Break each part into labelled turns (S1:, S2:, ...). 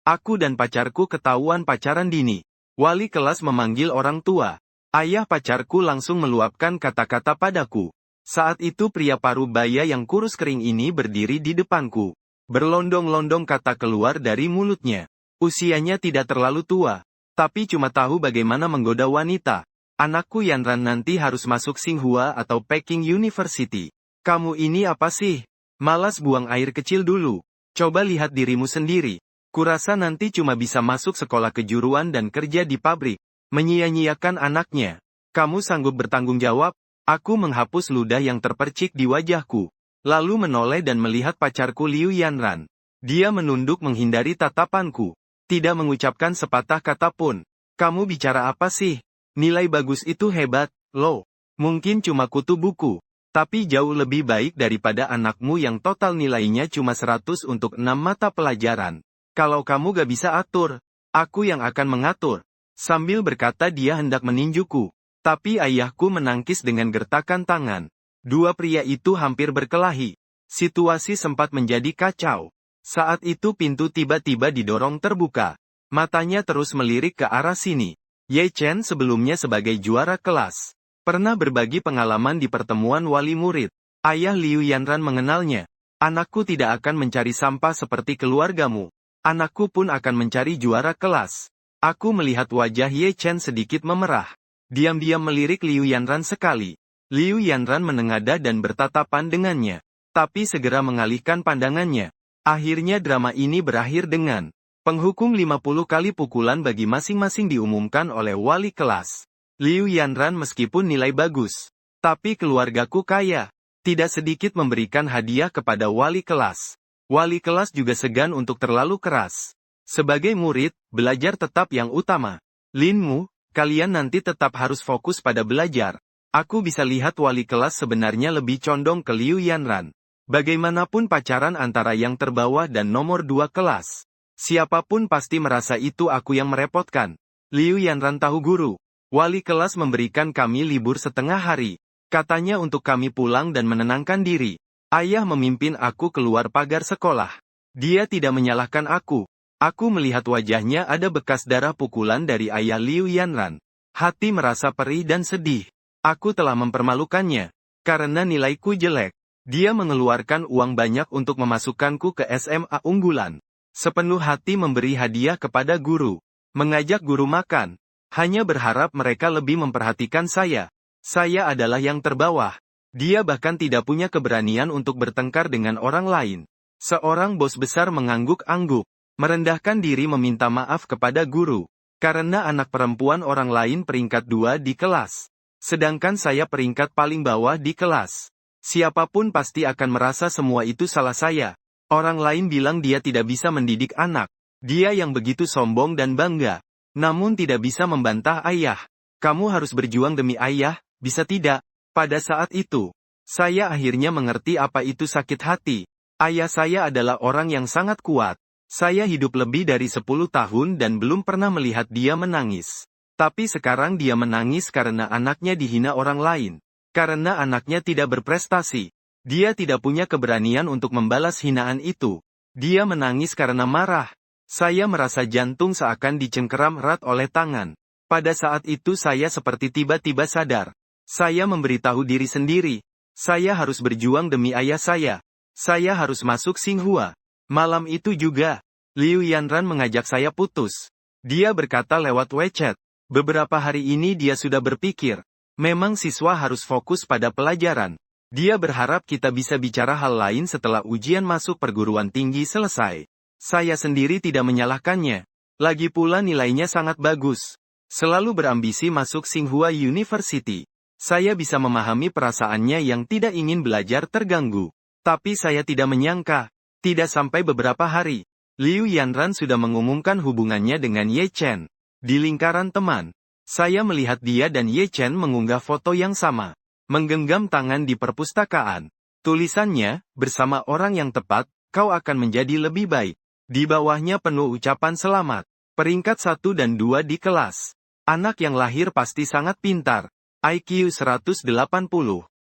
S1: Aku dan pacarku ketahuan pacaran dini. Wali kelas memanggil orang tua. Ayah pacarku langsung meluapkan kata-kata padaku. Saat itu pria parubaya yang kurus kering ini berdiri di depanku. Berlondong-londong kata keluar dari mulutnya. Usianya tidak terlalu tua, tapi cuma tahu bagaimana menggoda wanita. Anakku Yanran nanti harus masuk Tsinghua atau Peking University. Kamu ini apa sih? Malas buang air kecil dulu. Coba lihat dirimu sendiri. Kurasa nanti cuma bisa masuk sekolah kejuruan dan kerja di pabrik. Menyia-nyiakan anaknya. Kamu sanggup bertanggung jawab? Aku menghapus ludah yang terpercik di wajahku. Lalu menoleh dan melihat pacarku Liu Yanran. Dia menunduk menghindari tatapanku. Tidak mengucapkan sepatah kata pun. Kamu bicara apa sih? Nilai bagus itu hebat, loh. Mungkin cuma kutu buku. Tapi jauh lebih baik daripada anakmu yang total nilainya cuma 100 untuk 6 mata pelajaran. Kalau kamu gak bisa atur, aku yang akan mengatur. Sambil berkata dia hendak meninjuku. Tapi ayahku menangkis dengan gertakan tangan. Dua pria itu hampir berkelahi. Situasi sempat menjadi kacau. Saat itu pintu tiba-tiba didorong terbuka. Matanya terus melirik ke arah sini. Ye Chen sebelumnya sebagai juara kelas. Pernah berbagi pengalaman di pertemuan wali murid. Ayah Liu Yanran mengenalnya. Anakku tidak akan mencari sampah seperti keluargamu. Anakku pun akan mencari juara kelas. Aku melihat wajah Ye Chen sedikit memerah. Diam-diam melirik Liu Yanran sekali. Liu Yanran menengadah dan bertatapan dengannya. Tapi segera mengalihkan pandangannya. Akhirnya drama ini berakhir dengan penghukum 50 kali pukulan bagi masing-masing diumumkan oleh wali kelas. Liu Yanran meskipun nilai bagus, tapi keluargaku kaya. Tidak sedikit memberikan hadiah kepada wali kelas. Wali kelas juga segan untuk terlalu keras. Sebagai murid, belajar tetap yang utama. Linmu, kalian nanti tetap harus fokus pada belajar. Aku bisa lihat wali kelas sebenarnya lebih condong ke Liu Yanran. Bagaimanapun pacaran antara yang terbawah dan nomor 2 kelas. Siapapun pasti merasa itu aku yang merepotkan. Liu Yanran tahu guru. Wali kelas memberikan kami libur setengah hari. Katanya untuk kami pulang dan menenangkan diri. Ayah memimpin aku keluar pagar sekolah. Dia tidak menyalahkan aku. Aku melihat wajahnya ada bekas darah pukulan dari ayah Liu Yanran. Hati merasa perih dan sedih. Aku telah mempermalukannya. Karena nilaiku jelek. Dia mengeluarkan uang banyak untuk memasukkanku ke SMA unggulan. Sepenuh hati memberi hadiah kepada guru. Mengajak guru makan. Hanya berharap mereka lebih memperhatikan saya. Saya adalah yang terbawah. Dia bahkan tidak punya keberanian untuk bertengkar dengan orang lain. Seorang bos besar mengangguk-angguk. Merendahkan diri meminta maaf kepada guru. Karena anak perempuan orang lain peringkat 2 di kelas. Sedangkan saya peringkat paling bawah di kelas. Siapapun pasti akan merasa semua itu salah saya. Orang lain bilang dia tidak bisa mendidik anak. Dia yang begitu sombong dan bangga. Namun tidak bisa membantah ayah. Kamu harus berjuang demi ayah, bisa tidak? Pada saat itu, saya akhirnya mengerti apa itu sakit hati. Ayah saya adalah orang yang sangat kuat. Saya hidup lebih dari 10 tahun dan belum pernah melihat dia menangis. Tapi sekarang dia menangis karena anaknya dihina orang lain. Karena anaknya tidak berprestasi. Dia tidak punya keberanian untuk membalas hinaan itu. Dia menangis karena marah. Saya merasa jantung seakan dicengkeram erat oleh tangan. Pada saat itu saya seperti tiba-tiba sadar. Saya memberitahu diri sendiri. Saya harus berjuang demi ayah saya. Saya harus masuk Tsinghua. Malam itu juga, Liu Yanran mengajak saya putus. Dia berkata lewat WeChat. Beberapa hari ini dia sudah berpikir. Memang siswa harus fokus pada pelajaran. Dia berharap kita bisa bicara hal lain setelah ujian masuk perguruan tinggi selesai. Saya sendiri tidak menyalahkannya. Lagi pula nilainya sangat bagus. Selalu berambisi masuk Tsinghua University. Saya bisa memahami perasaannya yang tidak ingin belajar terganggu. Tapi saya tidak menyangka. Tidak sampai beberapa hari, Liu Yanran sudah mengumumkan hubungannya dengan Ye Chen. Di lingkaran teman, saya melihat dia dan Ye Chen mengunggah foto yang sama. Menggenggam tangan di perpustakaan. Tulisannya, bersama orang yang tepat, kau akan menjadi lebih baik. Di bawahnya penuh ucapan selamat. Peringkat 1 dan 2 di kelas. Anak yang lahir pasti sangat pintar. IQ 180.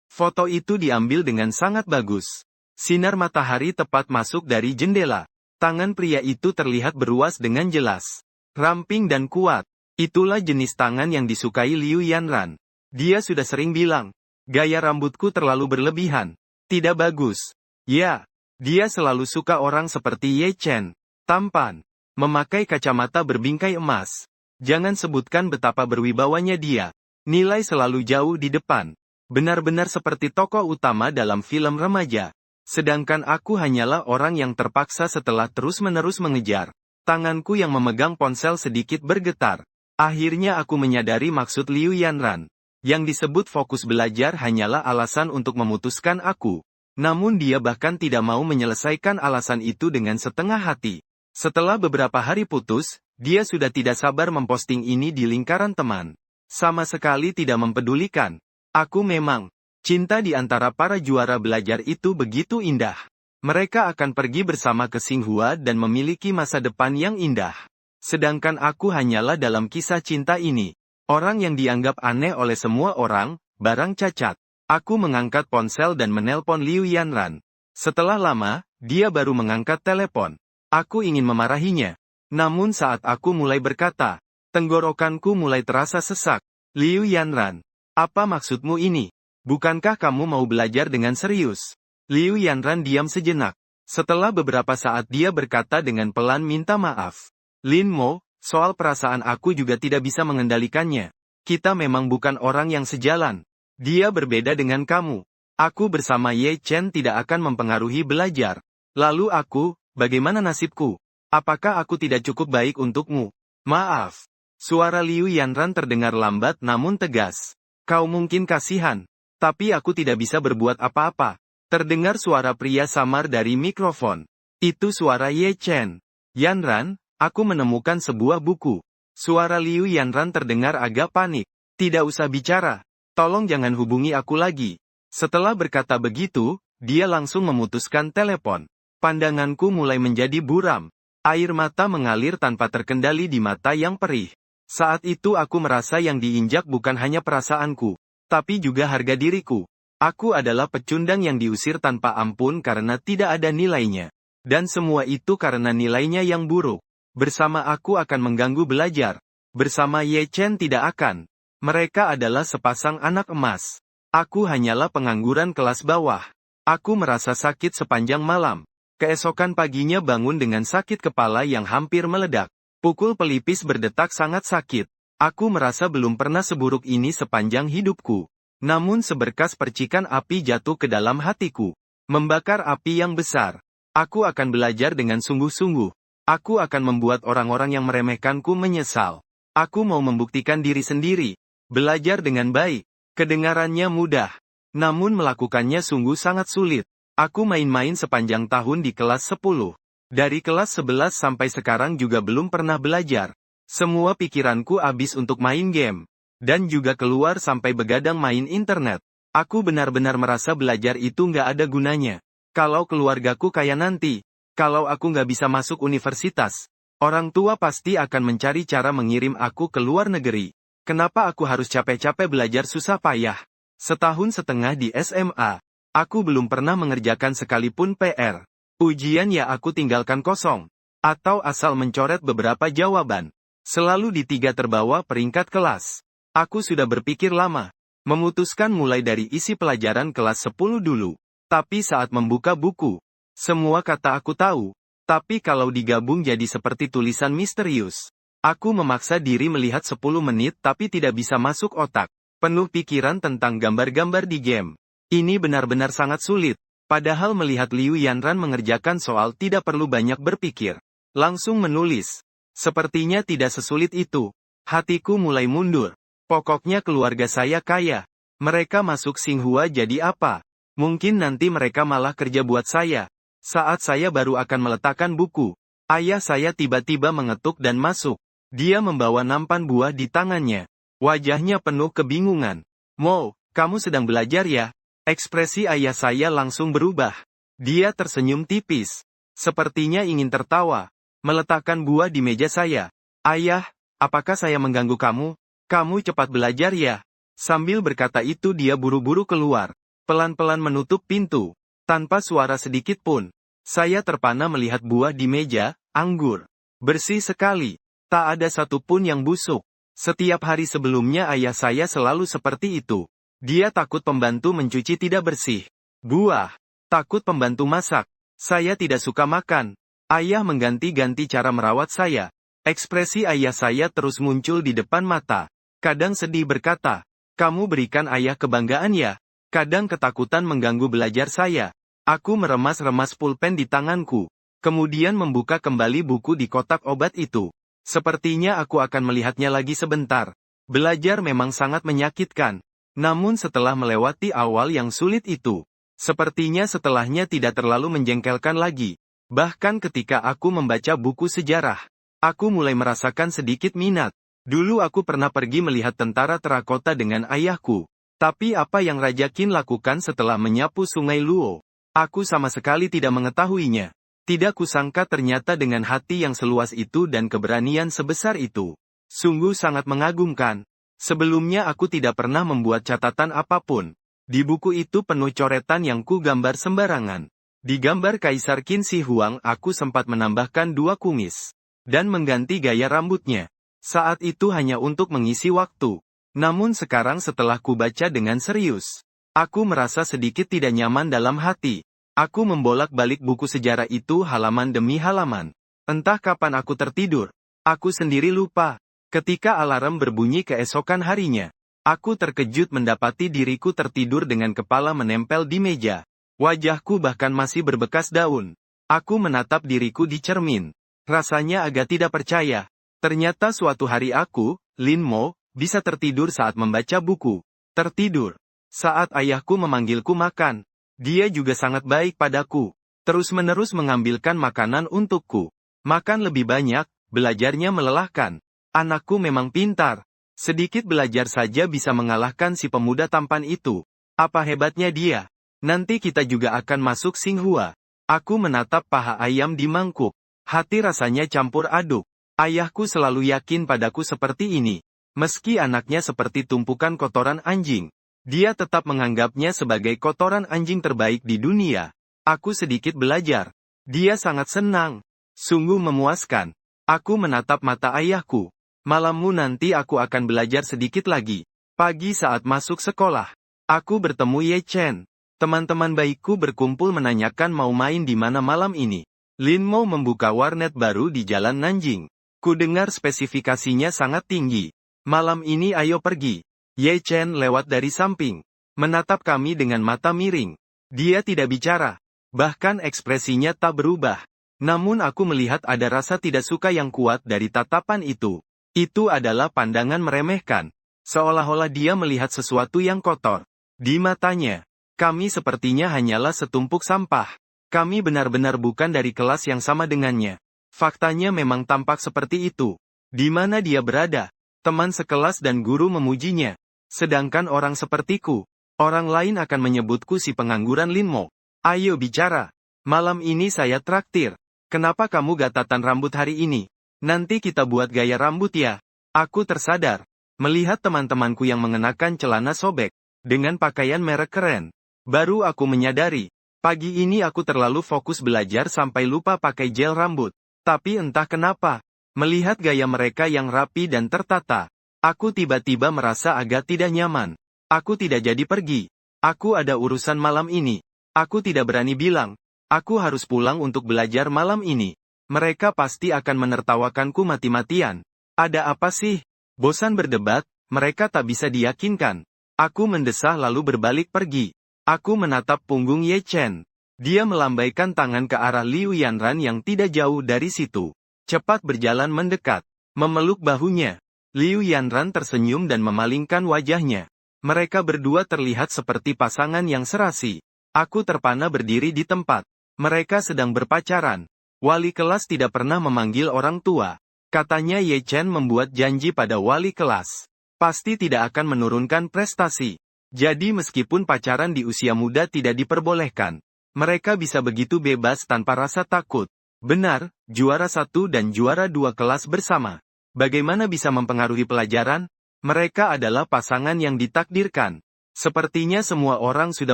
S1: Foto itu diambil dengan sangat bagus. Sinar matahari tepat masuk dari jendela. Tangan pria itu terlihat beruas dengan jelas. Ramping dan kuat. Itulah jenis tangan yang disukai Liu Yanran. Dia sudah sering bilang, gaya rambutku terlalu berlebihan. Tidak bagus. Ya, dia selalu suka orang seperti Ye Chen. Tampan. Memakai kacamata berbingkai emas. Jangan sebutkan betapa berwibawanya dia. Nilai selalu jauh di depan. Benar-benar seperti tokoh utama dalam film remaja. Sedangkan aku hanyalah orang yang terpaksa setelah terus-menerus mengejar. Tanganku yang memegang ponsel sedikit bergetar. Akhirnya aku menyadari maksud Liu Yanran. Yang disebut fokus belajar hanyalah alasan untuk memutuskan aku. Namun dia bahkan tidak mau menyelesaikan alasan itu dengan setengah hati. Setelah beberapa hari putus, dia sudah tidak sabar memposting ini di lingkaran teman. Sama sekali tidak mempedulikan. Aku memang. Cinta di antara para juara belajar itu begitu indah. Mereka akan pergi bersama ke Xinghua dan memiliki masa depan yang indah. Sedangkan aku hanyalah dalam kisah cinta ini. Orang yang dianggap aneh oleh semua orang, barang cacat. Aku mengangkat ponsel dan menelpon Liu Yanran. Setelah lama, dia baru mengangkat telepon. Aku ingin memarahinya. Namun saat aku mulai berkata, tenggorokanku mulai terasa sesak. Liu Yanran, apa maksudmu ini? Bukankah kamu mau belajar dengan serius? Liu Yanran diam sejenak. Setelah beberapa saat dia berkata dengan pelan minta maaf. Lin Mo, soal perasaan aku juga tidak bisa mengendalikannya. Kita memang bukan orang yang sejalan. Dia berbeda dengan kamu. Aku bersama Ye Chen tidak akan mempengaruhi belajar. Lalu aku, bagaimana nasibku? Apakah aku tidak cukup baik untukmu? Maaf. Suara Liu Yanran terdengar lambat namun tegas. Kau mungkin kasihan. Tapi aku tidak bisa berbuat apa-apa. Terdengar suara pria samar dari mikrofon. Itu suara Ye Chen. Yanran, aku menemukan sebuah buku. Suara Liu Yanran terdengar agak panik. Tidak usah bicara. Tolong jangan hubungi aku lagi. Setelah berkata begitu, dia langsung memutuskan telepon. Pandanganku mulai menjadi buram. Air mata mengalir tanpa terkendali di mata yang perih. Saat itu aku merasa yang diinjak bukan hanya perasaanku, tapi juga harga diriku. Aku adalah pecundang yang diusir tanpa ampun karena tidak ada nilainya. Dan semua itu karena nilainya yang buruk. Bersama aku akan mengganggu belajar. Bersama Ye Chen tidak akan. Mereka adalah sepasang anak emas. Aku hanyalah pengangguran kelas bawah. Aku merasa sakit sepanjang malam. Keesokan paginya bangun dengan sakit kepala yang hampir meledak. Pukul pelipis berdetak sangat sakit. Aku merasa belum pernah seburuk ini sepanjang hidupku. Namun seberkas percikan api jatuh ke dalam hatiku. Membakar api yang besar. Aku akan belajar dengan sungguh-sungguh. Aku akan membuat orang-orang yang meremehkanku menyesal. Aku mau membuktikan diri sendiri. Belajar dengan baik. Kedengarannya mudah. Namun melakukannya sungguh sangat sulit. Aku main-main sepanjang tahun di kelas 10. Dari kelas 11 sampai sekarang juga belum pernah belajar. Semua pikiranku habis untuk main game. Dan juga keluar sampai begadang main internet. Aku benar-benar merasa belajar itu nggak ada gunanya. Kalau keluargaku kaya nanti. Kalau aku nggak bisa masuk universitas. Orang tua pasti akan mencari cara mengirim aku ke luar negeri. Kenapa aku harus capek-capek belajar susah payah? Setahun setengah di SMA. Aku belum pernah mengerjakan sekalipun PR. Ujian ya aku tinggalkan kosong. Atau asal mencoret beberapa jawaban. Selalu di 3 terbawah peringkat kelas. Aku sudah berpikir lama. Memutuskan mulai dari isi pelajaran kelas 10 dulu. Tapi saat membuka buku. Semua kata aku tahu. Tapi kalau digabung jadi seperti tulisan misterius. Aku memaksa diri melihat 10 menit tapi tidak bisa masuk otak. Penuh pikiran tentang gambar-gambar di game. Ini benar-benar sangat sulit. Padahal melihat Liu Yanran mengerjakan soal tidak perlu banyak berpikir. Langsung menulis. Sepertinya tidak sesulit itu. Hatiku mulai mundur. Pokoknya keluarga saya kaya. Mereka masuk Xinghua jadi apa? Mungkin nanti mereka malah kerja buat saya. Saat saya baru akan meletakkan buku. Ayah saya tiba-tiba mengetuk dan masuk. Dia membawa nampan buah di tangannya. Wajahnya penuh kebingungan. Mo, kamu sedang belajar ya? Ekspresi ayah saya langsung berubah. Dia tersenyum tipis. Sepertinya ingin tertawa. Meletakkan buah di meja saya. Ayah, apakah saya mengganggu kamu? Kamu cepat belajar ya. Sambil berkata itu dia buru-buru keluar. Pelan-pelan menutup pintu. Tanpa suara sedikit pun. Saya terpana melihat buah di meja, anggur. Bersih sekali. Tak ada satupun yang busuk. Setiap hari sebelumnya ayah saya selalu seperti itu. Dia takut pembantu mencuci tidak bersih. Buah. Takut pembantu masak. Saya tidak suka makan. Ayah mengganti-ganti cara merawat saya. Ekspresi ayah saya terus muncul di depan mata. Kadang sedih berkata, "Kamu berikan ayah kebanggaan ya?" Kadang ketakutan mengganggu belajar saya. Aku meremas-remas pulpen di tanganku. Kemudian membuka kembali buku di kotak obat itu. Sepertinya aku akan melihatnya lagi sebentar. Belajar memang sangat menyakitkan. Namun setelah melewati awal yang sulit itu, sepertinya setelahnya tidak terlalu menjengkelkan lagi. Bahkan ketika aku membaca buku sejarah, aku mulai merasakan sedikit minat. Dulu aku pernah pergi melihat tentara terakota dengan ayahku. Tapi apa yang Raja Qin lakukan setelah menyapu sungai Luo? Aku sama sekali tidak mengetahuinya. Tidak kusangka ternyata dengan hati yang seluas itu dan keberanian sebesar itu. Sungguh sangat mengagumkan. Sebelumnya aku tidak pernah membuat catatan apapun. Di buku itu penuh coretan yang ku gambar sembarangan. Di gambar Kaisar Qin Shi Huang aku sempat menambahkan 2 kumis. Dan mengganti gaya rambutnya. Saat itu hanya untuk mengisi waktu. Namun sekarang setelah ku baca dengan serius, aku merasa sedikit tidak nyaman dalam hati. Aku membolak-balik buku sejarah itu halaman demi halaman. Entah kapan aku tertidur. Aku sendiri lupa. Ketika alarm berbunyi keesokan harinya, aku terkejut mendapati diriku tertidur dengan kepala menempel di meja. Wajahku bahkan masih berbekas daun. Aku menatap diriku di cermin. Rasanya agak tidak percaya. Ternyata suatu hari aku, Lin Mo, bisa tertidur saat membaca buku. Tertidur. Saat ayahku memanggilku makan. Dia juga sangat baik padaku. Terus-menerus mengambilkan makanan untukku. Makan lebih banyak, belajarnya melelahkan. Anakku memang pintar. Sedikit belajar saja bisa mengalahkan si pemuda tampan itu. Apa hebatnya dia? Nanti kita juga akan masuk Xinghua. Aku menatap paha ayam di mangkuk. Hati rasanya campur aduk. Ayahku selalu yakin padaku seperti ini. Meski anaknya seperti tumpukan kotoran anjing. Dia tetap menganggapnya sebagai kotoran anjing terbaik di dunia. Aku sedikit belajar. Dia sangat senang. Sungguh memuaskan. Aku menatap mata ayahku. Malammu nanti aku akan belajar sedikit lagi. Pagi saat masuk sekolah, aku bertemu Ye Chen. Teman-teman baikku berkumpul menanyakan mau main di mana malam ini. Lin Mo membuka warnet baru di Jalan Nanjing. Ku dengar spesifikasinya sangat tinggi. Malam ini ayo pergi. Ye Chen lewat dari samping. Menatap kami dengan mata miring. Dia tidak bicara. Bahkan ekspresinya tak berubah. Namun aku melihat ada rasa tidak suka yang kuat dari tatapan itu. Itu adalah pandangan meremehkan. Seolah-olah dia melihat sesuatu yang kotor. Di matanya, kami sepertinya hanyalah setumpuk sampah. Kami benar-benar bukan dari kelas yang sama dengannya. Faktanya memang tampak seperti itu. Di mana dia berada, teman sekelas dan guru memujinya. Sedangkan orang sepertiku, orang lain akan menyebutku si pengangguran Lin Mo. Ayo bicara. Malam ini saya traktir. Kenapa kamu gatatan rambut hari ini? Nanti kita buat gaya rambut ya. Aku tersadar. Melihat teman-temanku yang mengenakan celana sobek, dengan pakaian merek keren. Baru aku menyadari. Pagi ini aku terlalu fokus belajar sampai lupa pakai gel rambut. Tapi entah kenapa, melihat gaya mereka yang rapi dan tertata, aku tiba-tiba merasa agak tidak nyaman. Aku tidak jadi pergi. Aku ada urusan malam ini. Aku tidak berani bilang. Aku harus pulang untuk belajar malam ini. Mereka pasti akan menertawakanku mati-matian. Ada apa sih? Bosan berdebat, mereka tak bisa diyakinkan. Aku mendesah lalu berbalik pergi. Aku menatap punggung Ye Chen. Dia melambaikan tangan ke arah Liu Yanran yang tidak jauh dari situ. Cepat berjalan mendekat. Memeluk bahunya. Liu Yanran tersenyum dan memalingkan wajahnya. Mereka berdua terlihat seperti pasangan yang serasi. Aku terpana berdiri di tempat. Mereka sedang berpacaran. Wali kelas tidak pernah memanggil orang tua. Katanya Ye Chen membuat janji pada wali kelas. Pasti tidak akan menurunkan prestasi. Jadi meskipun pacaran di usia muda tidak diperbolehkan, mereka bisa begitu bebas tanpa rasa takut. Benar, juara 1 dan juara 2 kelas bersama. Bagaimana bisa mempengaruhi pelajaran? Mereka adalah pasangan yang ditakdirkan. Sepertinya semua orang sudah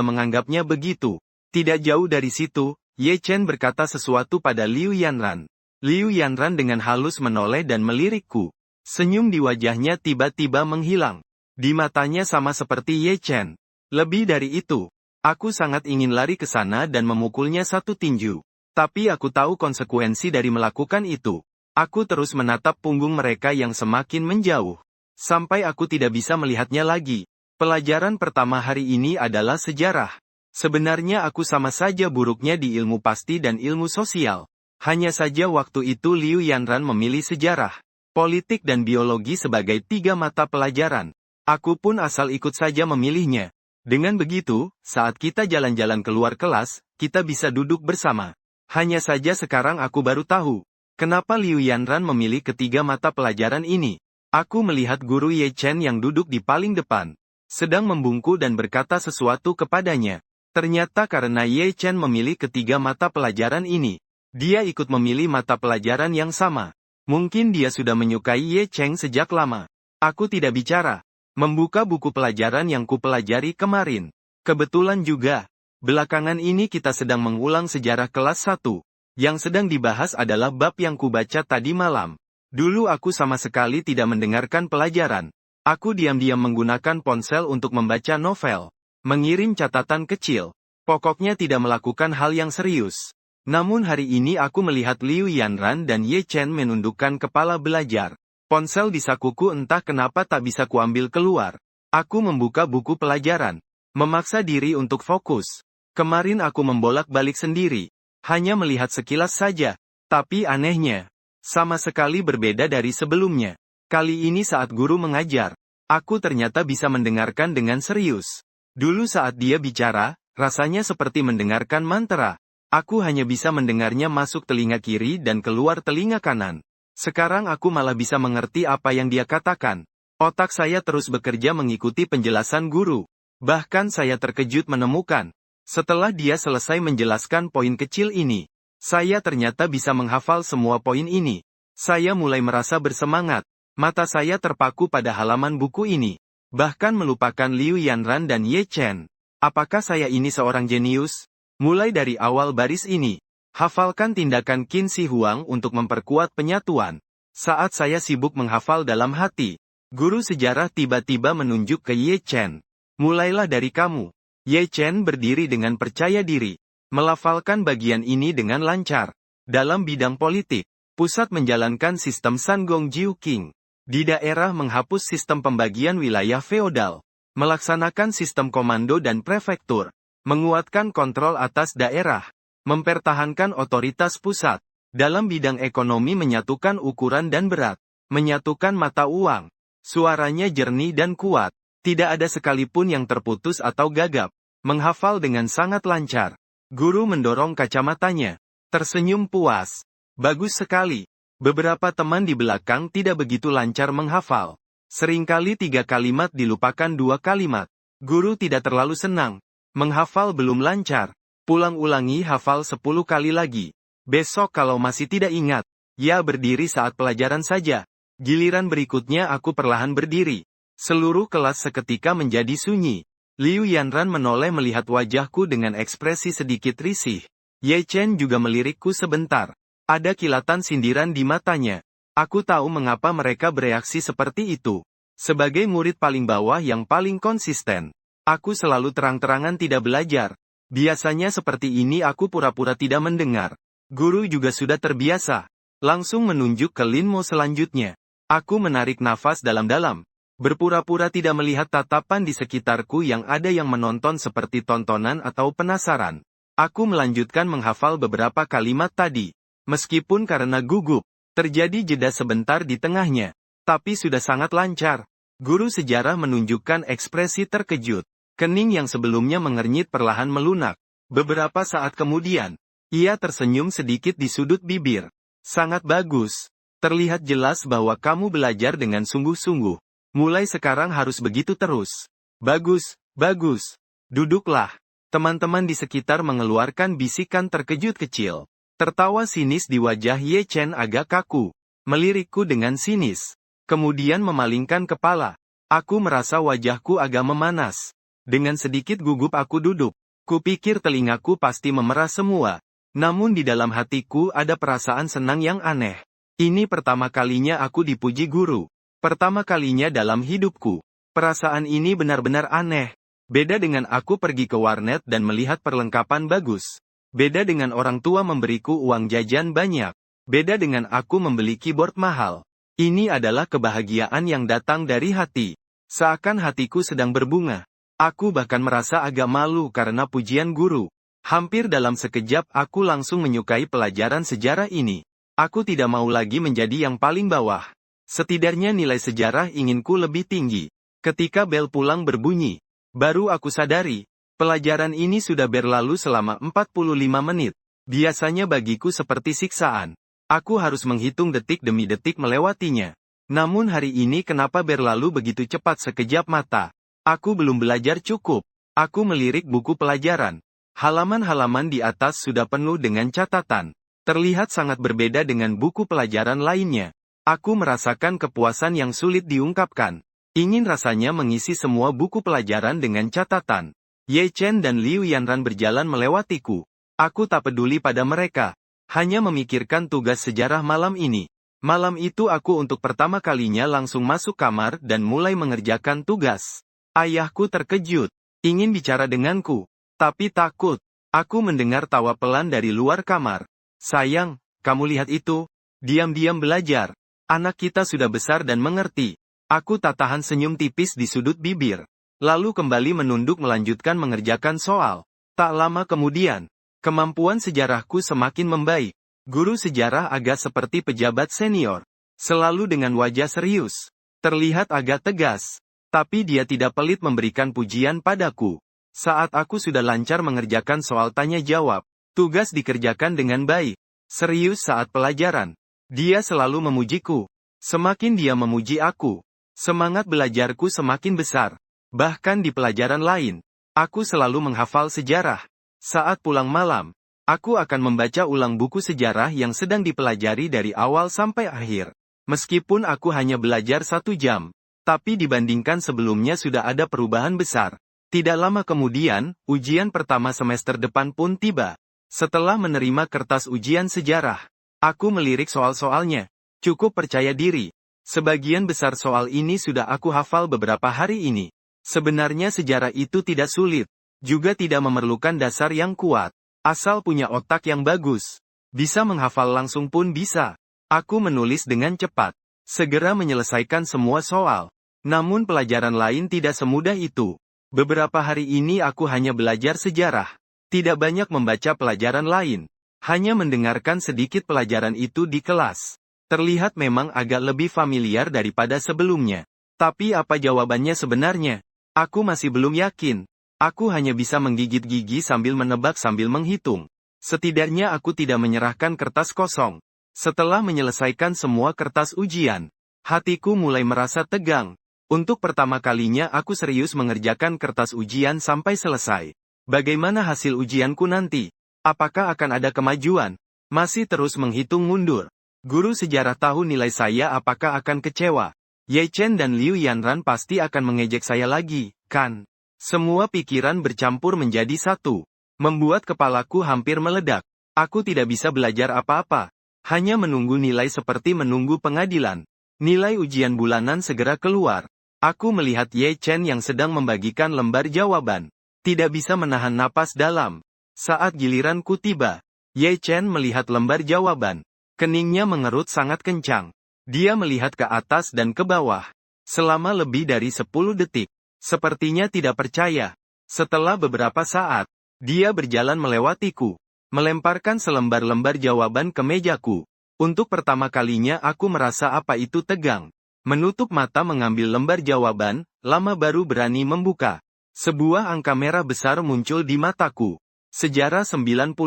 S1: menganggapnya begitu. Tidak jauh dari situ, Ye Chen berkata sesuatu pada Liu Yanran. Liu Yanran dengan halus menoleh dan melirikku. Senyum di wajahnya tiba-tiba menghilang. Di matanya sama seperti Ye Chen. Lebih dari itu, aku sangat ingin lari ke sana dan memukulnya satu tinju. Tapi aku tahu konsekuensi dari melakukan itu. Aku terus menatap punggung mereka yang semakin menjauh. Sampai aku tidak bisa melihatnya lagi. Pelajaran pertama hari ini adalah sejarah. Sebenarnya aku sama saja buruknya di ilmu pasti dan ilmu sosial. Hanya saja waktu itu Liu Yanran memilih sejarah, politik dan biologi sebagai 3 mata pelajaran. Aku pun asal ikut saja memilihnya. Dengan begitu, saat kita jalan-jalan keluar kelas, kita bisa duduk bersama. Hanya saja sekarang aku baru tahu, kenapa Liu Yanran memilih ketiga mata pelajaran ini. Aku melihat guru Ye Chen yang duduk di paling depan, sedang membungkuk dan berkata sesuatu kepadanya. Ternyata karena Ye Chen memilih ketiga mata pelajaran ini, dia ikut memilih mata pelajaran yang sama. Mungkin dia sudah menyukai Ye Chen sejak lama. Aku tidak bicara. Membuka buku pelajaran yang kupelajari kemarin. Kebetulan juga, belakangan ini kita sedang mengulang sejarah kelas 1. Yang sedang dibahas adalah bab yang kubaca tadi malam. Dulu aku sama sekali tidak mendengarkan pelajaran. Aku diam-diam menggunakan ponsel untuk membaca novel. Mengirim catatan kecil. Pokoknya tidak melakukan hal yang serius. Namun hari ini aku melihat Liu Yanran dan Ye Chen menundukkan kepala belajar. Ponsel di sakuku entah kenapa tak bisa kuambil keluar. Aku membuka buku pelajaran. Memaksa diri untuk fokus. Kemarin aku membolak-balik sendiri. Hanya melihat sekilas saja. Tapi anehnya, sama sekali berbeda dari sebelumnya. Kali ini saat guru mengajar, aku ternyata bisa mendengarkan dengan serius. Dulu saat dia bicara, rasanya seperti mendengarkan mantra. Aku hanya bisa mendengarnya masuk telinga kiri dan keluar telinga kanan. Sekarang aku malah bisa mengerti apa yang dia katakan. Otak saya terus bekerja mengikuti penjelasan guru. Bahkan saya terkejut menemukan, setelah dia selesai menjelaskan poin kecil ini, saya ternyata bisa menghafal semua poin ini. Saya mulai merasa bersemangat. Mata saya terpaku pada halaman buku ini. Bahkan melupakan Liu Yanran dan Ye Chen. Apakah saya ini seorang jenius? Mulai dari awal baris ini, hafalkan tindakan Qin Shi Huang untuk memperkuat penyatuan. Saat saya sibuk menghafal dalam hati, guru sejarah tiba-tiba menunjuk ke Ye Chen. Mulailah dari kamu. Ye Chen berdiri dengan percaya diri, melafalkan bagian ini dengan lancar. Dalam bidang politik, pusat menjalankan sistem Sangong Jiu Qing. Di daerah menghapus sistem pembagian wilayah feodal, melaksanakan sistem komando dan prefektur, menguatkan kontrol atas daerah, mempertahankan otoritas pusat. Dalam bidang ekonomi menyatukan ukuran dan berat, menyatukan mata uang. Suaranya jernih dan kuat, tidak ada sekalipun yang terputus atau gagap. Menghafal dengan sangat lancar. Guru mendorong kacamatanya, tersenyum puas. Bagus sekali. Beberapa teman di belakang tidak begitu lancar menghafal. Seringkali 3 kalimat dilupakan 2 kalimat. Guru tidak terlalu senang. Menghafal belum lancar. Pulang ulangi hafal 10 kali lagi. Besok kalau masih tidak ingat, ya berdiri saat pelajaran saja. Giliran berikutnya aku perlahan berdiri. Seluruh kelas seketika menjadi sunyi. Liu Yanran menoleh melihat wajahku dengan ekspresi sedikit risih. Ye Chen juga melirikku sebentar. Ada kilatan sindiran di matanya. Aku tahu mengapa mereka bereaksi seperti itu. Sebagai murid paling bawah yang paling konsisten, aku selalu terang-terangan tidak belajar. Biasanya seperti ini aku pura-pura tidak mendengar. Guru juga sudah terbiasa. Langsung menunjuk ke Lin Mo selanjutnya. Aku menarik nafas dalam-dalam. Berpura-pura tidak melihat tatapan di sekitarku yang ada yang menonton seperti tontonan atau penasaran. Aku melanjutkan menghafal beberapa kalimat tadi. Meskipun karena gugup, terjadi jeda sebentar di tengahnya. Tapi sudah sangat lancar. Guru sejarah menunjukkan ekspresi terkejut. Kening yang sebelumnya mengernyit perlahan melunak. Beberapa saat kemudian, ia tersenyum sedikit di sudut bibir. Sangat bagus. Terlihat jelas bahwa kamu belajar dengan sungguh-sungguh. Mulai sekarang harus begitu terus. Bagus, bagus. Duduklah. Teman-teman di sekitar mengeluarkan bisikan terkejut kecil. Tertawa sinis di wajah Ye Chen agak kaku. Melirikku dengan sinis. Kemudian memalingkan kepala. Aku merasa wajahku agak memanas. Dengan sedikit gugup aku duduk. Kupikir telingaku pasti memerah semua. Namun di dalam hatiku ada perasaan senang yang aneh. Ini pertama kalinya aku dipuji guru. Pertama kalinya dalam hidupku. Perasaan ini benar-benar aneh. Beda dengan aku pergi ke warnet dan melihat perlengkapan bagus. Beda dengan orang tua memberiku uang jajan banyak. Beda dengan aku membeli keyboard mahal. Ini adalah kebahagiaan yang datang dari hati. Seakan hatiku sedang berbunga. Aku bahkan merasa agak malu karena pujian guru. Hampir dalam sekejap aku langsung menyukai pelajaran sejarah ini. Aku tidak mau lagi menjadi yang paling bawah. Setidaknya nilai sejarah inginku lebih tinggi. Ketika bel pulang berbunyi, baru aku sadari, pelajaran ini sudah berlalu selama 45 menit. Biasanya bagiku seperti siksaan. Aku harus menghitung detik demi detik melewatinya. Namun hari ini kenapa berlalu begitu cepat sekejap mata? Aku belum belajar cukup. Aku melirik buku pelajaran. Halaman-halaman di atas sudah penuh dengan catatan. Terlihat sangat berbeda dengan buku pelajaran lainnya. Aku merasakan kepuasan yang sulit diungkapkan. Ingin rasanya mengisi semua buku pelajaran dengan catatan. Ye Chen dan Liu Yanran berjalan melewatiku. Aku tak peduli pada mereka. Hanya memikirkan tugas sejarah malam ini. Malam itu aku untuk pertama kalinya langsung masuk kamar dan mulai mengerjakan tugas. Ayahku terkejut. Ingin bicara denganku. Tapi takut. Aku mendengar tawa pelan dari luar kamar. Sayang, kamu lihat itu? Diam-diam belajar. Anak kita sudah besar dan mengerti. Aku tak tahan senyum tipis di sudut bibir. Lalu kembali menunduk melanjutkan mengerjakan soal. Tak lama kemudian, kemampuan sejarahku semakin membaik. Guru sejarah agak seperti pejabat senior. Selalu dengan wajah serius. Terlihat agak tegas. Tapi dia tidak pelit memberikan pujian padaku. Saat aku sudah lancar mengerjakan soal tanya jawab, tugas dikerjakan dengan baik. Serius saat pelajaran. Dia selalu memujiku. Semakin dia memuji aku, semangat belajarku semakin besar. Bahkan di pelajaran lain, aku selalu menghafal sejarah. Saat pulang malam, aku akan membaca ulang buku sejarah yang sedang dipelajari dari awal sampai akhir. Meskipun aku hanya belajar 1 jam, tapi dibandingkan sebelumnya sudah ada perubahan besar. Tidak lama kemudian, ujian pertama semester depan pun tiba. Setelah menerima kertas ujian sejarah, aku melirik soal-soalnya. Cukup percaya diri. Sebagian besar soal ini sudah aku hafal beberapa hari ini. Sebenarnya sejarah itu tidak sulit. Juga tidak memerlukan dasar yang kuat. Asal punya otak yang bagus. Bisa menghafal langsung pun bisa. Aku menulis dengan cepat. Segera menyelesaikan semua soal. Namun pelajaran lain tidak semudah itu. Beberapa hari ini aku hanya belajar sejarah. Tidak banyak membaca pelajaran lain. Hanya mendengarkan sedikit pelajaran itu di kelas. Terlihat memang agak lebih familiar daripada sebelumnya. Tapi apa jawabannya sebenarnya? Aku masih belum yakin. Aku hanya bisa menggigit gigi sambil menebak sambil menghitung. Setidaknya aku tidak menyerahkan kertas kosong. Setelah menyelesaikan semua kertas ujian, hatiku mulai merasa tegang. Untuk pertama kalinya aku serius mengerjakan kertas ujian sampai selesai. Bagaimana hasil ujianku nanti? Apakah akan ada kemajuan? Masih terus menghitung mundur. Guru sejarah tahu nilai saya apakah akan kecewa. Ye Chen dan Liu Yanran pasti akan mengejek saya lagi, kan? Semua pikiran bercampur menjadi satu. Membuat kepalaku hampir meledak. Aku tidak bisa belajar apa-apa. Hanya menunggu nilai seperti menunggu pengadilan. Nilai ujian bulanan segera keluar. Aku melihat Ye Chen yang sedang membagikan lembar jawaban. Tidak bisa menahan napas dalam. Saat giliranku tiba, Ye Chen melihat lembar jawaban. Keningnya mengerut sangat kencang. Dia melihat ke atas dan ke bawah. Selama lebih dari 10 detik. Sepertinya tidak percaya. Setelah beberapa saat, dia berjalan melewatiku. Melemparkan selembar-lembar jawaban ke mejaku. Untuk pertama kalinya aku merasa apa itu tegang. Menutup mata mengambil lembar jawaban, lama baru berani membuka. Sebuah angka merah besar muncul di mataku. Sejarah 92.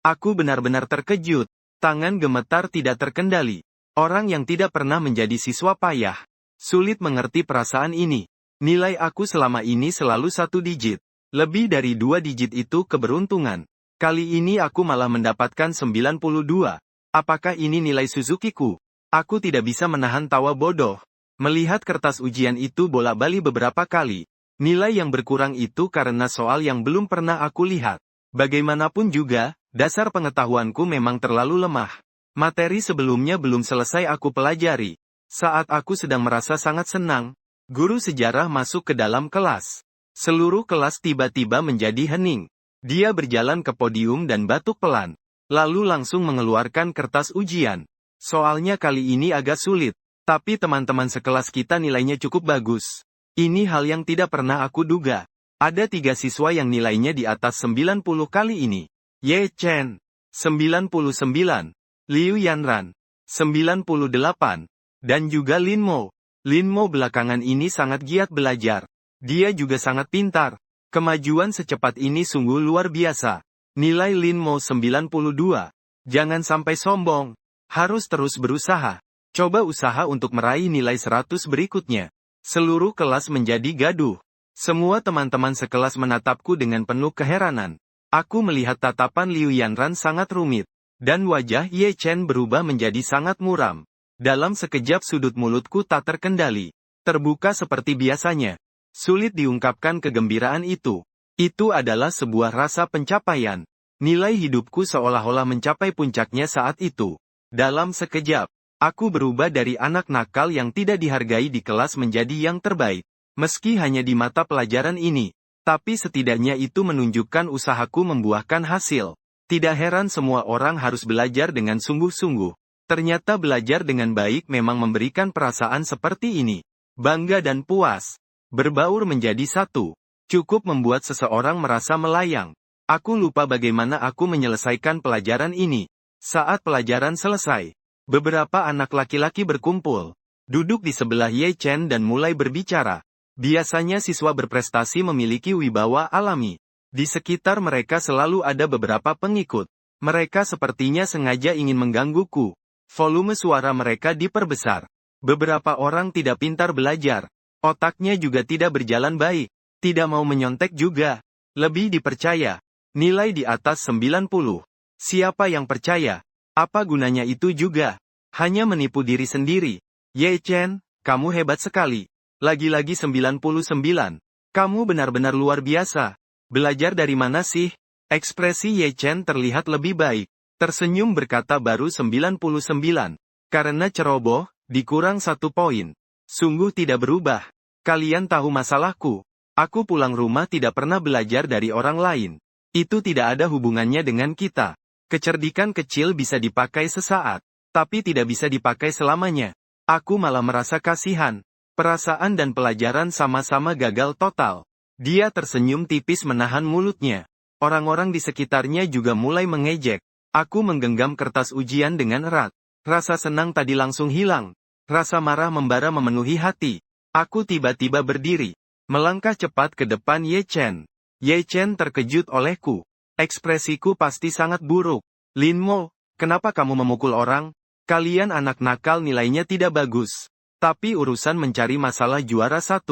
S1: Aku benar-benar terkejut. Tangan gemetar tidak terkendali. Orang yang tidak pernah menjadi siswa payah. Sulit mengerti perasaan ini. Nilai aku selama ini selalu 1 digit. Lebih dari 2 digit itu keberuntungan. Kali ini aku malah mendapatkan 92. Apakah ini nilai Suzuki-ku? Aku tidak bisa menahan tawa bodoh. Melihat kertas ujian itu bolak-balik beberapa kali. Nilai yang berkurang itu karena soal yang belum pernah aku lihat. Bagaimanapun juga, dasar pengetahuanku memang terlalu lemah. Materi sebelumnya belum selesai aku pelajari. Saat aku sedang merasa sangat senang, guru sejarah masuk ke dalam kelas. Seluruh kelas tiba-tiba menjadi hening. Dia berjalan ke podium dan batuk pelan. Lalu langsung mengeluarkan kertas ujian. Soalnya kali ini agak sulit. Tapi teman-teman sekelas kita nilainya cukup bagus. Ini hal yang tidak pernah aku duga. Ada 3 siswa yang nilainya di atas 90 kali ini. Ye Chen, 99. Liu Yanran, 98. Dan juga Lin Mo. Lin Mo belakangan ini sangat giat belajar. Dia juga sangat pintar. Kemajuan secepat ini sungguh luar biasa. Nilai Lin Mo 92. Jangan sampai sombong. Harus terus berusaha. Coba usaha untuk meraih nilai 100 berikutnya. Seluruh kelas menjadi gaduh. Semua teman-teman sekelas menatapku dengan penuh keheranan. Aku melihat tatapan Liu Yanran sangat rumit. Dan wajah Ye Chen berubah menjadi sangat muram. Dalam sekejap sudut mulutku tak terkendali. Terbuka seperti biasanya. Sulit diungkapkan kegembiraan itu. Itu adalah sebuah rasa pencapaian. Nilai hidupku seolah-olah mencapai puncaknya saat itu. Dalam sekejap, aku berubah dari anak nakal yang tidak dihargai di kelas menjadi yang terbaik. Meski hanya di mata pelajaran ini. Tapi setidaknya itu menunjukkan usahaku membuahkan hasil. Tidak heran semua orang harus belajar dengan sungguh-sungguh. Ternyata belajar dengan baik memang memberikan perasaan seperti ini. Bangga dan puas. Berbaur menjadi satu. Cukup membuat seseorang merasa melayang. Aku lupa bagaimana aku menyelesaikan pelajaran ini. Saat pelajaran selesai, beberapa anak laki-laki berkumpul. Duduk di sebelah Ye Chen dan mulai berbicara. Biasanya siswa berprestasi memiliki wibawa alami. Di sekitar mereka selalu ada beberapa pengikut. Mereka sepertinya sengaja ingin menggangguku. Volume suara mereka diperbesar. Beberapa orang tidak pintar belajar. Otaknya juga tidak berjalan baik. Tidak mau menyontek juga. Lebih dipercaya. Nilai di atas 90. Siapa yang percaya? Apa gunanya itu juga? Hanya menipu diri sendiri. Ye Chen, kamu hebat sekali. Lagi-lagi 99. Kamu benar-benar luar biasa. Belajar dari mana sih? Ekspresi Ye Chen terlihat lebih baik. Tersenyum berkata baru 99. Karena ceroboh, dikurang 1 poin. Sungguh tidak berubah. Kalian tahu masalahku. Aku pulang rumah tidak pernah belajar dari orang lain. Itu tidak ada hubungannya dengan kita. Kecerdikan kecil bisa dipakai sesaat. Tapi tidak bisa dipakai selamanya. Aku malah merasa kasihan. Perasaan dan pelajaran sama-sama gagal total. Dia tersenyum tipis menahan mulutnya. Orang-orang di sekitarnya juga mulai mengejek. Aku menggenggam kertas ujian dengan erat. Rasa senang tadi langsung hilang. Rasa marah membara memenuhi hati. Aku tiba-tiba berdiri. Melangkah cepat ke depan Ye Chen. Ye Chen terkejut olehku. Ekspresiku pasti sangat buruk. Lin Mo, kenapa kamu memukul orang? Kalian anak nakal nilainya tidak bagus. Tapi urusan mencari masalah juara 1.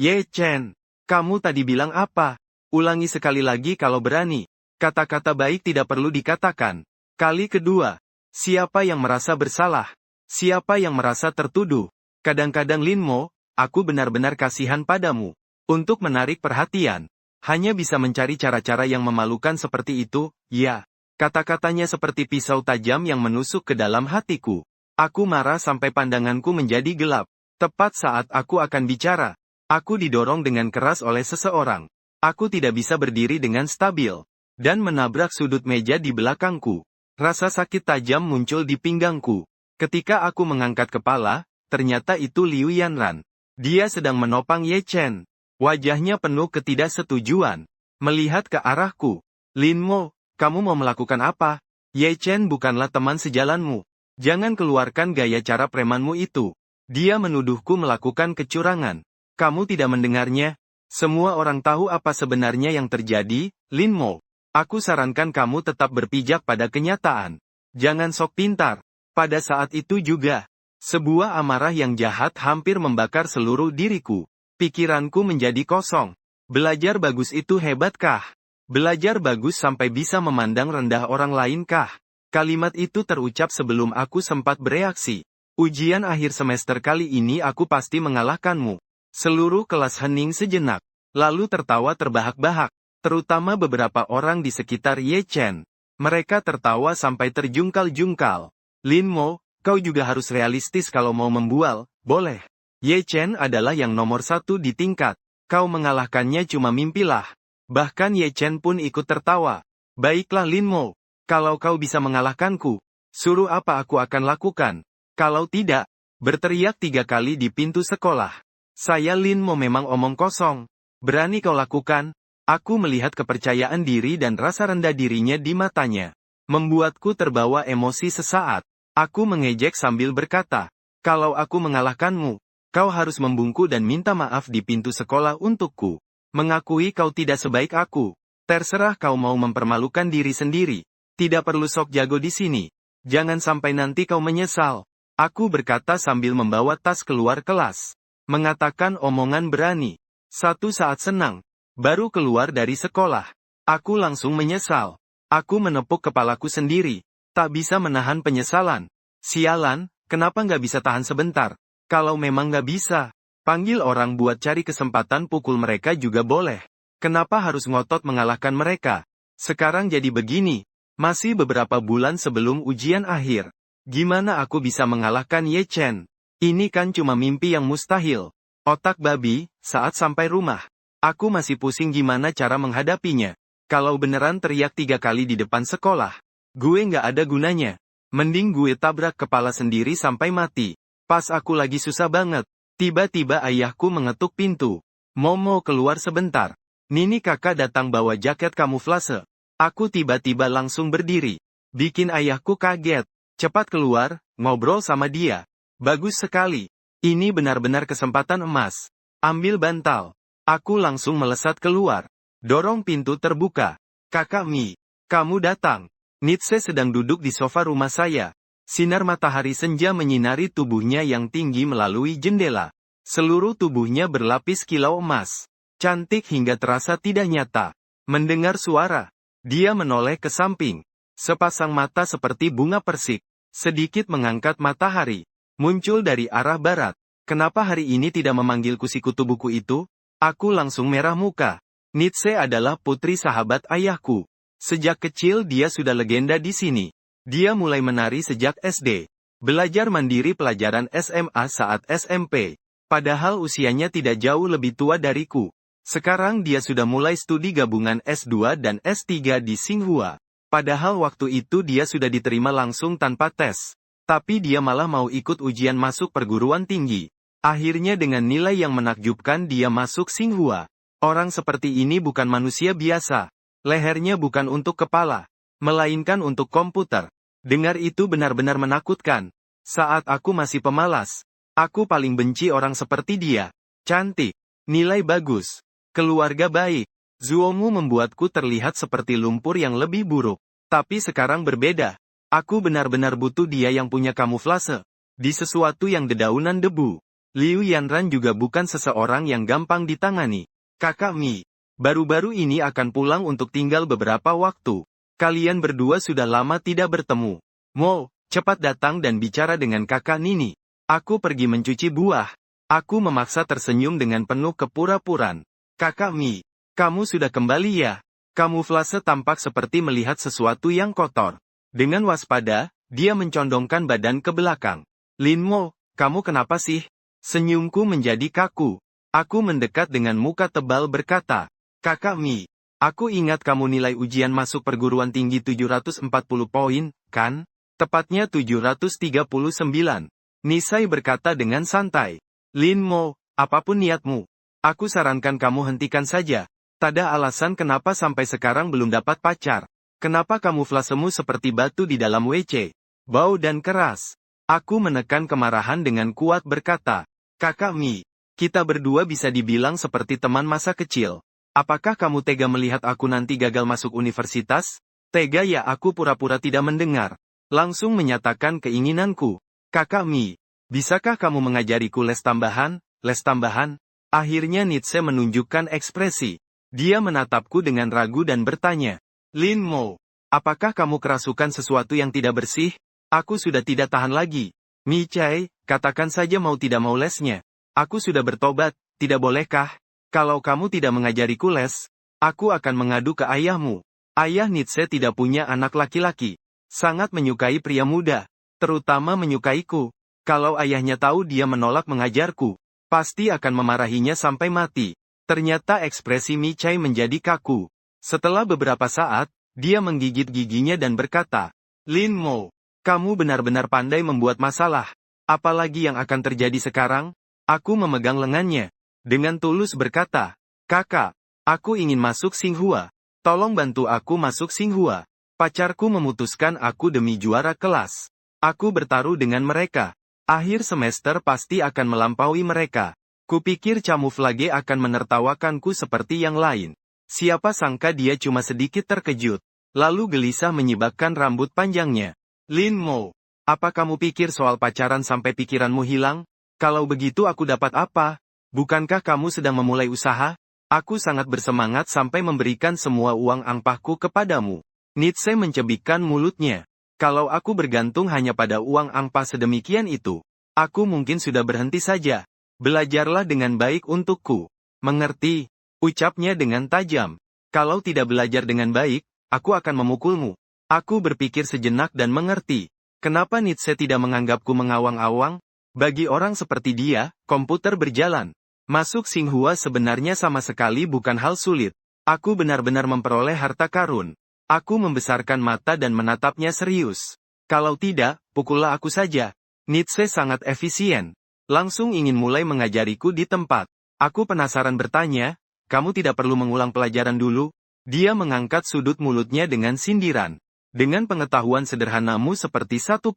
S1: Ye Chen. Kamu tadi bilang apa? Ulangi sekali lagi kalau berani. Kata-kata baik tidak perlu dikatakan. Kali kedua. Siapa yang merasa bersalah? Siapa yang merasa tertuduh? Kadang-kadang Lin Mo, aku benar-benar kasihan padamu. Untuk menarik perhatian. Hanya bisa mencari cara-cara yang memalukan seperti itu, ya. Kata-katanya seperti pisau tajam yang menusuk ke dalam hatiku. Aku marah sampai pandanganku menjadi gelap. Tepat saat aku akan bicara. Aku didorong dengan keras oleh seseorang. Aku tidak bisa berdiri dengan stabil. Dan menabrak sudut meja di belakangku. Rasa sakit tajam muncul di pinggangku. Ketika aku mengangkat kepala, ternyata itu Liu Yanran. Dia sedang menopang Ye Chen. Wajahnya penuh ketidaksetujuan. Melihat ke arahku. Lin Mo, kamu mau melakukan apa? Ye Chen bukanlah teman sejalanmu. Jangan keluarkan gaya cara premanmu itu. Dia menuduhku melakukan kecurangan. Kamu tidak mendengarnya? Semua orang tahu apa sebenarnya yang terjadi, Lin Mo. Aku sarankan kamu tetap berpijak pada kenyataan. Jangan sok pintar. Pada saat itu juga, sebuah amarah yang jahat hampir membakar seluruh diriku. Pikiranku menjadi kosong. Belajar bagus itu hebatkah? Belajar bagus sampai bisa memandang rendah orang lain kah? Kalimat itu terucap sebelum aku sempat bereaksi. Ujian akhir semester kali ini aku pasti mengalahkanmu. Seluruh kelas hening sejenak. Lalu tertawa terbahak-bahak. terutama beberapa orang di sekitar Ye Chen. Mereka tertawa sampai terjungkal-jungkal. Lin Mo, kau juga harus realistis kalau mau membual, boleh. Ye Chen adalah yang nomor 1 di tingkat. Kau mengalahkannya cuma mimpilah. Bahkan Ye Chen pun ikut tertawa. Baiklah Lin Mo, kalau kau bisa mengalahkanku, suruh apa aku akan lakukan. Kalau tidak, berteriak 3 kali di pintu sekolah. Saya Lin Mo memang omong kosong. Berani kau lakukan? Aku melihat kepercayaan diri dan rasa rendah dirinya di matanya. Membuatku terbawa emosi sesaat. Aku mengejek sambil berkata, kalau aku mengalahkanmu, kau harus membungkuk dan minta maaf di pintu sekolah untukku. Mengakui kau tidak sebaik aku. Terserah kau mau mempermalukan diri sendiri. Tidak perlu sok jago di sini. Jangan sampai nanti kau menyesal. Aku berkata sambil membawa tas keluar kelas. Mengatakan omongan berani. Satu saat senang. Baru keluar dari sekolah. Aku langsung menyesal. Aku menepuk kepalaku sendiri. Tak bisa menahan penyesalan. Sialan, kenapa nggak bisa tahan sebentar? Kalau memang nggak bisa, panggil orang buat cari kesempatan pukul mereka juga boleh. Kenapa harus ngotot mengalahkan mereka? Sekarang jadi begini. Masih beberapa bulan sebelum ujian akhir. Gimana aku bisa mengalahkan Ye Chen? Ini kan cuma mimpi yang mustahil. Otak babi, saat sampai rumah. Aku masih pusing gimana cara menghadapinya. Kalau beneran teriak 3 kali di depan sekolah, gue nggak ada gunanya. Mending gue tabrak kepala sendiri sampai mati. Pas aku lagi susah banget, tiba-tiba ayahku mengetuk pintu. Momo keluar sebentar. Nini kakak datang bawa jaket kamuflase. Aku tiba-tiba langsung berdiri. Bikin ayahku kaget. Cepat keluar, ngobrol sama dia. Bagus sekali. Ini benar-benar kesempatan emas. Ambil bantal. Aku langsung melesat keluar. Dorong pintu terbuka. Kakak Mi, kamu datang. Nietzsche sedang duduk di sofa rumah saya. Sinar matahari senja menyinari tubuhnya yang tinggi melalui jendela. Seluruh tubuhnya berlapis kilau emas. Cantik hingga terasa tidak nyata. Mendengar suara, dia menoleh ke samping. Sepasang mata seperti bunga persik. Sedikit mengangkat matahari. Muncul dari arah barat. Kenapa hari ini tidak memanggilku si kutu buku itu? Aku langsung merah muka. Nietzsche adalah putri sahabat ayahku. Sejak kecil dia sudah legenda di sini. Dia mulai menari sejak SD. Belajar mandiri pelajaran SMA saat SMP. Padahal usianya tidak jauh lebih tua dariku. Sekarang dia sudah mulai studi gabungan S2 dan S3 di Tsinghua. Padahal waktu itu dia sudah diterima langsung tanpa tes. Tapi dia malah mau ikut ujian masuk perguruan tinggi. Akhirnya dengan nilai yang menakjubkan dia masuk Tsinghua. Orang seperti ini bukan manusia biasa. Lehernya bukan untuk kepala, melainkan untuk komputer. Dengar itu benar-benar menakutkan. Saat aku masih pemalas, aku paling benci orang seperti dia. Cantik, nilai bagus, keluarga baik. Zuomu membuatku terlihat seperti lumpur yang lebih buruk. Tapi sekarang berbeda. Aku benar-benar butuh dia yang punya kamuflase. Di sesuatu yang dedaunan debu. Liu Yanran juga bukan seseorang yang gampang ditangani. Kakak Mi, baru-baru ini akan pulang untuk tinggal beberapa waktu. Kalian berdua sudah lama tidak bertemu. Mo, cepat datang dan bicara dengan kakak Nini. Aku pergi mencuci buah. Aku memaksa tersenyum dengan penuh kepura-puran. Kakak Mi, kamu sudah kembali ya? Kamuflase tampak seperti melihat sesuatu yang kotor. Dengan waspada, dia mencondongkan badan ke belakang. Lin Mo, kamu kenapa sih? Senyumku menjadi kaku. Aku mendekat dengan muka tebal berkata, Kakak Mi, aku ingat kamu nilai ujian masuk perguruan tinggi 740 poin, kan? Tepatnya 739. Nisai berkata dengan santai. Lin Mo, apapun niatmu, aku sarankan kamu hentikan saja. Tak ada alasan kenapa sampai sekarang belum dapat pacar. Kenapa kamuflasemu seperti batu di dalam WC? Bau dan keras. Aku menekan kemarahan dengan kuat berkata, Kakak Mi, kita berdua bisa dibilang seperti teman masa kecil. Apakah kamu tega melihat aku nanti gagal masuk universitas? Tega ya? Aku pura-pura tidak mendengar. Langsung menyatakan keinginanku. Kakak Mi, bisakah kamu mengajariku les tambahan? Les tambahan? Akhirnya Nietzsche menunjukkan ekspresi. Dia menatapku dengan ragu dan bertanya, Lin Mo, apakah kamu kerasukan sesuatu yang tidak bersih? Aku sudah tidak tahan lagi. Mi Chai, katakan saja mau tidak mau lesnya. Aku sudah bertobat, tidak bolehkah? Kalau kamu tidak mengajariku les, Aku akan mengadu ke ayahmu. Ayah Nietzsche tidak punya anak laki-laki. Sangat menyukai pria muda. Terutama menyukaiku. Kalau ayahnya tahu dia menolak mengajarku, pasti akan memarahinya sampai mati. Ternyata ekspresi Mi Chai menjadi kaku. Setelah beberapa saat, dia menggigit giginya dan berkata, Lin Mo, kamu benar-benar pandai membuat masalah. Apalagi yang akan terjadi sekarang? Aku memegang lengannya. Dengan tulus berkata, Kakak, aku ingin masuk Tsinghua. Tolong bantu aku masuk Tsinghua. Pacarku memutuskan aku demi juara kelas. Aku bertaruh dengan mereka. Akhir semester pasti akan melampaui mereka. Kupikir Camouflage akan menertawakanku seperti yang lain. Siapa sangka dia cuma sedikit terkejut. Lalu gelisah menyibakkan rambut panjangnya. Lin Mo, apa kamu pikir soal pacaran sampai pikiranmu hilang? Kalau begitu aku dapat apa? Bukankah kamu sedang memulai usaha? Aku sangat bersemangat sampai memberikan semua uang angpahku kepadamu. Nietzsche mencebikkan mulutnya. Kalau aku bergantung hanya pada uang angpah sedemikian itu, aku mungkin sudah berhenti saja. Belajarlah dengan baik untukku. Mengerti? Ucapnya dengan tajam. Kalau tidak belajar dengan baik, aku akan memukulmu. Aku berpikir sejenak dan mengerti. Kenapa Nietzsche tidak menganggapku mengawang-awang? Bagi orang seperti dia, komputer berjalan. Masuk Tsinghua sebenarnya sama sekali bukan hal sulit. Aku benar-benar memperoleh harta karun. Aku membesarkan mata dan menatapnya serius. Kalau tidak, pukullah aku saja. Nietzsche sangat efisien. Langsung ingin mulai mengajariku di tempat. Aku penasaran bertanya, kamu tidak perlu mengulang pelajaran dulu? Dia mengangkat sudut mulutnya dengan sindiran. Dengan pengetahuan sederhanamu seperti 1+1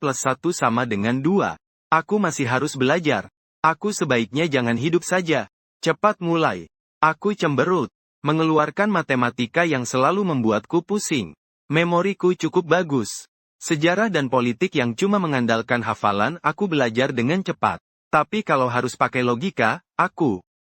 S1: sama dengan 2. Aku masih harus belajar. Aku sebaiknya jangan hidup saja. Cepat mulai. Aku cemberut. Mengeluarkan matematika yang selalu membuatku pusing. Memoriku cukup bagus. Sejarah dan politik yang cuma mengandalkan hafalan aku belajar dengan cepat. Tapi kalau harus pakai logika,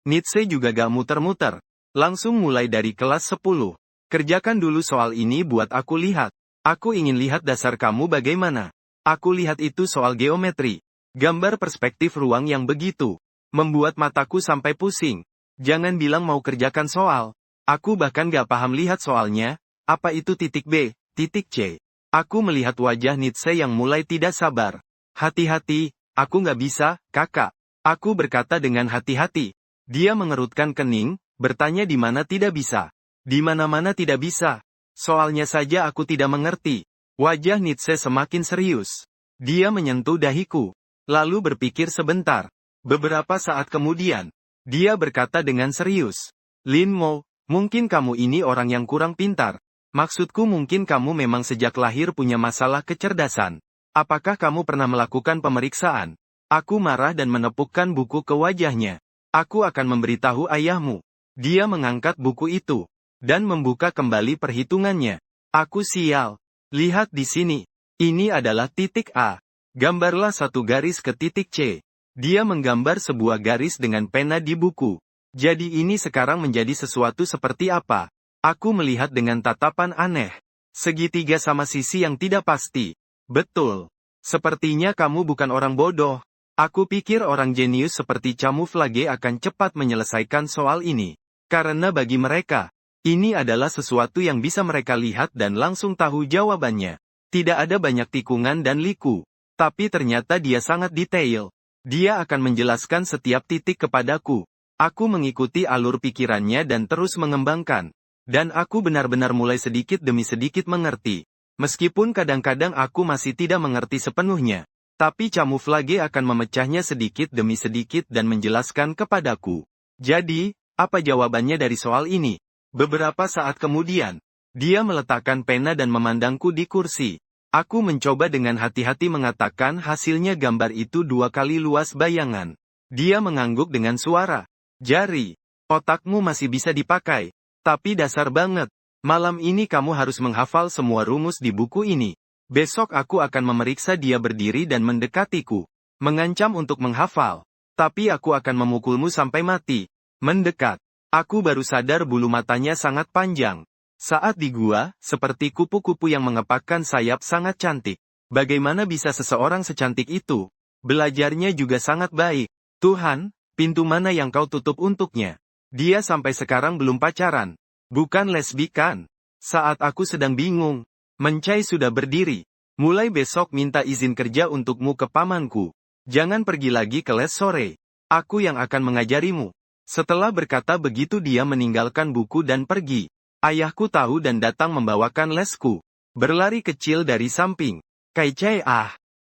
S1: Nietzsche juga gak muter-muter. Langsung mulai dari kelas 10. Kerjakan dulu soal ini buat aku lihat. Aku ingin lihat dasar kamu bagaimana. Aku lihat itu soal geometri. Gambar perspektif ruang yang begitu. Membuat mataku sampai pusing. Jangan bilang mau kerjakan soal. Aku bahkan gak paham lihat soalnya, apa itu titik B, titik C. Aku melihat wajah Nietzsche yang mulai tidak sabar. Hati-hati, aku gak bisa, kakak. Aku berkata dengan hati-hati. Dia mengerutkan kening, bertanya di mana tidak bisa. Di mana-mana tidak bisa. Soalnya saja aku tidak mengerti. Wajah Nietzsche semakin serius. Dia menyentuh dahiku. Lalu berpikir sebentar. Beberapa saat kemudian, dia berkata dengan serius. Lin Mo, mungkin kamu ini orang yang kurang pintar. Maksudku mungkin kamu memang sejak lahir punya masalah kecerdasan. Apakah kamu pernah melakukan pemeriksaan? Aku marah dan menepukkan buku ke wajahnya. Aku akan memberitahu ayahmu. Dia mengangkat buku itu. Dan membuka kembali perhitungannya. Aku sial. Lihat di sini. Ini adalah titik A. Gambarlah satu garis ke titik C. Dia menggambar sebuah garis dengan pena di buku. Jadi ini sekarang menjadi sesuatu seperti apa? Aku melihat dengan tatapan aneh. Segitiga sama sisi yang tidak pasti. Betul. Sepertinya kamu bukan orang bodoh. Aku pikir orang jenius seperti Camouflage akan cepat menyelesaikan soal ini. Karena bagi mereka, ini adalah sesuatu yang bisa mereka lihat dan langsung tahu jawabannya. Tidak ada banyak tikungan dan liku. Tapi ternyata dia sangat detail. Dia akan menjelaskan setiap titik kepadaku. Aku mengikuti alur pikirannya dan terus mengembangkan. Dan aku benar-benar mulai sedikit demi sedikit mengerti. Meskipun kadang-kadang aku masih tidak mengerti sepenuhnya. Tapi Camouflage akan memecahnya sedikit demi sedikit dan menjelaskan kepadaku. Jadi, apa jawabannya dari soal ini? Beberapa saat kemudian, dia meletakkan pena dan memandangku di kursi. Aku mencoba dengan hati-hati mengatakan hasilnya gambar itu 2 kali luas bayangan. Dia mengangguk dengan suara. Jari, otakmu masih bisa dipakai. Tapi dasar banget. Malam ini kamu harus menghafal semua rumus di buku ini. Besok aku akan memeriksa dia berdiri dan mendekatiku. Mengancam untuk menghafal. Tapi aku akan memukulmu sampai mati. Mendekat. Aku baru sadar bulu matanya sangat panjang. Saat di gua, seperti kupu-kupu yang mengepakkan sayap sangat cantik. Bagaimana bisa seseorang secantik itu? Belajarnya juga sangat baik. Tuhan, pintu mana yang kau tutup untuknya? Dia sampai sekarang belum pacaran. Bukan lesbi kan? Saat aku sedang bingung, Mencai sudah berdiri. Mulai besok minta izin kerja untukmu ke pamanku. Jangan pergi lagi ke les sore. Aku yang akan mengajarimu. Setelah berkata begitu dia meninggalkan buku dan pergi. Ayahku tahu dan datang membawakan lesku. Berlari kecil dari samping. Kaicai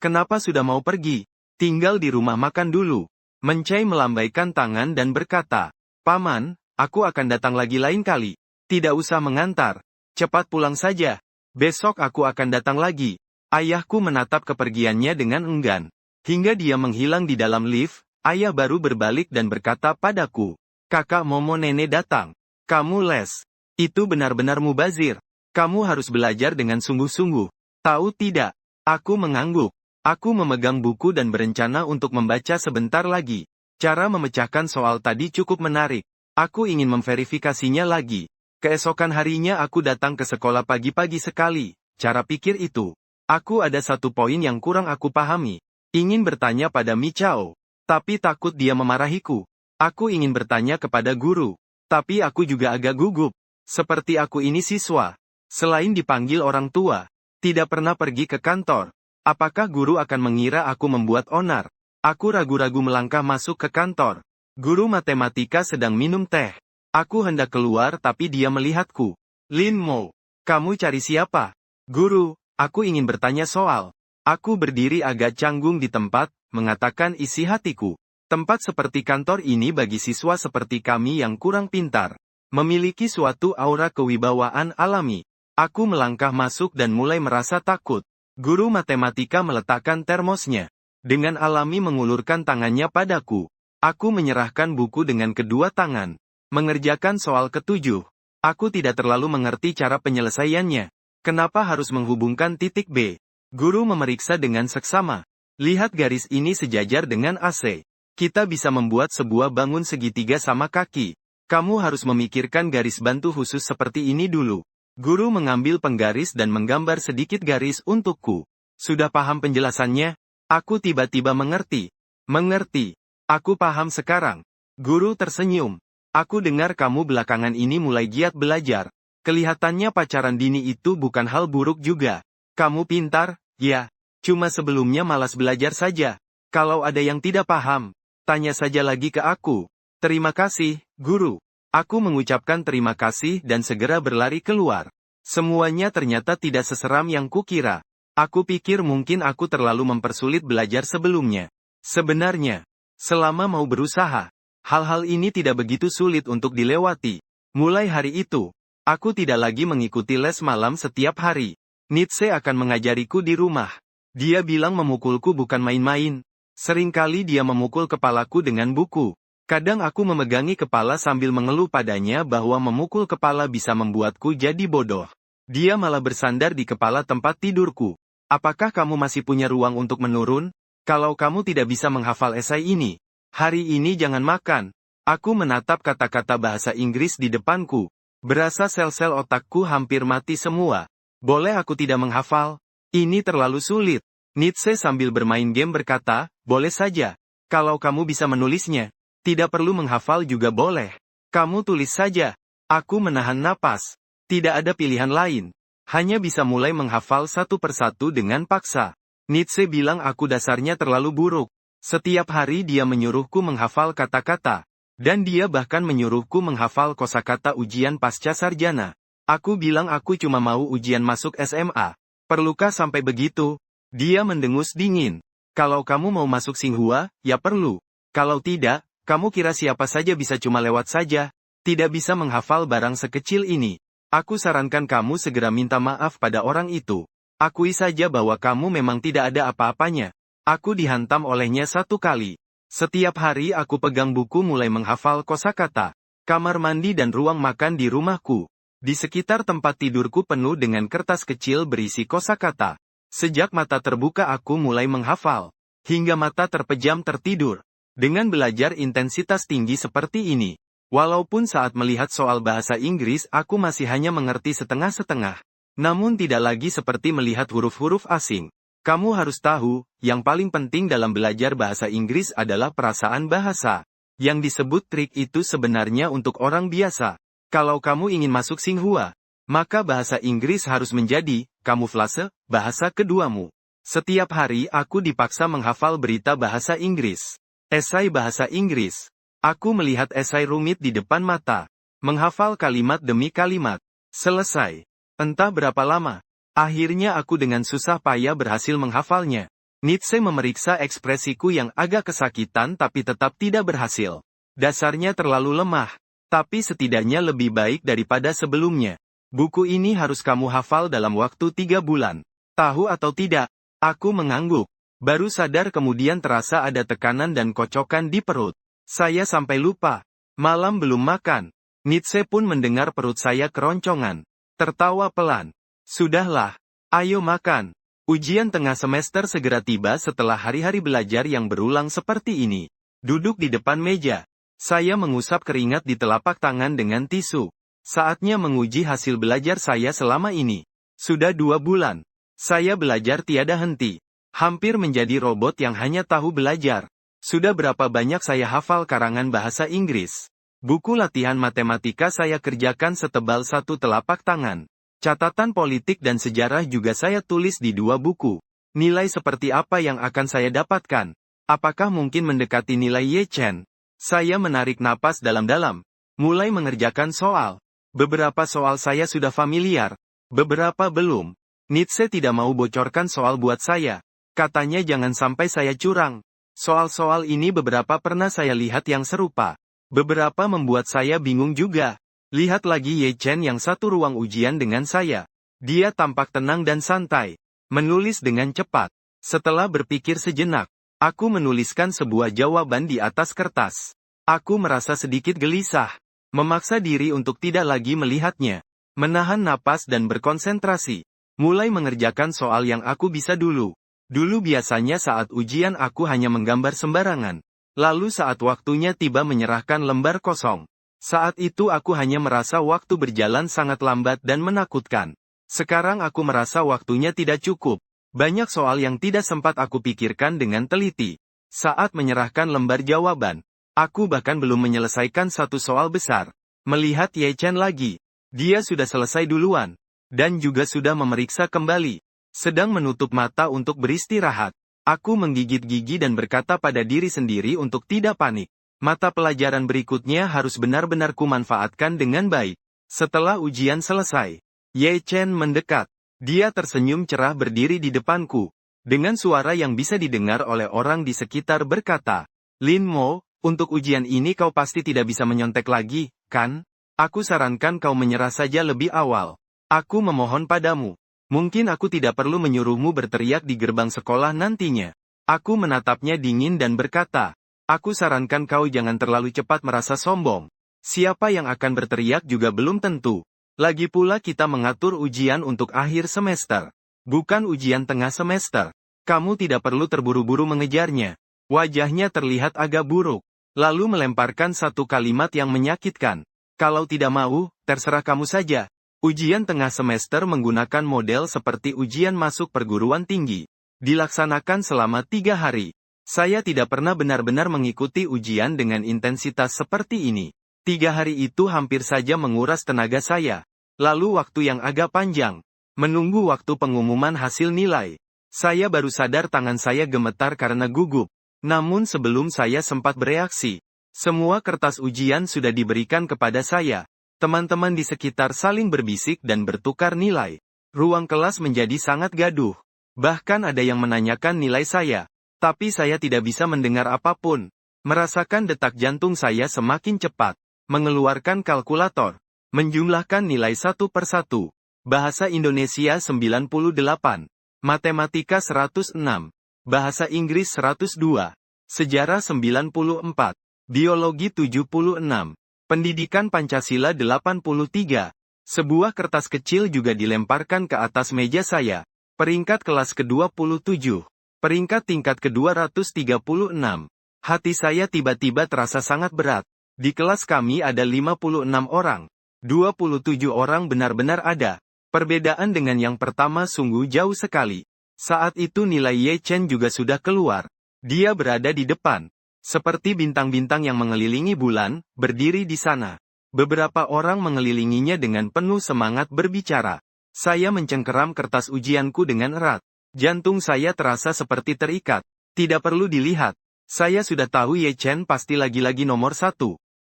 S1: kenapa sudah mau pergi? Tinggal di rumah makan dulu. Mencai melambaikan tangan dan berkata, Paman, aku akan datang lagi lain kali. Tidak usah mengantar. Cepat pulang saja. Besok aku akan datang lagi. Ayahku menatap kepergiannya dengan enggan. Hingga dia menghilang di dalam lift, ayah baru berbalik dan berkata padaku, Kakak Momo nenek datang. Kamu les. Itu benar-benar mubazir. Kamu harus belajar dengan sungguh-sungguh. Tahu tidak? Aku mengangguk. Aku memegang buku dan berencana untuk membaca sebentar lagi. Cara memecahkan soal tadi cukup menarik. Aku ingin memverifikasinya lagi. Keesokan harinya aku datang ke sekolah pagi-pagi sekali. Cara pikir itu. Aku ada satu poin yang kurang aku pahami. Ingin bertanya pada Michao. Tapi takut dia memarahiku. Aku ingin bertanya kepada guru. Tapi aku juga agak gugup. Seperti aku ini siswa. Selain dipanggil orang tua. Tidak pernah pergi ke kantor. Apakah guru akan mengira aku membuat onar? Aku ragu-ragu melangkah masuk ke kantor. Guru matematika sedang minum teh. Aku hendak keluar tapi dia melihatku. Lin Mo, kamu cari siapa? Guru, aku ingin bertanya soal. Aku berdiri agak canggung di tempat, mengatakan isi hatiku. Tempat seperti kantor ini bagi siswa seperti kami yang kurang pintar. Memiliki suatu aura kewibawaan alami. Aku melangkah masuk dan mulai merasa takut. Guru matematika meletakkan termosnya. Dengan alami mengulurkan tangannya padaku. Aku menyerahkan buku dengan kedua tangan. Mengerjakan soal ketujuh. Aku tidak terlalu mengerti cara penyelesaiannya. Kenapa harus menghubungkan titik B? Guru memeriksa dengan seksama. Lihat garis ini sejajar dengan AC. Kita bisa membuat sebuah bangun segitiga sama kaki. Kamu harus memikirkan garis bantu khusus seperti ini dulu. Guru mengambil penggaris dan menggambar sedikit garis untukku. Sudah paham penjelasannya? Aku tiba-tiba mengerti. Mengerti. Aku paham sekarang. Guru tersenyum. Aku dengar kamu belakangan ini mulai giat belajar. Kelihatannya pacaran dini itu bukan hal buruk juga. Kamu pintar, ya. Cuma sebelumnya malas belajar saja. Kalau ada yang tidak paham, tanya saja lagi ke aku. Terima kasih, guru. Aku mengucapkan terima kasih dan segera berlari keluar. Semuanya ternyata tidak seseram yang kukira. Aku pikir mungkin aku terlalu mempersulit belajar sebelumnya. Sebenarnya, selama mau berusaha, hal-hal ini tidak begitu sulit untuk dilewati. Mulai hari itu, aku tidak lagi mengikuti les malam setiap hari. Nietzsche akan mengajariku di rumah. Dia bilang memukulku bukan main-main. Seringkali dia memukul kepalaku dengan buku. Kadang aku memegangi kepala sambil mengeluh padanya bahwa memukul kepala bisa membuatku jadi bodoh. Dia malah bersandar di kepala tempat tidurku. Apakah kamu masih punya ruang untuk menurun? Kalau kamu tidak bisa menghafal esai ini, hari ini jangan makan. Aku menatap kata-kata bahasa Inggris di depanku. Berasa sel-sel otakku hampir mati semua. Boleh aku tidak menghafal? Ini terlalu sulit. Nietzsche sambil bermain game berkata, boleh saja. Kalau kamu bisa menulisnya. Tidak perlu menghafal juga boleh. Kamu tulis saja. Aku menahan napas. Tidak ada pilihan lain. Hanya bisa mulai menghafal satu persatu dengan paksa. Nietzsche bilang aku dasarnya terlalu buruk. Setiap hari dia menyuruhku menghafal kata-kata. Dan dia bahkan menyuruhku menghafal kosakata ujian pasca sarjana. Aku bilang aku cuma mau ujian masuk SMA. Perlukah sampai begitu? Dia mendengus dingin. Kalau kamu mau masuk Tsinghua, ya perlu. Kalau tidak, kamu kira siapa saja bisa cuma lewat saja? Tidak bisa menghafal barang sekecil ini. Aku sarankan kamu segera minta maaf pada orang itu. Akui saja bahwa kamu memang tidak ada apa-apanya. Aku dihantam olehnya satu kali. Setiap hari aku pegang buku mulai menghafal kosakata. Kamar mandi dan ruang makan di rumahku. Di sekitar tempat tidurku penuh dengan kertas kecil berisi kosakata. Sejak mata terbuka aku mulai menghafal. Hingga mata terpejam tertidur. Dengan belajar intensitas tinggi seperti ini, walaupun saat melihat soal bahasa Inggris aku masih hanya mengerti setengah-setengah, namun tidak lagi seperti melihat huruf-huruf asing. Kamu harus tahu, yang paling penting dalam belajar bahasa Inggris adalah perasaan bahasa. Yang disebut trik itu sebenarnya untuk orang biasa. Kalau kamu ingin masuk Tsinghua, maka bahasa Inggris harus menjadi kamuflase bahasa keduamu. Setiap hari aku dipaksa menghafal berita bahasa Inggris. Esai bahasa Inggris. Aku melihat esai rumit di depan mata. Menghafal kalimat demi kalimat. Selesai. Entah berapa lama. Akhirnya aku dengan susah payah berhasil menghafalnya. Nietzsche memeriksa ekspresiku yang agak kesakitan tapi tetap tidak berhasil. Dasarnya terlalu lemah. Tapi setidaknya lebih baik daripada sebelumnya. Buku ini harus kamu hafal dalam waktu 3 bulan. Tahu atau tidak? Aku mengangguk. Baru sadar kemudian terasa ada tekanan dan kocokan di perut. Saya sampai lupa. Malam belum makan. Nietzsche pun mendengar perut saya keroncongan. Tertawa pelan. Sudahlah. Ayo makan. Ujian tengah semester segera tiba setelah hari-hari belajar yang berulang seperti ini. Duduk di depan meja. Saya mengusap keringat di telapak tangan dengan tisu. Saatnya menguji hasil belajar saya selama ini. Sudah 2 bulan. Saya belajar tiada henti. Hampir menjadi robot yang hanya tahu belajar. Sudah berapa banyak saya hafal karangan bahasa Inggris. Buku latihan matematika saya kerjakan setebal 1 telapak tangan. Catatan politik dan sejarah juga saya tulis di 2 buku. Nilai seperti apa yang akan saya dapatkan? Apakah mungkin mendekati nilai Ye Chen? Saya menarik napas dalam-dalam. Mulai mengerjakan soal. Beberapa soal saya sudah familiar. Beberapa belum. Nietzsche tidak mau bocorkan soal buat saya. Katanya jangan sampai saya curang. Soal-soal ini beberapa pernah saya lihat yang serupa. Beberapa membuat saya bingung juga. Lihat lagi Ye Chen yang satu ruang ujian dengan saya. Dia tampak tenang dan santai. Menulis dengan cepat. Setelah berpikir sejenak, aku menuliskan sebuah jawaban di atas kertas. Aku merasa sedikit gelisah. Memaksa diri untuk tidak lagi melihatnya. Menahan napas dan berkonsentrasi. Mulai mengerjakan soal yang aku bisa dulu. Dulu biasanya saat ujian aku hanya menggambar sembarangan. Lalu saat waktunya tiba menyerahkan lembar kosong. Saat itu aku hanya merasa waktu berjalan sangat lambat dan menakutkan. Sekarang aku merasa waktunya tidak cukup. Banyak soal yang tidak sempat aku pikirkan dengan teliti. Saat menyerahkan lembar jawaban, aku bahkan belum menyelesaikan satu soal besar. Melihat Ye Chen lagi. Dia sudah selesai duluan. Dan juga sudah memeriksa kembali. Sedang menutup mata untuk beristirahat. Aku menggigit gigi dan berkata pada diri sendiri untuk tidak panik. Mata pelajaran berikutnya harus benar-benar kumanfaatkan dengan baik. Setelah ujian selesai, Ye Chen mendekat. Dia tersenyum cerah berdiri di depanku. Dengan suara yang bisa didengar oleh orang di sekitar berkata, "Lin Mo, untuk ujian ini kau pasti tidak bisa menyontek lagi, kan? Aku sarankan kau menyerah saja lebih awal. Aku memohon padamu. Mungkin aku tidak perlu menyuruhmu berteriak di gerbang sekolah nantinya." Aku menatapnya dingin dan berkata, "Aku sarankan kau jangan terlalu cepat merasa sombong. Siapa yang akan berteriak juga belum tentu. Lagi pula kita mengatur ujian untuk akhir semester. Bukan ujian tengah semester. Kamu tidak perlu terburu-buru mengejarnya." Wajahnya terlihat agak buruk. Lalu melemparkan satu kalimat yang menyakitkan. "Kalau tidak mau, terserah kamu saja." Ujian tengah semester menggunakan model seperti ujian masuk perguruan tinggi. Dilaksanakan selama 3 hari. Saya tidak pernah benar-benar mengikuti ujian dengan intensitas seperti ini. 3 hari itu hampir saja menguras tenaga saya. Lalu waktu yang agak panjang. Menunggu waktu pengumuman hasil nilai. Saya baru sadar tangan saya gemetar karena gugup. Namun sebelum saya sempat bereaksi, semua kertas ujian sudah diberikan kepada saya. Teman-teman di sekitar saling berbisik dan bertukar nilai. Ruang kelas menjadi sangat gaduh. Bahkan ada yang menanyakan nilai saya. Tapi saya tidak bisa mendengar apapun. Merasakan detak jantung saya semakin cepat. Mengeluarkan kalkulator. Menjumlahkan nilai satu per satu. Bahasa Indonesia 98. Matematika 106. Bahasa Inggris 102. Sejarah 94. Biologi 76. Pendidikan Pancasila 83. Sebuah kertas kecil juga dilemparkan ke atas meja saya. Peringkat kelas ke-27. Peringkat tingkat ke-236. Hati saya tiba-tiba terasa sangat berat. Di kelas kami ada 56 orang. 27 orang benar-benar ada. Perbedaan dengan yang pertama sungguh jauh sekali. Saat itu nilai Ye Chen juga sudah keluar. Dia berada di depan. Seperti bintang-bintang yang mengelilingi bulan, berdiri di sana. Beberapa orang mengelilinginya dengan penuh semangat berbicara. Saya mencengkeram kertas ujianku dengan erat. Jantung saya terasa seperti terikat. Tidak perlu dilihat. Saya sudah tahu Ye Chen pasti lagi-lagi nomor 1.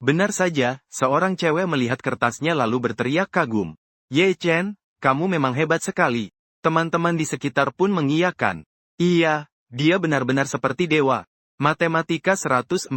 S1: Benar saja, seorang cewek melihat kertasnya lalu berteriak kagum. Ye Chen, kamu memang hebat sekali. Teman-teman di sekitar pun mengiyakan. Iya, dia benar-benar seperti dewa. Matematika 148.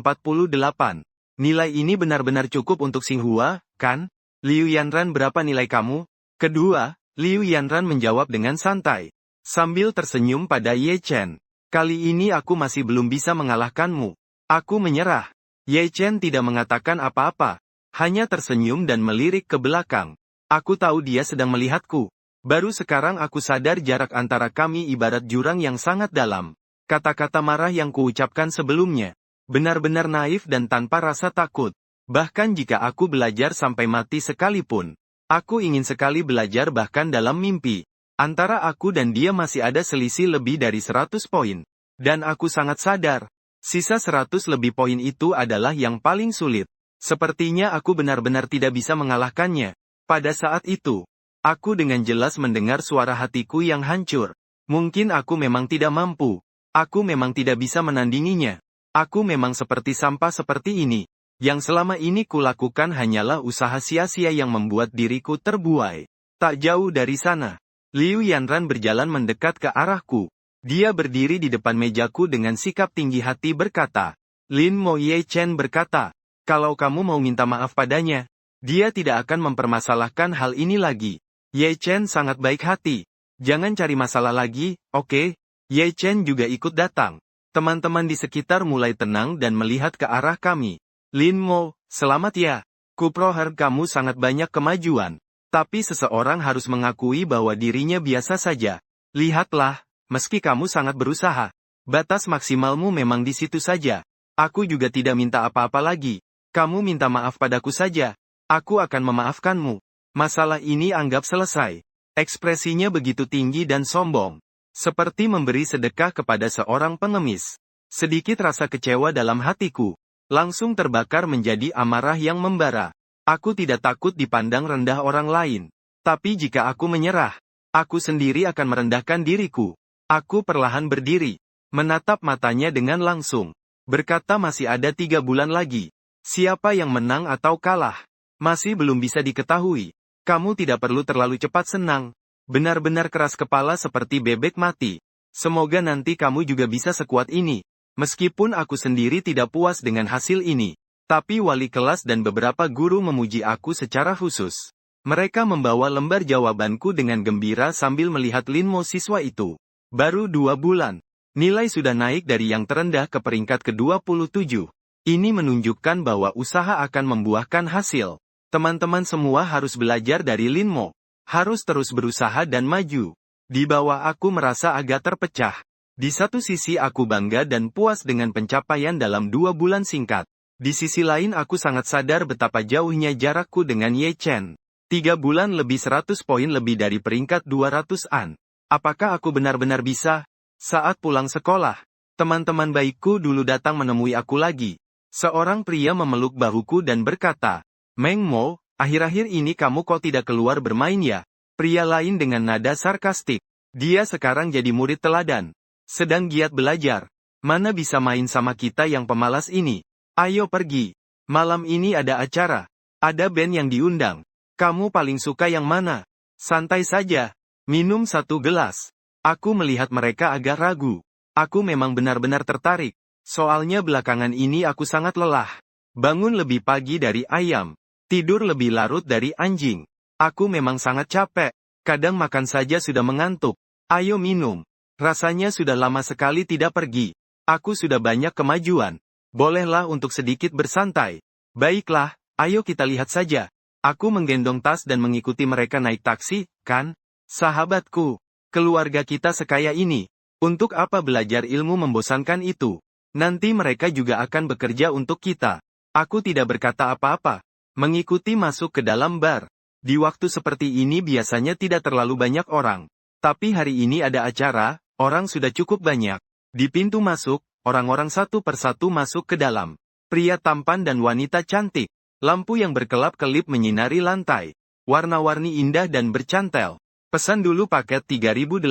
S1: Nilai ini benar-benar cukup untuk Xinghua, kan? Liu Yanran, berapa nilai kamu? Kedua, Liu Yanran menjawab dengan santai. Sambil tersenyum pada Ye Chen. Kali ini aku masih belum bisa mengalahkanmu. Aku menyerah. Ye Chen tidak mengatakan apa-apa. Hanya tersenyum dan melirik ke belakang. Aku tahu dia sedang melihatku. Baru sekarang aku sadar jarak antara kami ibarat jurang yang sangat dalam. Kata-kata marah yang kuucapkan sebelumnya. Benar-benar naif dan tanpa rasa takut. Bahkan jika aku belajar sampai mati sekalipun. Aku ingin sekali belajar bahkan dalam mimpi. Antara aku dan dia masih ada selisih lebih dari 100 poin. Dan aku sangat sadar. Sisa 100 lebih poin itu adalah yang paling sulit. Sepertinya aku benar-benar tidak bisa mengalahkannya. Pada saat itu, aku dengan jelas mendengar suara hatiku yang hancur. Mungkin aku memang tidak mampu. Aku memang tidak bisa menandinginya. Aku memang seperti sampah seperti ini. Yang selama ini kulakukan hanyalah usaha sia-sia yang membuat diriku terbuai. Tak jauh dari sana, Liu Yanran berjalan mendekat ke arahku. Dia berdiri di depan mejaku dengan sikap tinggi hati berkata. Lin Mo. Ye Chen berkata, kalau kamu mau minta maaf padanya, dia tidak akan mempermasalahkan hal ini lagi. Ye Chen sangat baik hati. Jangan cari masalah lagi, oke? Ye Chen juga ikut datang. Teman-teman di sekitar mulai tenang dan melihat ke arah kami. Lin Mo, selamat ya. Kuproher kamu sangat banyak kemajuan. Tapi seseorang harus mengakui bahwa dirinya biasa saja. Lihatlah, meski kamu sangat berusaha. Batas maksimalmu memang di situ saja. Aku juga tidak minta apa-apa lagi. Kamu minta maaf padaku saja. Aku akan memaafkanmu. Masalah ini anggap selesai. Ekspresinya begitu tinggi dan sombong. Seperti memberi sedekah kepada seorang pengemis. Sedikit rasa kecewa dalam hatiku. Langsung terbakar menjadi amarah yang membara. Aku tidak takut dipandang rendah orang lain. Tapi jika aku menyerah, aku sendiri akan merendahkan diriku. Aku perlahan berdiri. Menatap matanya dengan langsung. Berkata masih ada 3 bulan lagi. Siapa yang menang atau kalah? Masih belum bisa diketahui. Kamu tidak perlu terlalu cepat senang. Benar-benar keras kepala seperti bebek mati. Semoga nanti kamu juga bisa sekuat ini. Meskipun aku sendiri tidak puas dengan hasil ini. Tapi wali kelas dan beberapa guru memuji aku secara khusus. Mereka membawa lembar jawabanku dengan gembira sambil melihat Lin Mo siswa itu. Baru 2 bulan. Nilai sudah naik dari yang terendah ke peringkat ke-27. Ini menunjukkan bahwa usaha akan membuahkan hasil. Teman-teman semua harus belajar dari Lin Mo. Harus terus berusaha dan maju. Di bawah aku merasa agak terpecah. Di satu sisi aku bangga dan puas dengan pencapaian dalam 2 bulan singkat. Di sisi lain aku sangat sadar betapa jauhnya jarakku dengan Ye Chen. 3 bulan lebih 100 poin lebih dari peringkat 200-an. Apakah aku benar-benar bisa? Saat pulang sekolah, teman-teman baikku dulu datang menemui aku lagi. Seorang pria memeluk bahuku dan berkata, Meng Mo, akhir-akhir ini kamu kok tidak keluar bermain ya? Pria lain dengan nada sarkastik. Dia sekarang jadi murid teladan. Sedang giat belajar. Mana bisa main sama kita yang pemalas ini? Ayo pergi. Malam ini ada acara. Ada band yang diundang. Kamu paling suka yang mana? Santai saja. Minum 1 gelas. Aku melihat mereka agak ragu. Aku memang benar-benar tertarik. Soalnya belakangan ini aku sangat lelah. Bangun lebih pagi dari ayam. Tidur lebih larut dari anjing. Aku memang sangat capek. Kadang makan saja sudah mengantuk. Ayo minum. Rasanya sudah lama sekali tidak pergi. Aku sudah banyak kemajuan. Bolehlah untuk sedikit bersantai. Baiklah, ayo kita lihat saja. Aku menggendong tas dan mengikuti mereka naik taksi, kan? Sahabatku, keluarga kita sekaya ini. Untuk apa belajar ilmu membosankan itu? Nanti mereka juga akan bekerja untuk kita. Aku tidak berkata apa-apa. Mengikuti masuk ke dalam bar. Di waktu seperti ini biasanya tidak terlalu banyak orang. Tapi hari ini ada acara, orang sudah cukup banyak. Di pintu masuk, orang-orang satu persatu masuk ke dalam. Pria tampan dan wanita cantik. Lampu yang berkelap-kelip menyinari lantai. Warna-warni indah dan bercantel. Pesan dulu paket 3888.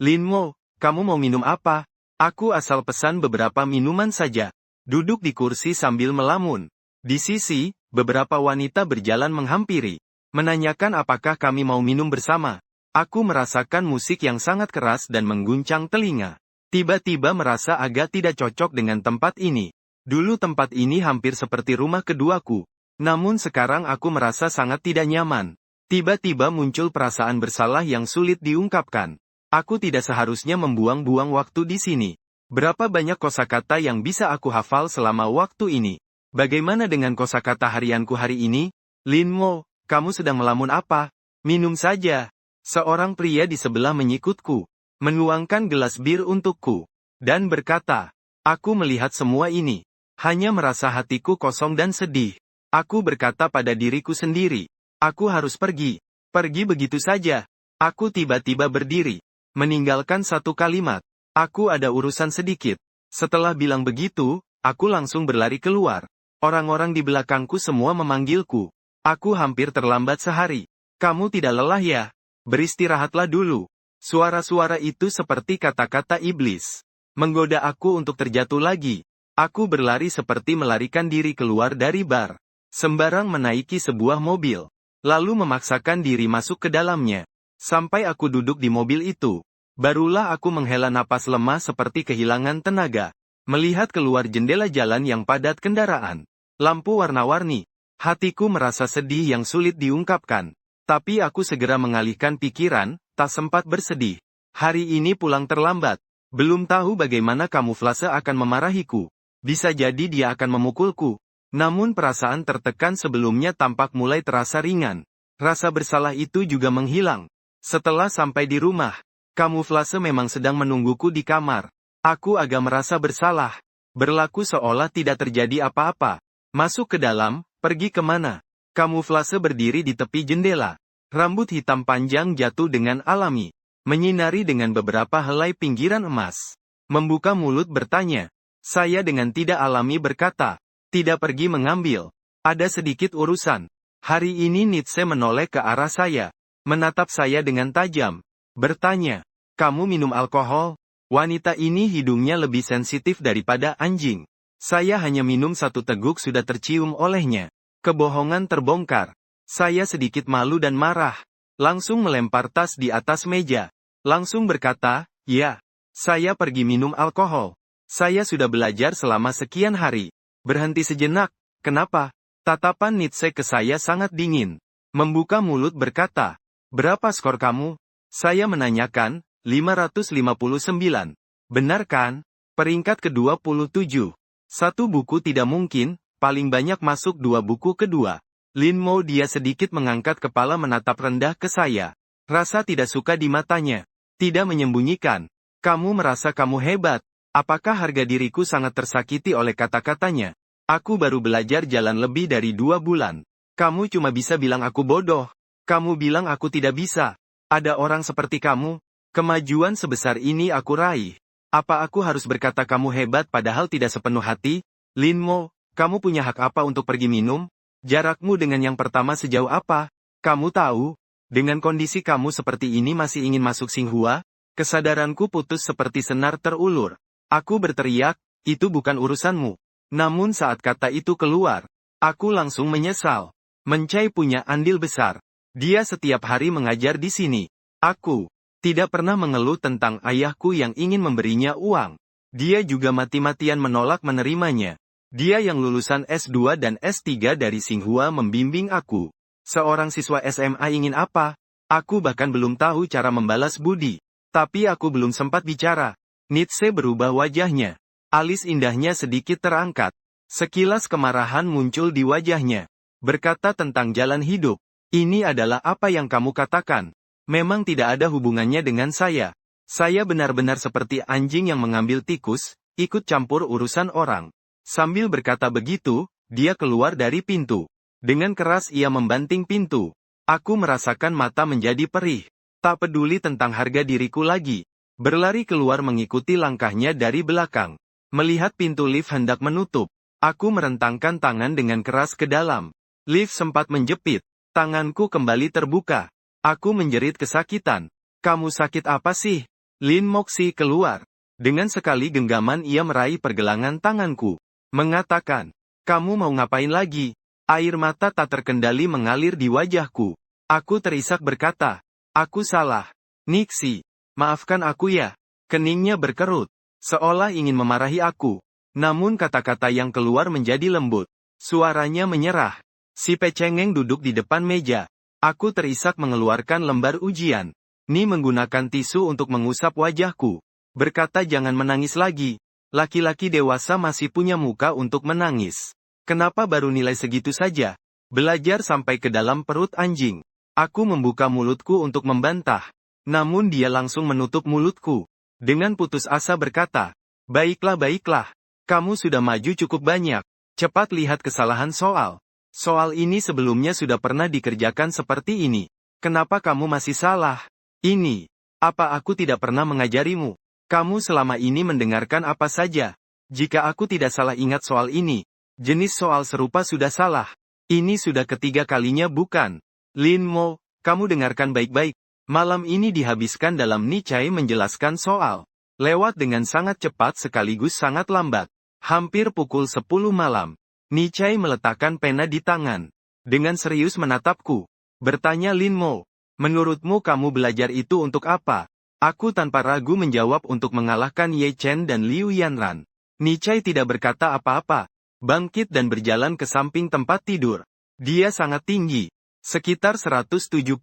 S1: Linmo, kamu mau minum apa? Aku asal pesan beberapa minuman saja. Duduk di kursi sambil melamun. Di sisi, beberapa wanita berjalan menghampiri. Menanyakan apakah kami mau minum bersama. Aku merasakan musik yang sangat keras dan mengguncang telinga. Tiba-tiba merasa agak tidak cocok dengan tempat ini. Dulu tempat ini hampir seperti rumah keduaku. Namun sekarang aku merasa sangat tidak nyaman. Tiba-tiba muncul perasaan bersalah yang sulit diungkapkan. Aku tidak seharusnya membuang-buang waktu di sini. Berapa banyak kosakata yang bisa aku hafal selama waktu ini? Bagaimana dengan kosakata harianku hari ini? Linmo, kamu sedang melamun apa? Minum saja. Seorang pria di sebelah menyikutku, menuangkan gelas bir untukku, dan berkata, aku melihat semua ini. Hanya merasa hatiku kosong dan sedih. Aku berkata pada diriku sendiri, aku harus pergi. Pergi begitu saja. Aku tiba-tiba berdiri. Meninggalkan satu kalimat. Aku ada urusan sedikit. Setelah bilang begitu, aku langsung berlari keluar. Orang-orang di belakangku semua memanggilku. Aku hampir terlambat sehari. Kamu tidak lelah ya? Beristirahatlah dulu. Suara-suara itu seperti kata-kata iblis. Menggoda aku untuk terjatuh lagi. Aku berlari seperti melarikan diri keluar dari bar. Sembarang menaiki sebuah mobil. Lalu memaksakan diri masuk ke dalamnya. Sampai aku duduk di mobil itu. Barulah aku menghela napas lemah seperti kehilangan tenaga. Melihat keluar jendela jalan yang padat kendaraan. Lampu warna-warni. Hatiku merasa sedih yang sulit diungkapkan. Tapi aku segera mengalihkan pikiran, tak sempat bersedih. Hari ini pulang terlambat. Belum tahu bagaimana kamuflase akan memarahiku. Bisa jadi dia akan memukulku. Namun perasaan tertekan sebelumnya tampak mulai terasa ringan. Rasa bersalah itu juga menghilang. Setelah sampai di rumah, kamuflase memang sedang menungguku di kamar. Aku agak merasa bersalah. Berlaku seolah tidak terjadi apa-apa. Masuk ke dalam, pergi kemana? Kamuflase berdiri di tepi jendela. Rambut hitam panjang jatuh dengan alami. Menyinari dengan beberapa helai pinggiran emas. Membuka mulut bertanya. Saya dengan tidak alami berkata. Tidak pergi mengambil. Ada sedikit urusan. Hari ini Nietzsche menoleh ke arah saya. Menatap saya dengan tajam. Bertanya. Kamu minum alkohol? Wanita ini hidungnya lebih sensitif daripada anjing. Saya hanya minum satu teguk sudah tercium olehnya. Kebohongan terbongkar. Saya sedikit malu dan marah. Langsung melempar tas di atas meja. Langsung berkata, ya. Saya pergi minum alkohol. Saya sudah belajar selama sekian hari. Berhenti sejenak. Kenapa? Tatapan Nietzsche ke saya sangat dingin. Membuka mulut berkata, berapa skor kamu? Saya menanyakan, 559. Benar kan? Peringkat ke-27. Satu buku tidak mungkin, paling banyak masuk 2 buku kedua. Linmo dia sedikit mengangkat kepala menatap rendah ke saya. Rasa tidak suka di matanya. Tidak menyembunyikan. Kamu merasa kamu hebat. Apakah harga diriku sangat tersakiti oleh kata-katanya? Aku baru belajar jalan lebih dari 2 bulan. Kamu cuma bisa bilang aku bodoh. Kamu bilang aku tidak bisa. Ada orang seperti kamu. Kemajuan sebesar ini aku raih. Apa aku harus berkata kamu hebat padahal tidak sepenuh hati? Linmo, kamu punya hak apa untuk pergi minum? Jarakmu dengan yang pertama sejauh apa? Kamu tahu? Dengan kondisi kamu seperti ini masih ingin masuk Xinhua? Kesadaranku putus seperti senar terulur. Aku berteriak, itu bukan urusanmu. Namun saat kata itu keluar, aku langsung menyesal. Mencai punya andil besar. Dia setiap hari mengajar di sini. Aku tidak pernah mengeluh tentang ayahku yang ingin memberinya uang. Dia juga mati-matian menolak menerimanya. Dia yang lulusan S2 dan S3 dari Xinhua membimbing aku. Seorang siswa SMA ingin apa? Aku bahkan belum tahu cara membalas budi. Tapi aku belum sempat bicara. Nietzsche berubah wajahnya. Alis indahnya sedikit terangkat. Sekilas kemarahan muncul di wajahnya. Berkata tentang jalan hidup. Ini adalah apa yang kamu katakan. Memang tidak ada hubungannya dengan saya. Saya benar-benar seperti anjing yang mengambil tikus, ikut campur urusan orang. Sambil berkata begitu, dia keluar dari pintu. Dengan keras ia membanting pintu. Aku merasakan mata menjadi perih. Tak peduli tentang harga diriku lagi. Berlari keluar mengikuti langkahnya dari belakang. Melihat pintu lift hendak menutup. Aku merentangkan tangan dengan keras ke dalam. Lift sempat menjepit. Tanganku kembali terbuka. Aku menjerit kesakitan. Kamu sakit apa sih? Lin Moxi keluar. Dengan sekali genggaman ia meraih pergelangan tanganku. Mengatakan, kamu mau ngapain lagi? Air mata tak terkendali mengalir di wajahku. Aku terisak berkata, aku salah. Nixie, maafkan aku ya. Keningnya berkerut. Seolah ingin memarahi aku. Namun kata-kata yang keluar menjadi lembut. Suaranya menyerah. Si pecengeng duduk di depan meja. Aku terisak mengeluarkan lembar ujian. Ni menggunakan tisu untuk mengusap wajahku. Berkata jangan menangis lagi. Laki-laki dewasa masih punya muka untuk menangis. Kenapa baru nilai segitu saja? Belajar sampai ke dalam perut anjing. Aku membuka mulutku untuk membantah. Namun dia langsung menutup mulutku. Dengan putus asa berkata, baiklah. Kamu sudah maju cukup banyak. Cepat lihat kesalahan soal. Soal ini sebelumnya sudah pernah dikerjakan seperti ini. Kenapa kamu masih salah? Ini. Apa aku tidak pernah mengajarimu? Kamu selama ini mendengarkan apa saja? Jika aku tidak salah ingat soal ini, jenis soal serupa sudah salah. Ini sudah ketiga kalinya bukan? Lin Mo, kamu dengarkan baik-baik. Malam ini dihabiskan dalam Nichai menjelaskan soal. Lewat dengan sangat cepat sekaligus sangat lambat. Hampir pukul 10 malam. Nichai meletakkan pena di tangan. Dengan serius menatapku. Bertanya Lin Mo. Menurutmu kamu belajar itu untuk apa? Aku tanpa ragu menjawab untuk mengalahkan Ye Chen dan Liu Yanran. Nichai tidak berkata apa-apa. Bangkit dan berjalan ke samping tempat tidur. Dia sangat tinggi. Sekitar 175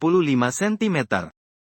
S1: cm.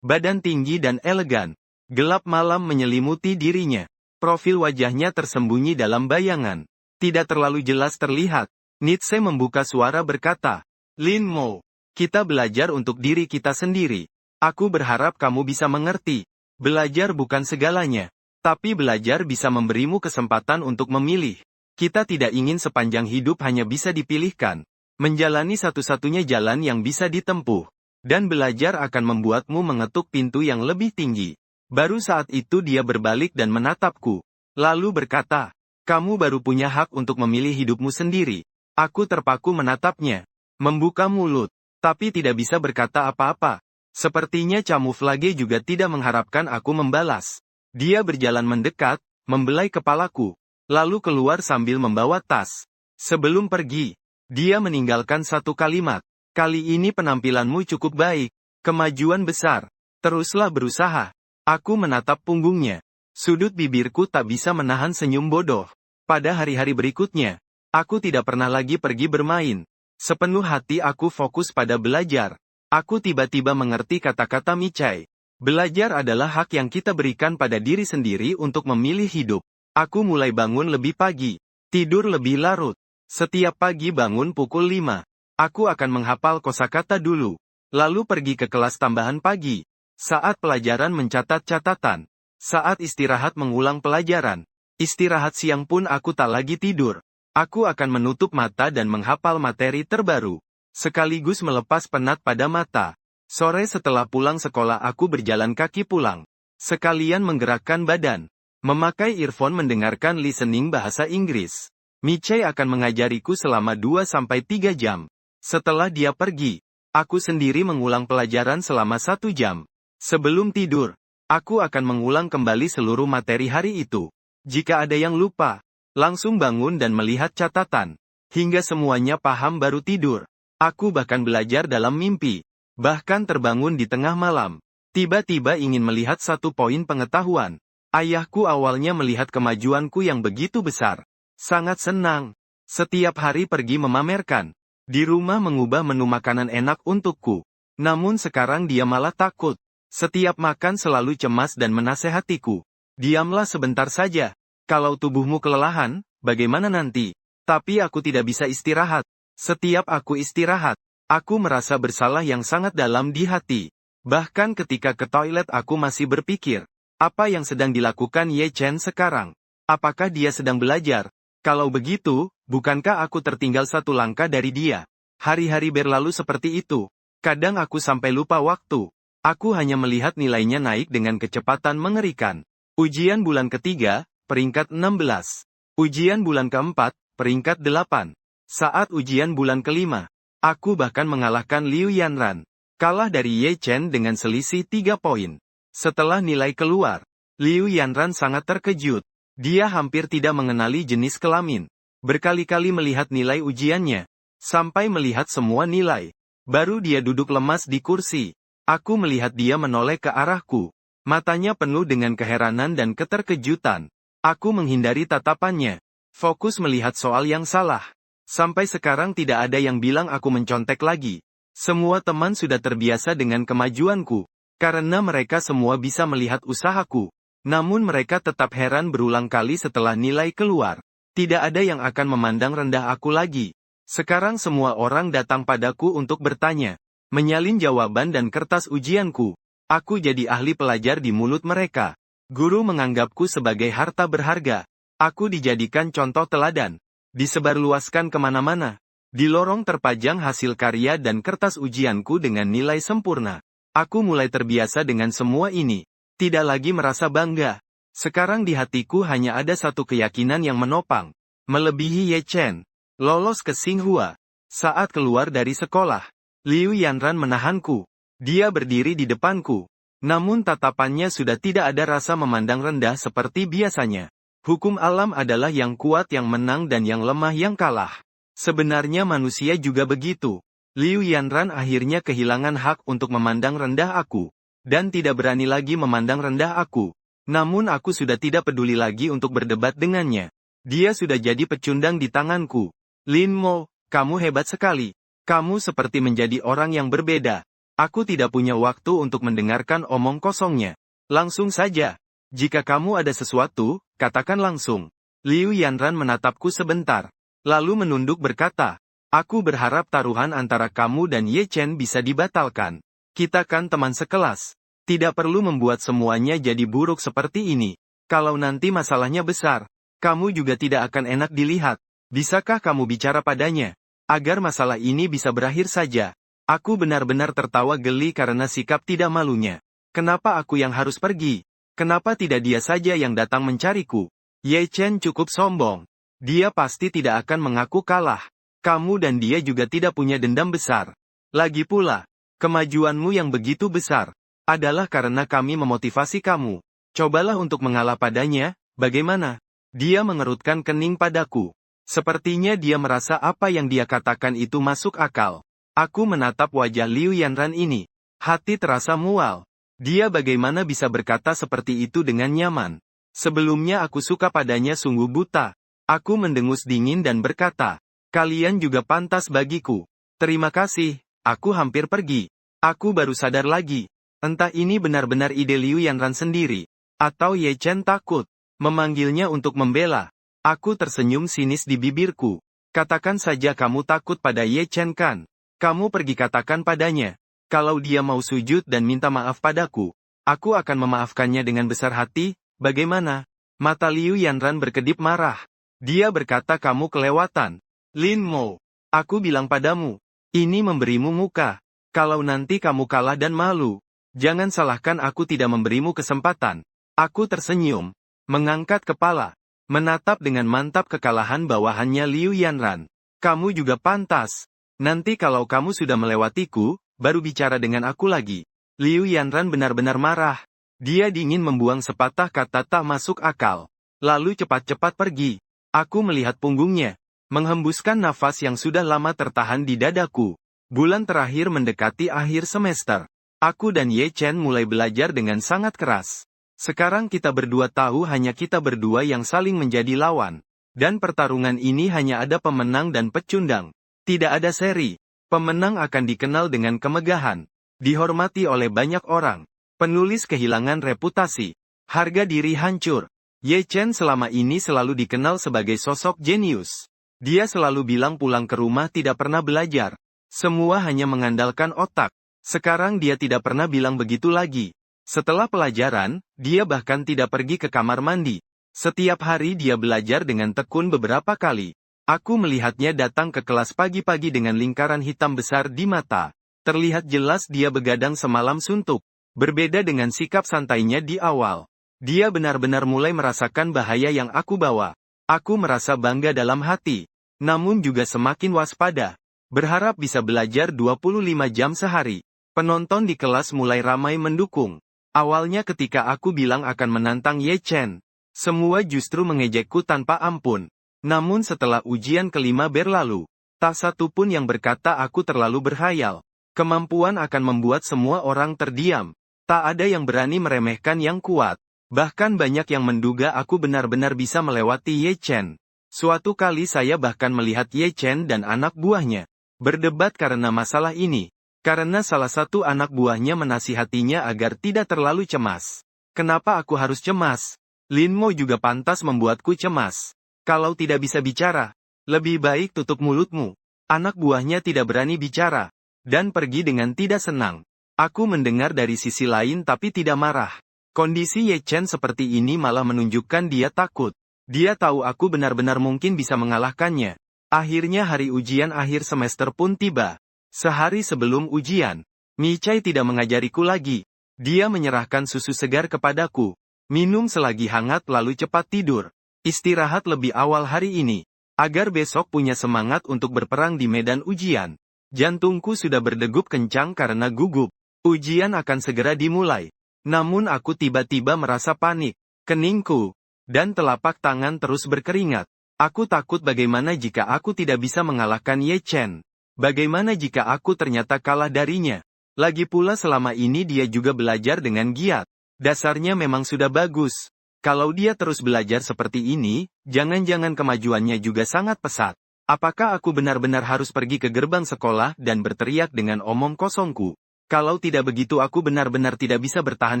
S1: Badan tinggi dan elegan. Gelap malam menyelimuti dirinya. Profil wajahnya tersembunyi dalam bayangan. Tidak terlalu jelas terlihat. Nietzsche membuka suara berkata, Lin Mo, kita belajar untuk diri kita sendiri. Aku berharap kamu bisa mengerti. Belajar bukan segalanya. Tapi belajar bisa memberimu kesempatan untuk memilih. Kita tidak ingin sepanjang hidup hanya bisa dipilihkan. Menjalani satu-satunya jalan yang bisa ditempuh. Dan belajar akan membuatmu mengetuk pintu yang lebih tinggi. Baru saat itu dia berbalik dan menatapku. Lalu berkata, kamu baru punya hak untuk memilih hidupmu sendiri. Aku terpaku menatapnya. Membuka mulut. Tapi tidak bisa berkata apa-apa. Sepertinya Camouflage juga tidak mengharapkan aku membalas. Dia berjalan mendekat, membelai kepalaku. Lalu keluar sambil membawa tas. Sebelum pergi, dia meninggalkan satu kalimat. Kali ini penampilanmu cukup baik. Kemajuan besar. Teruslah berusaha. Aku menatap punggungnya. Sudut bibirku tak bisa menahan senyum bodoh. Pada hari-hari berikutnya, aku tidak pernah lagi pergi bermain. Sepenuh hati aku fokus pada belajar. Aku tiba-tiba mengerti kata-kata Nichai. Belajar adalah hak yang kita berikan pada diri sendiri untuk memilih hidup. Aku mulai bangun lebih pagi. Tidur lebih larut. Setiap pagi bangun pukul 5. Aku akan menghafal kosakata dulu. Lalu pergi ke kelas tambahan pagi. Saat pelajaran mencatat catatan. Saat istirahat mengulang pelajaran. Istirahat siang pun aku tak lagi tidur. Aku akan menutup mata dan menghafal materi terbaru. Sekaligus melepas penat pada mata. Sore setelah pulang sekolah aku berjalan kaki pulang. Sekalian menggerakkan badan. Memakai earphone mendengarkan listening bahasa Inggris. Nichai akan mengajariku selama 2-3 jam. Setelah dia pergi, aku sendiri mengulang pelajaran selama 1 jam. Sebelum tidur, aku akan mengulang kembali seluruh materi hari itu. Jika ada yang lupa, langsung bangun dan melihat catatan. Hingga semuanya paham baru tidur. Aku bahkan belajar dalam mimpi. Bahkan terbangun di tengah malam. Tiba-tiba ingin melihat satu poin pengetahuan. Ayahku awalnya melihat kemajuanku yang begitu besar. Sangat senang. Setiap hari pergi memamerkan. Di rumah mengubah menu makanan enak untukku. Namun sekarang dia malah takut. Setiap makan selalu cemas dan menasehatiku. Diamlah sebentar saja. Kalau tubuhmu kelelahan, bagaimana nanti? Tapi aku tidak bisa istirahat. Setiap aku istirahat, aku merasa bersalah yang sangat dalam di hati. Bahkan ketika ke toilet aku masih berpikir, apa yang sedang dilakukan Ye Chen sekarang? Apakah dia sedang belajar? Kalau begitu, bukankah aku tertinggal satu langkah dari dia? Hari-hari berlalu seperti itu. Kadang aku sampai lupa waktu. Aku hanya melihat nilainya naik dengan kecepatan mengerikan. Ujian bulan ketiga, peringkat 16. Ujian bulan keempat, peringkat 8. Saat ujian bulan kelima, aku bahkan mengalahkan Liu Yanran. Kalah dari Ye Chen dengan selisih 3 poin. Setelah nilai keluar, Liu Yanran sangat terkejut. Dia hampir tidak mengenali jenis kelamin. Berkali-kali melihat nilai ujiannya, sampai melihat semua nilai. Baru dia duduk lemas di kursi. Aku melihat dia menoleh ke arahku. Matanya penuh dengan keheranan dan keterkejutan. Aku menghindari tatapannya. Fokus melihat soal yang salah. Sampai sekarang tidak ada yang bilang aku mencontek lagi. Semua teman sudah terbiasa dengan kemajuanku. Karena mereka semua bisa melihat usahaku. Namun mereka tetap heran berulang kali setelah nilai keluar. Tidak ada yang akan memandang rendah aku lagi. Sekarang semua orang datang padaku untuk bertanya. Menyalin jawaban dan kertas ujianku. Aku jadi ahli pelajar di mulut mereka. Guru menganggapku sebagai harta berharga. Aku dijadikan contoh teladan. Disebarluaskan kemana-mana. Di lorong terpajang hasil karya dan kertas ujianku dengan nilai sempurna. Aku mulai terbiasa dengan semua ini. Tidak lagi merasa bangga. Sekarang di hatiku hanya ada satu keyakinan yang menopang. Melebihi Ye Chen. Lolos ke Xinghua. Saat keluar dari sekolah, Liu Yanran menahanku. Dia berdiri di depanku. Namun tatapannya sudah tidak ada rasa memandang rendah seperti biasanya. Hukum alam adalah yang kuat yang menang dan yang lemah yang kalah. Sebenarnya manusia juga begitu. Liu Yanran akhirnya kehilangan hak untuk memandang rendah aku. Dan tidak berani lagi memandang rendah aku. Namun aku sudah tidak peduli lagi untuk berdebat dengannya. Dia sudah jadi pecundang di tanganku. Lin Mo, kamu hebat sekali. Kamu seperti menjadi orang yang berbeda. Aku tidak punya waktu untuk mendengarkan omong kosongnya. Langsung saja. Jika kamu ada sesuatu, katakan langsung. Liu Yanran menatapku sebentar. Lalu menunduk berkata, aku berharap taruhan antara kamu dan Ye Chen bisa dibatalkan. Kita kan teman sekelas. Tidak perlu membuat semuanya jadi buruk seperti ini. Kalau nanti masalahnya besar, kamu juga tidak akan enak dilihat. Bisakah kamu bicara padanya? Agar masalah ini bisa berakhir saja. Aku benar-benar tertawa geli karena sikap tidak malunya. Kenapa aku yang harus pergi? Kenapa tidak dia saja yang datang mencariku? Ye Chen cukup sombong. Dia pasti tidak akan mengaku kalah. Kamu dan dia juga tidak punya dendam besar. Lagi pula, kemajuanmu yang begitu besar adalah karena kami memotivasi kamu. Cobalah untuk mengalah padanya, bagaimana? Dia mengerutkan kening padaku. Sepertinya dia merasa apa yang dia katakan itu masuk akal. Aku menatap wajah Liu Yanran ini. Hati terasa mual. Dia bagaimana bisa berkata seperti itu dengan nyaman? Sebelumnya aku suka padanya sungguh buta. Aku mendengus dingin dan berkata, kalian juga pantas bagiku. Terima kasih, aku hampir pergi. Aku baru sadar lagi. Entah ini benar-benar ide Liu Yanran sendiri. Atau Ye Chen takut memanggilnya untuk membela. Aku tersenyum sinis di bibirku. Katakan saja kamu takut pada Ye Chen kan? Kamu pergi katakan padanya. Kalau dia mau sujud dan minta maaf padaku, aku akan memaafkannya dengan besar hati, bagaimana? Mata Liu Yanran berkedip marah. Dia berkata kamu kelewatan. Lin Mo, aku bilang padamu, ini memberimu muka. Kalau nanti kamu kalah dan malu, jangan salahkan aku tidak memberimu kesempatan. Aku tersenyum, mengangkat kepala, menatap dengan mantap kekalahan bawahannya Liu Yanran. Kamu juga pantas. Nanti kalau kamu sudah melewatiku, baru bicara dengan aku lagi. Liu Yanran benar-benar marah. Dia dingin membuang sepatah kata tak masuk akal. Lalu cepat-cepat pergi. Aku melihat punggungnya, menghembuskan nafas yang sudah lama tertahan di dadaku. Bulan terakhir mendekati akhir semester. Aku dan Ye Chen mulai belajar dengan sangat keras. Sekarang kita berdua tahu hanya kita berdua yang saling menjadi lawan. Dan pertarungan ini hanya ada pemenang dan pecundang. Tidak ada seri. Pemenang akan dikenal dengan kemegahan. Dihormati oleh banyak orang. Penulis kehilangan reputasi. Harga diri hancur. Ye Chen selama ini selalu dikenal sebagai sosok jenius. Dia selalu bilang pulang ke rumah tidak pernah belajar. Semua hanya mengandalkan otak. Sekarang dia tidak pernah bilang begitu lagi. Setelah pelajaran, dia bahkan tidak pergi ke kamar mandi. Setiap hari dia belajar dengan tekun beberapa kali. Aku melihatnya datang ke kelas pagi-pagi dengan lingkaran hitam besar di mata. Terlihat jelas dia begadang semalam suntuk. Berbeda dengan sikap santainya di awal. Dia benar-benar mulai merasakan bahaya yang aku bawa. Aku merasa bangga dalam hati, namun juga semakin waspada. Berharap bisa belajar 25 jam sehari. Penonton di kelas mulai ramai mendukung. Awalnya ketika aku bilang akan menantang Ye Chen, semua justru mengejekku tanpa ampun. Namun setelah ujian kelima berlalu, tak satu pun yang berkata aku terlalu berhayal. Kemampuan akan membuat semua orang terdiam. Tak ada yang berani meremehkan yang kuat. Bahkan banyak yang menduga aku benar-benar bisa melewati Ye Chen. Suatu kali saya bahkan melihat Ye Chen dan anak buahnya berdebat karena masalah ini. Karena salah satu anak buahnya menasihatinya agar tidak terlalu cemas. Kenapa aku harus cemas? Lin Mo juga pantas membuatku cemas. Kalau tidak bisa bicara, lebih baik tutup mulutmu. Anak buahnya tidak berani bicara, dan pergi dengan tidak senang. Aku mendengar dari sisi lain tapi tidak marah. Kondisi Ye Chen seperti ini malah menunjukkan dia takut. Dia tahu aku benar-benar mungkin bisa mengalahkannya. Akhirnya hari ujian akhir semester pun tiba. Sehari sebelum ujian, Mi Chai tidak mengajariku lagi. Dia menyerahkan susu segar kepadaku. Minum selagi hangat lalu cepat tidur. Istirahat lebih awal hari ini, agar besok punya semangat untuk berperang di medan ujian. Jantungku sudah berdegup kencang karena gugup. Ujian akan segera dimulai. Namun aku tiba-tiba merasa panik. Keningku dan telapak tangan terus berkeringat. Aku takut bagaimana jika aku tidak bisa mengalahkan Ye Chen. Bagaimana jika aku ternyata kalah darinya? Lagi pula selama ini dia juga belajar dengan giat. Dasarnya memang sudah bagus. Kalau dia terus belajar seperti ini, jangan-jangan kemajuannya juga sangat pesat. Apakah aku benar-benar harus pergi ke gerbang sekolah dan berteriak dengan omong kosongku? Kalau tidak begitu aku benar-benar tidak bisa bertahan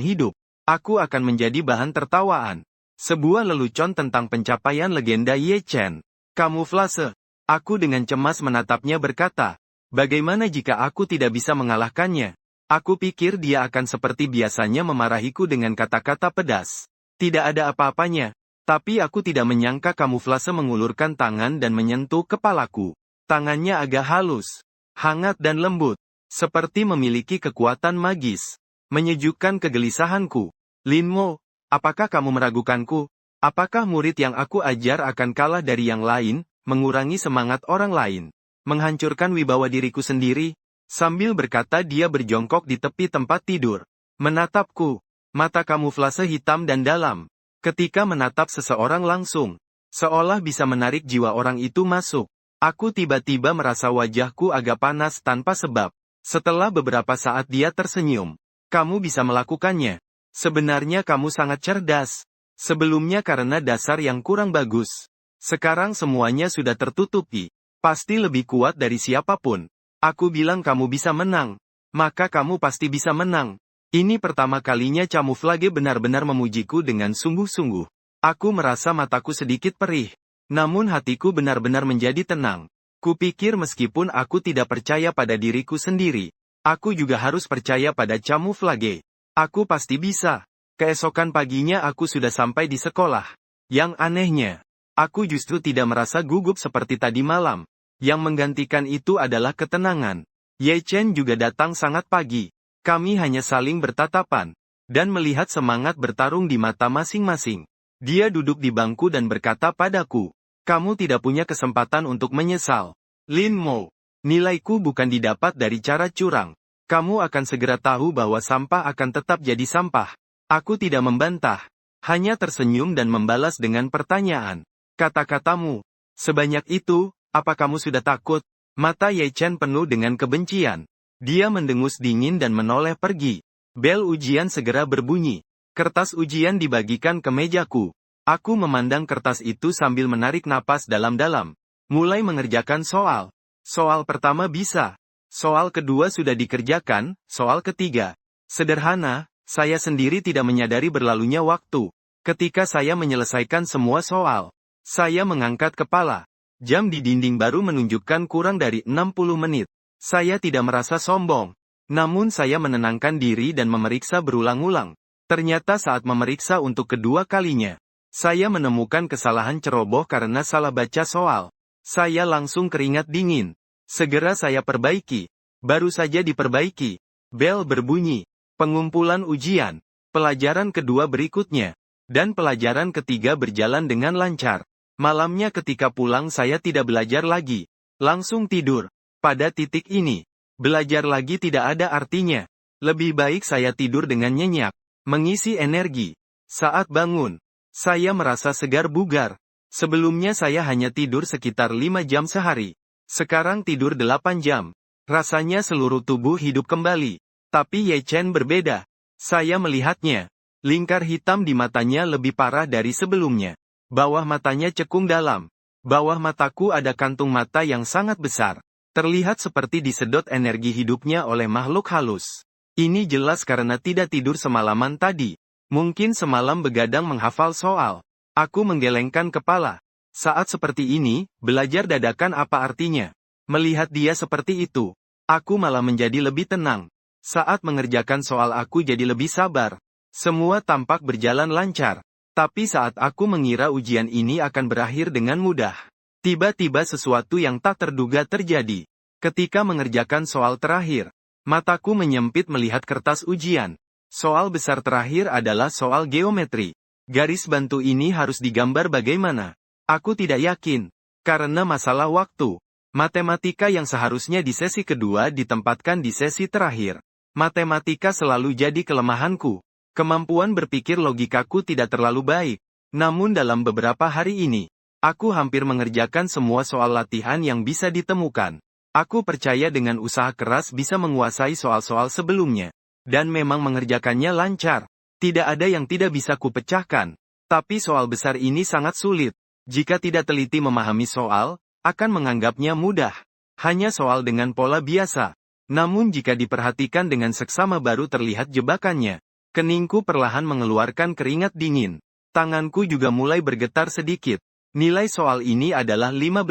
S1: hidup. Aku akan menjadi bahan tertawaan. Sebuah lelucon tentang pencapaian legenda Ye Chen. Kamuflase. Aku dengan cemas menatapnya berkata, bagaimana jika aku tidak bisa mengalahkannya? Aku pikir dia akan seperti biasanya memarahiku dengan kata-kata pedas. Tidak ada apa-apanya. Tapi aku tidak menyangka kamuflase mengulurkan tangan dan menyentuh kepalaku. Tangannya agak halus, hangat dan lembut. Seperti memiliki kekuatan magis. Menyejukkan kegelisahanku. Lin Mo, apakah kamu meragukanku? Apakah murid yang aku ajar akan kalah dari yang lain? Mengurangi semangat orang lain, menghancurkan wibawa diriku sendiri. Sambil berkata dia berjongkok di tepi tempat tidur, menatapku, mata kamuflase hitam dan dalam. Ketika menatap seseorang langsung, seolah bisa menarik jiwa orang itu masuk. Aku tiba-tiba merasa wajahku agak panas tanpa sebab. Setelah beberapa saat dia tersenyum, kamu bisa melakukannya. Sebenarnya kamu sangat cerdas. Sebelumnya karena dasar yang kurang bagus. Sekarang semuanya sudah tertutupi. Pasti lebih kuat dari siapapun. Aku bilang kamu bisa menang. Maka kamu pasti bisa menang. Ini pertama kalinya Camouflage benar-benar memujiku dengan sungguh-sungguh. Aku merasa mataku sedikit perih. Namun hatiku benar-benar menjadi tenang. Kupikir meskipun aku tidak percaya pada diriku sendiri, aku juga harus percaya pada Camouflage. Aku pasti bisa. Keesokan paginya aku sudah sampai di sekolah. Yang anehnya, aku justru tidak merasa gugup seperti tadi malam. Yang menggantikan itu adalah ketenangan. Ye Chen juga datang sangat pagi. Kami hanya saling bertatapan, dan melihat semangat bertarung di mata masing-masing. Dia duduk di bangku dan berkata padaku, kamu tidak punya kesempatan untuk menyesal. Lin Mo, nilaiku bukan didapat dari cara curang. Kamu akan segera tahu bahwa sampah akan tetap jadi sampah. Aku tidak membantah, hanya tersenyum dan membalas dengan pertanyaan. Kata-katamu, sebanyak itu, apa kamu sudah takut? Mata Ye Chen penuh dengan kebencian. Dia mendengus dingin dan menoleh pergi. Bel ujian segera berbunyi. Kertas ujian dibagikan ke mejaku. Aku memandang kertas itu sambil menarik napas dalam-dalam. Mulai mengerjakan soal. Soal pertama bisa. Soal kedua sudah dikerjakan, soal ketiga. Sederhana, saya sendiri tidak menyadari berlalunya waktu. Ketika saya menyelesaikan semua soal, saya mengangkat kepala. Jam di dinding baru menunjukkan kurang dari 60 menit. Saya tidak merasa sombong. Namun saya menenangkan diri dan memeriksa berulang-ulang. Ternyata saat memeriksa untuk kedua kalinya, saya menemukan kesalahan ceroboh karena salah baca soal. Saya langsung keringat dingin. Segera saya perbaiki. Baru saja diperbaiki, bel berbunyi. Pengumpulan ujian. Pelajaran kedua berikutnya. Dan pelajaran ketiga berjalan dengan lancar. Malamnya ketika pulang saya tidak belajar lagi. Langsung tidur. Pada titik ini, belajar lagi tidak ada artinya. Lebih baik saya tidur dengan nyenyak. Mengisi energi. Saat bangun, saya merasa segar bugar. Sebelumnya saya hanya tidur sekitar 5 jam sehari. Sekarang tidur 8 jam. Rasanya seluruh tubuh hidup kembali. Tapi Ye Chen berbeda. Saya melihatnya. Lingkar hitam di matanya lebih parah dari sebelumnya. Bawah matanya cekung dalam. Bawah mataku ada kantung mata yang sangat besar. Terlihat seperti disedot energi hidupnya oleh makhluk halus. Ini jelas karena tidak tidur semalaman tadi. Mungkin semalam begadang menghafal soal. Aku menggelengkan kepala. Saat seperti ini, belajar dadakan apa artinya? Melihat dia seperti itu, aku malah menjadi lebih tenang. Saat mengerjakan soal aku jadi lebih sabar. Semua tampak berjalan lancar. Tapi saat aku mengira ujian ini akan berakhir dengan mudah, tiba-tiba sesuatu yang tak terduga terjadi. Ketika mengerjakan soal terakhir, mataku menyempit melihat kertas ujian. Soal besar terakhir adalah soal geometri. Garis bantu ini harus digambar bagaimana? Aku tidak yakin. Karena masalah waktu. Matematika yang seharusnya di sesi kedua ditempatkan di sesi terakhir. Matematika selalu jadi kelemahanku. Kemampuan berpikir logikaku tidak terlalu baik. Namun dalam beberapa hari ini, aku hampir mengerjakan semua soal latihan yang bisa ditemukan. Aku percaya dengan usaha keras bisa menguasai soal-soal sebelumnya. Dan memang mengerjakannya lancar. Tidak ada yang tidak bisa kupecahkan. Tapi soal besar ini sangat sulit. Jika tidak teliti memahami soal, akan menganggapnya mudah. Hanya soal dengan pola biasa. Namun jika diperhatikan dengan seksama baru terlihat jebakannya. Keningku perlahan mengeluarkan keringat dingin. Tanganku juga mulai bergetar sedikit. Nilai soal ini adalah 15.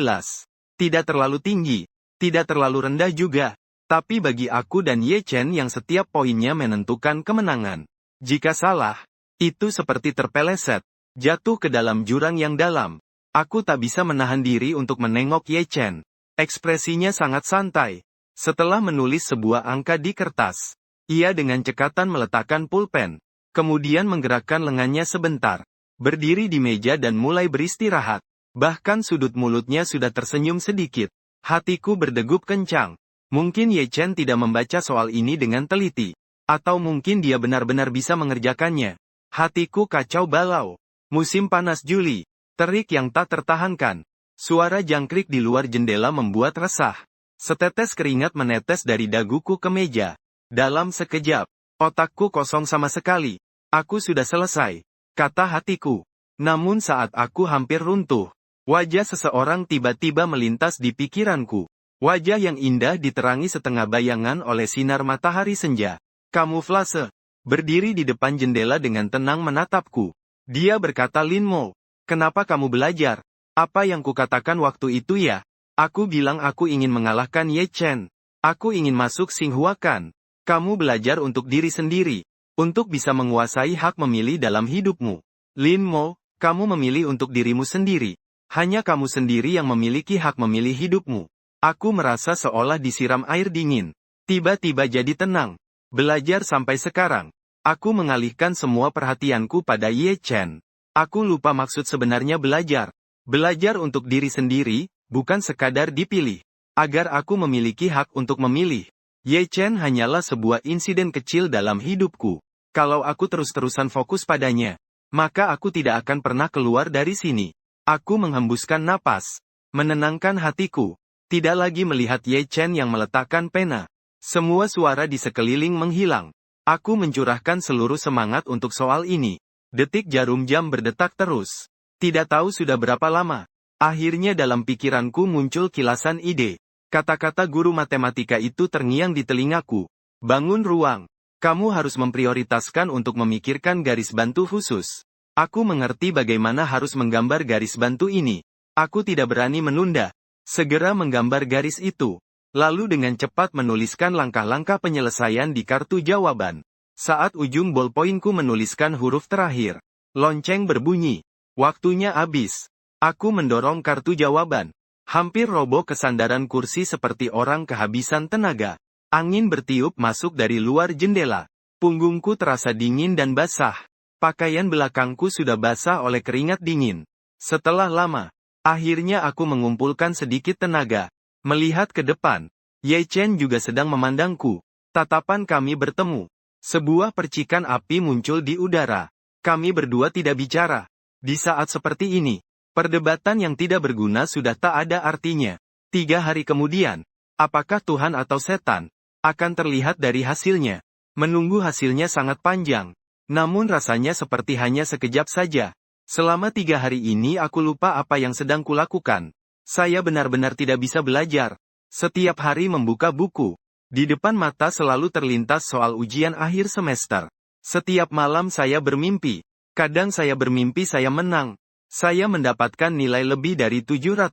S1: Tidak terlalu tinggi. Tidak terlalu rendah juga. Tapi bagi aku dan Ye Chen yang setiap poinnya menentukan kemenangan. Jika salah, itu seperti terpeleset. Jatuh ke dalam jurang yang dalam. Aku tak bisa menahan diri untuk menengok Ye Chen. Ekspresinya sangat santai. Setelah menulis sebuah angka di kertas, ia dengan cekatan meletakkan pulpen, kemudian menggerakkan lengannya sebentar, berdiri di meja dan mulai beristirahat. Bahkan sudut mulutnya sudah tersenyum sedikit. Hatiku berdegup kencang. Mungkin Ye Chen tidak membaca soal ini dengan teliti. Atau mungkin dia benar-benar bisa mengerjakannya. Hatiku kacau balau. Musim panas Juli. Terik yang tak tertahankan. Suara jangkrik di luar jendela membuat resah. Setetes keringat menetes dari daguku ke meja. Dalam sekejap, otakku kosong sama sekali. Aku sudah selesai, kata hatiku. Namun saat aku hampir runtuh, wajah seseorang tiba-tiba melintas di pikiranku. Wajah yang indah diterangi setengah bayangan oleh sinar matahari senja. Kamuflase. Berdiri di depan jendela dengan tenang menatapku. Dia berkata, Lin Mo, kenapa kamu belajar? Apa yang kukatakan waktu itu ya? Aku bilang aku ingin mengalahkan Ye Chen. Aku ingin masuk Xinghua Kan. Kamu belajar untuk diri sendiri. Untuk bisa menguasai hak memilih dalam hidupmu. Lin Mo, kamu memilih untuk dirimu sendiri. Hanya kamu sendiri yang memiliki hak memilih hidupmu. Aku merasa seolah disiram air dingin. Tiba-tiba jadi tenang. Belajar sampai sekarang. Aku mengalihkan semua perhatianku pada Ye Chen. Aku lupa maksud sebenarnya belajar. Belajar untuk diri sendiri, bukan sekadar dipilih. Agar aku memiliki hak untuk memilih. Ye Chen hanyalah sebuah insiden kecil dalam hidupku. Kalau aku terus-terusan fokus padanya, maka aku tidak akan pernah keluar dari sini. Aku menghembuskan napas. Menenangkan hatiku. Tidak lagi melihat Ye Chen yang meletakkan pena. Semua suara di sekeliling menghilang. Aku mencurahkan seluruh semangat untuk soal ini. Detik jarum jam berdetak terus. Tidak tahu sudah berapa lama. Akhirnya dalam pikiranku muncul kilasan ide. Kata-kata guru matematika itu terngiang di telingaku. Bangun ruang. Kamu harus memprioritaskan untuk memikirkan garis bantu khusus. Aku mengerti bagaimana harus menggambar garis bantu ini. Aku tidak berani menunda. Segera menggambar garis itu. Lalu dengan cepat menuliskan langkah-langkah penyelesaian di kartu jawaban. Saat ujung bolpoinku menuliskan huruf terakhir, lonceng berbunyi. Waktunya habis. Aku mendorong kartu jawaban. Hampir roboh kesandaran kursi seperti orang kehabisan tenaga. Angin bertiup masuk dari luar jendela. Punggungku terasa dingin dan basah. Pakaian belakangku sudah basah oleh keringat dingin. Setelah lama, akhirnya aku mengumpulkan sedikit tenaga. Melihat ke depan, Ye Chen juga sedang memandangku. Tatapan kami bertemu. Sebuah percikan api muncul di udara. Kami berdua tidak bicara. Di saat seperti ini, perdebatan yang tidak berguna sudah tak ada artinya. 3 hari kemudian, apakah Tuhan atau setan, akan terlihat dari hasilnya. Menunggu hasilnya sangat panjang. Namun rasanya seperti hanya sekejap saja. Selama 3 hari ini aku lupa apa yang sedang kulakukan. Saya benar-benar tidak bisa belajar. Setiap hari membuka buku. Di depan mata selalu terlintas soal ujian akhir semester. Setiap malam saya bermimpi. Kadang saya bermimpi saya menang. Saya mendapatkan nilai lebih dari 700.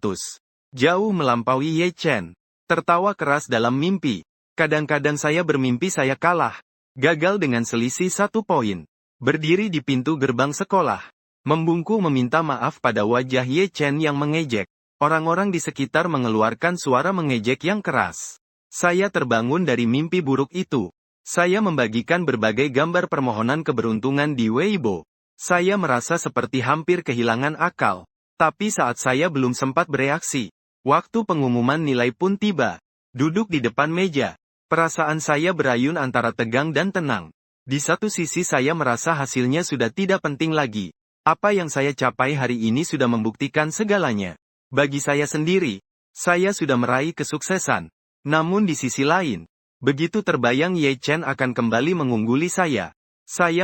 S1: Jauh melampaui Ye Chen. Tertawa keras dalam mimpi. Kadang-kadang saya bermimpi saya kalah. Gagal dengan selisih 1 poin. Berdiri di pintu gerbang sekolah. Membungkuk meminta maaf pada wajah Ye Chen yang mengejek. Orang-orang di sekitar mengeluarkan suara mengejek yang keras. Saya terbangun dari mimpi buruk itu. Saya membagikan berbagai gambar permohonan keberuntungan di Weibo. Saya merasa seperti hampir kehilangan akal. Tapi saat saya belum sempat bereaksi, waktu pengumuman nilai pun tiba. Duduk di depan meja. Perasaan saya berayun antara tegang dan tenang. Di satu sisi saya merasa hasilnya sudah tidak penting lagi. Apa yang saya capai hari ini sudah membuktikan segalanya. Bagi saya sendiri, saya sudah meraih kesuksesan. Namun di sisi lain, begitu terbayang Ye Chen akan kembali mengungguli saya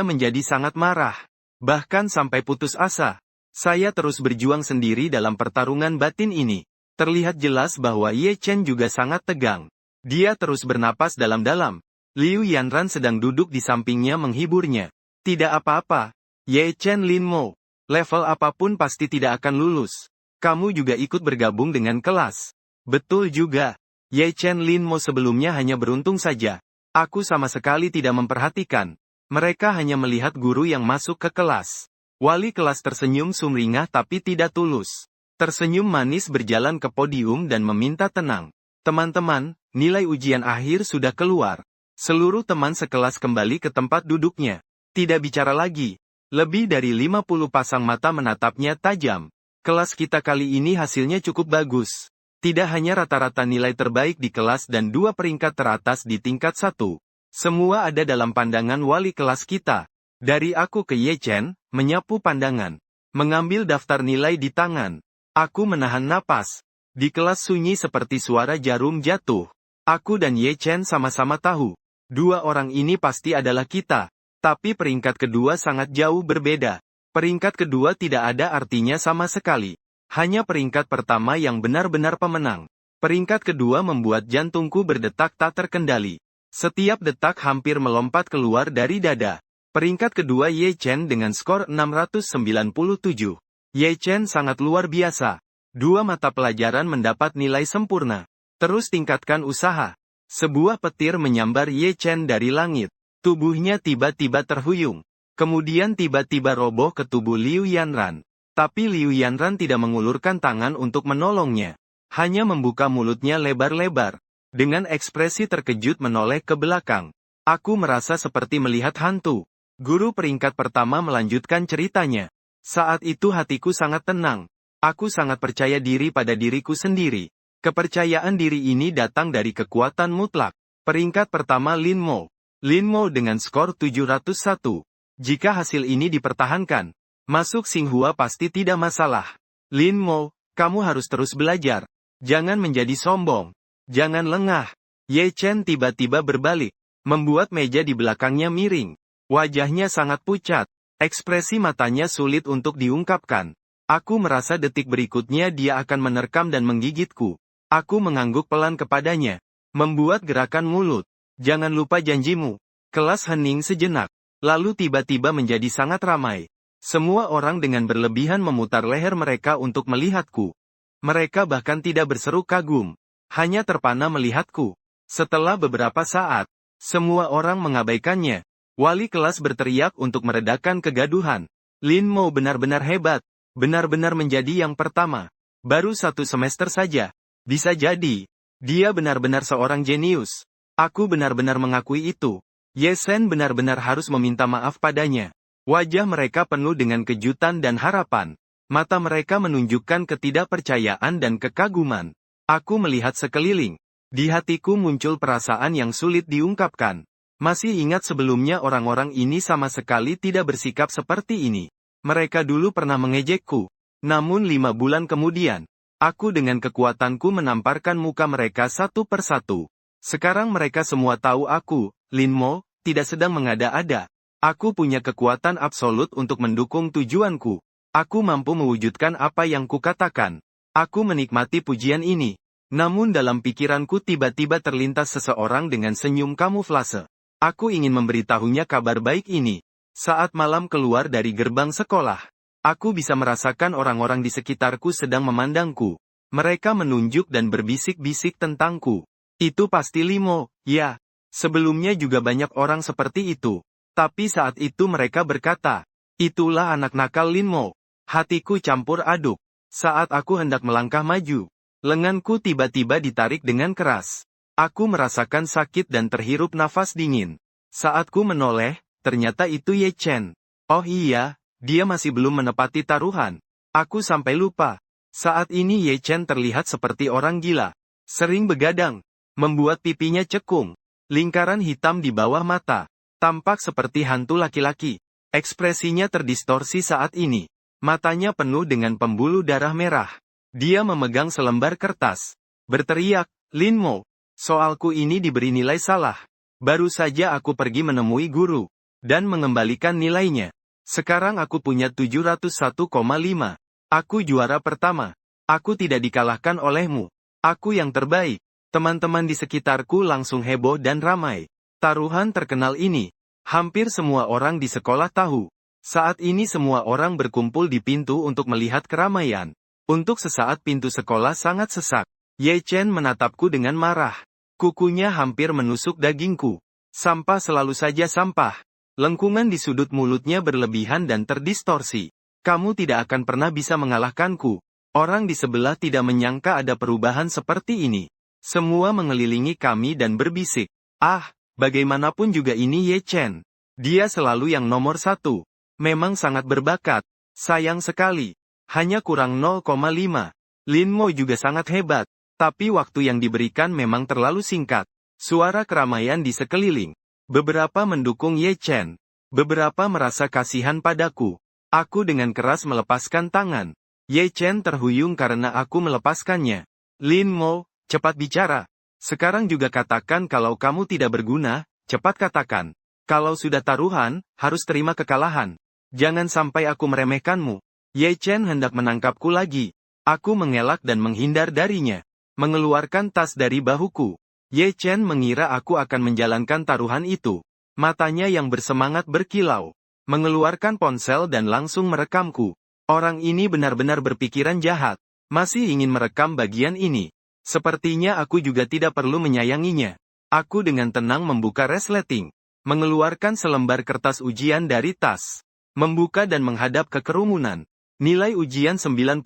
S1: menjadi sangat marah. Bahkan sampai putus asa. Saya terus berjuang sendiri dalam pertarungan batin ini. Terlihat jelas bahwa Ye Chen juga sangat tegang. Dia terus bernapas dalam-dalam. Liu Yanran sedang duduk di sampingnya menghiburnya. Tidak apa-apa. Ye Chen Linmo, level apapun pasti tidak akan lulus. Kamu juga ikut bergabung dengan kelas. Betul juga. Ye Chen Linmo sebelumnya hanya beruntung saja. Aku sama sekali tidak memperhatikan. Mereka hanya melihat guru yang masuk ke kelas. Wali kelas tersenyum sumringah tapi tidak tulus. Tersenyum manis berjalan ke podium dan meminta tenang. Teman-teman, nilai ujian akhir sudah keluar. Seluruh teman sekelas kembali ke tempat duduknya. Tidak bicara lagi. Lebih dari 50 pasang mata menatapnya tajam. Kelas kita kali ini hasilnya cukup bagus. Tidak hanya rata-rata nilai terbaik di kelas dan 2 peringkat teratas di tingkat 1. Semua ada dalam pandangan wali kelas kita. Dari aku ke Ye Chen, menyapu pandangan. Mengambil daftar nilai di tangan. Aku menahan napas. Di kelas sunyi seperti suara jarum jatuh. Aku dan Ye Chen sama-sama tahu. 2 orang ini pasti adalah kita. Tapi peringkat kedua sangat jauh berbeda. Peringkat kedua tidak ada artinya sama sekali. Hanya peringkat pertama yang benar-benar pemenang. Peringkat kedua membuat jantungku berdetak tak terkendali. Setiap detak hampir melompat keluar dari dada. Peringkat kedua Ye Chen dengan skor 697. Ye Chen sangat luar biasa. 2 mata pelajaran mendapat nilai sempurna. Terus tingkatkan usaha. Sebuah petir menyambar Ye Chen dari langit. Tubuhnya tiba-tiba terhuyung. Kemudian tiba-tiba roboh ke tubuh Liu Yanran. Tapi Liu Yanran tidak mengulurkan tangan untuk menolongnya. Hanya membuka mulutnya lebar-lebar. Dengan ekspresi terkejut menoleh ke belakang. Aku merasa seperti melihat hantu. Guru peringkat pertama melanjutkan ceritanya. Saat itu hatiku sangat tenang. Aku sangat percaya diri pada diriku sendiri. Kepercayaan diri ini datang dari kekuatan mutlak. Peringkat pertama Linmo. Linmo dengan skor 701. Jika hasil ini dipertahankan, masuk Xinghua pasti tidak masalah. Linmo, kamu harus terus belajar. Jangan menjadi sombong. Jangan lengah. Ye Chen tiba-tiba berbalik, membuat meja di belakangnya miring. Wajahnya sangat pucat. Ekspresi matanya sulit untuk diungkapkan. Aku merasa detik berikutnya dia akan menerkam dan menggigitku. Aku mengangguk pelan kepadanya. Membuat gerakan mulut. Jangan lupa janjimu. Kelas hening sejenak. Lalu tiba-tiba menjadi sangat ramai. Semua orang dengan berlebihan memutar leher mereka untuk melihatku. Mereka bahkan tidak berseru kagum. Hanya terpana melihatku. Setelah beberapa saat, semua orang mengabaikannya. Wali kelas berteriak untuk meredakan kegaduhan. Linmo benar-benar hebat. Benar-benar menjadi yang pertama. Baru 1 semester saja. Bisa jadi. Dia benar-benar seorang jenius. Aku benar-benar mengakui itu. Ye Chen benar-benar harus meminta maaf padanya. Wajah mereka penuh dengan kejutan dan harapan. Mata mereka menunjukkan ketidakpercayaan dan kekaguman. Aku melihat sekeliling. Di hatiku muncul perasaan yang sulit diungkapkan. Masih ingat sebelumnya orang-orang ini sama sekali tidak bersikap seperti ini. Mereka dulu pernah mengejekku. Namun 5 bulan kemudian, aku dengan kekuatanku menamparkan muka mereka satu persatu. Sekarang mereka semua tahu aku, Lin Mo, tidak sedang mengada-ada. Aku punya kekuatan absolut untuk mendukung tujuanku. Aku mampu mewujudkan apa yang kukatakan. Aku menikmati pujian ini. Namun dalam pikiranku tiba-tiba terlintas seseorang dengan senyum kamuflase. Aku ingin memberitahunya kabar baik ini. Saat malam keluar dari gerbang sekolah, aku bisa merasakan orang-orang di sekitarku sedang memandangku. Mereka menunjuk dan berbisik-bisik tentangku. Itu pasti Limo, ya. Sebelumnya juga banyak orang seperti itu. Tapi saat itu mereka berkata, itulah anak nakal Linmo. Hatiku campur aduk. Saat aku hendak melangkah maju, lenganku tiba-tiba ditarik dengan keras. Aku merasakan sakit dan terhirup nafas dingin. Saat ku menoleh, ternyata itu Ye Chen. Oh iya, dia masih belum menepati taruhan. Aku sampai lupa. Saat ini Ye Chen terlihat seperti orang gila. Sering begadang, membuat pipinya cekung. Lingkaran hitam di bawah mata. Tampak seperti hantu laki-laki. Ekspresinya terdistorsi saat ini. Matanya penuh dengan pembuluh darah merah. Dia memegang selembar kertas. Berteriak, Linmo, soalku ini diberi nilai salah. Baru saja aku pergi menemui guru. Dan mengembalikan nilainya. Sekarang aku punya 701,5. Aku juara pertama. Aku tidak dikalahkan olehmu. Aku yang terbaik. Teman-teman di sekitarku langsung heboh dan ramai. Taruhan terkenal ini. Hampir semua orang di sekolah tahu. Saat ini semua orang berkumpul di pintu untuk melihat keramaian. Untuk sesaat pintu sekolah sangat sesak. Ye Chen menatapku dengan marah. Kukunya hampir menusuk dagingku. Sampah selalu saja sampah. Lengkungan di sudut mulutnya berlebihan dan terdistorsi. Kamu tidak akan pernah bisa mengalahkanku. Orang di sebelah tidak menyangka ada perubahan seperti ini. Semua mengelilingi kami dan berbisik. Ah, bagaimanapun juga ini Ye Chen. Dia selalu yang nomor 1. Memang sangat berbakat. Sayang sekali. Hanya kurang 0,5. Lin Mo juga sangat hebat. Tapi waktu yang diberikan memang terlalu singkat. Suara keramaian di sekeliling. Beberapa mendukung Ye Chen. Beberapa merasa kasihan padaku. Aku dengan keras melepaskan tangan. Ye Chen terhuyung karena aku melepaskannya. Lin Mo, cepat bicara. Sekarang juga katakan kalau kamu tidak berguna, cepat katakan. Kalau sudah taruhan, harus terima kekalahan. Jangan sampai aku meremehkanmu. Ye Chen hendak menangkapku lagi. Aku mengelak dan menghindar darinya. Mengeluarkan tas dari bahuku. Ye Chen mengira aku akan menjalankan taruhan itu. Matanya yang bersemangat berkilau. Mengeluarkan ponsel dan langsung merekamku. Orang ini benar-benar berpikiran jahat. Masih ingin merekam bagian ini. Sepertinya aku juga tidak perlu menyayanginya. Aku dengan tenang membuka resleting. Mengeluarkan selembar kertas ujian dari tas. Membuka dan menghadap ke kerumunan. Nilai ujian 95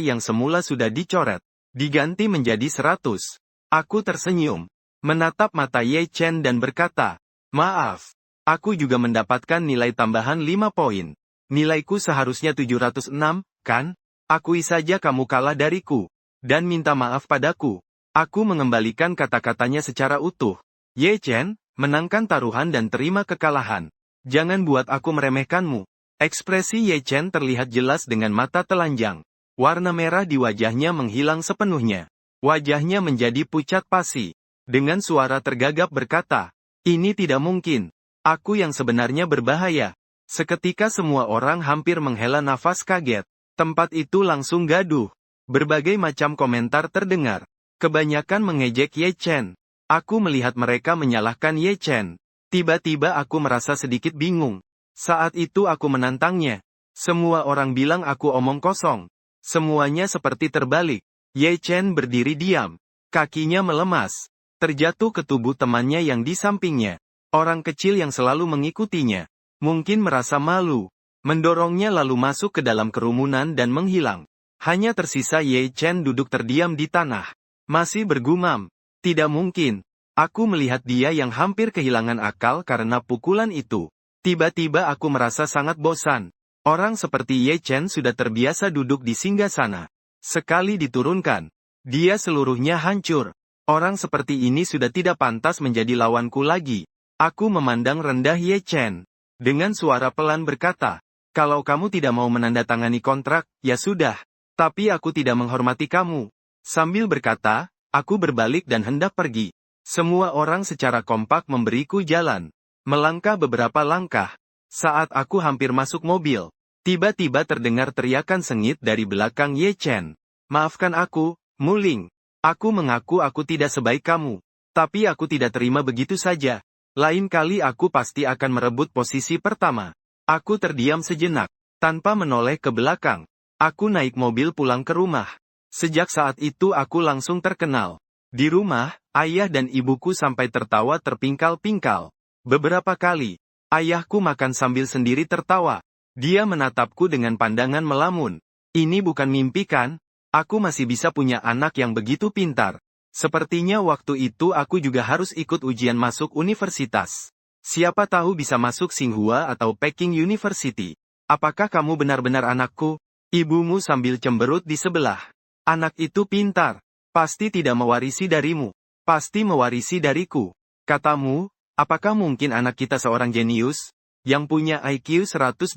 S1: yang semula sudah dicoret. Diganti menjadi 100. Aku tersenyum. Menatap mata Ye Chen dan berkata, maaf. Aku juga mendapatkan nilai tambahan 5 poin. Nilaiku seharusnya 706, kan? Akui saja kamu kalah dariku. Dan minta maaf padaku. Aku mengembalikan kata-katanya secara utuh. Ye Chen, menangkan taruhan dan terima kekalahan. Jangan buat aku meremehkanmu. Ekspresi Ye Chen terlihat jelas dengan mata telanjang. Warna merah di wajahnya menghilang sepenuhnya. Wajahnya menjadi pucat pasi. Dengan suara tergagap berkata, ini tidak mungkin. Aku yang sebenarnya berbahaya. Seketika semua orang hampir menghela nafas kaget. Tempat itu langsung gaduh. Berbagai macam komentar terdengar. Kebanyakan mengejek Ye Chen. Aku melihat mereka menyalahkan Ye Chen. Tiba-tiba aku merasa sedikit bingung. Saat itu aku menantangnya. Semua orang bilang aku omong kosong. Semuanya seperti terbalik. Ye Chen berdiri diam. Kakinya melemas. Terjatuh ke tubuh temannya yang di sampingnya. Orang kecil yang selalu mengikutinya. Mungkin merasa malu. Mendorongnya lalu masuk ke dalam kerumunan dan menghilang. Hanya tersisa Ye Chen duduk terdiam di tanah. Masih bergumam. Tidak mungkin. Aku melihat dia yang hampir kehilangan akal karena pukulan itu. Tiba-tiba aku merasa sangat bosan. Orang seperti Ye Chen sudah terbiasa duduk di singgasana. Sekali diturunkan, dia seluruhnya hancur. Orang seperti ini sudah tidak pantas menjadi lawanku lagi. Aku memandang rendah Ye Chen. Dengan suara pelan berkata, kalau kamu tidak mau menandatangani kontrak, ya sudah. Tapi aku tidak menghormati kamu. Sambil berkata, aku berbalik dan hendak pergi. Semua orang secara kompak memberiku jalan. Melangkah beberapa langkah. Saat aku hampir masuk mobil, tiba-tiba terdengar teriakan sengit dari belakang Ye Chen. Maafkan aku, Muling. Aku mengaku aku tidak sebaik kamu. Tapi aku tidak terima begitu saja. Lain kali aku pasti akan merebut posisi pertama. Aku terdiam sejenak. Tanpa menoleh ke belakang, aku naik mobil pulang ke rumah. Sejak saat itu aku langsung terkenal. Di rumah, ayah dan ibuku sampai tertawa terpingkal-pingkal. Beberapa kali, ayahku makan sambil sendiri tertawa. Dia menatapku dengan pandangan melamun. Ini bukan mimpi kan? Aku masih bisa punya anak yang begitu pintar. Sepertinya waktu itu aku juga harus ikut ujian masuk universitas. Siapa tahu bisa masuk Tsinghua atau Peking University. Apakah kamu benar-benar anakku? Ibumu sambil cemberut di sebelah. Anak itu pintar. Pasti tidak mewarisi darimu. Pasti mewarisi dariku. Katamu, apakah mungkin anak kita seorang jenius? Yang punya IQ 180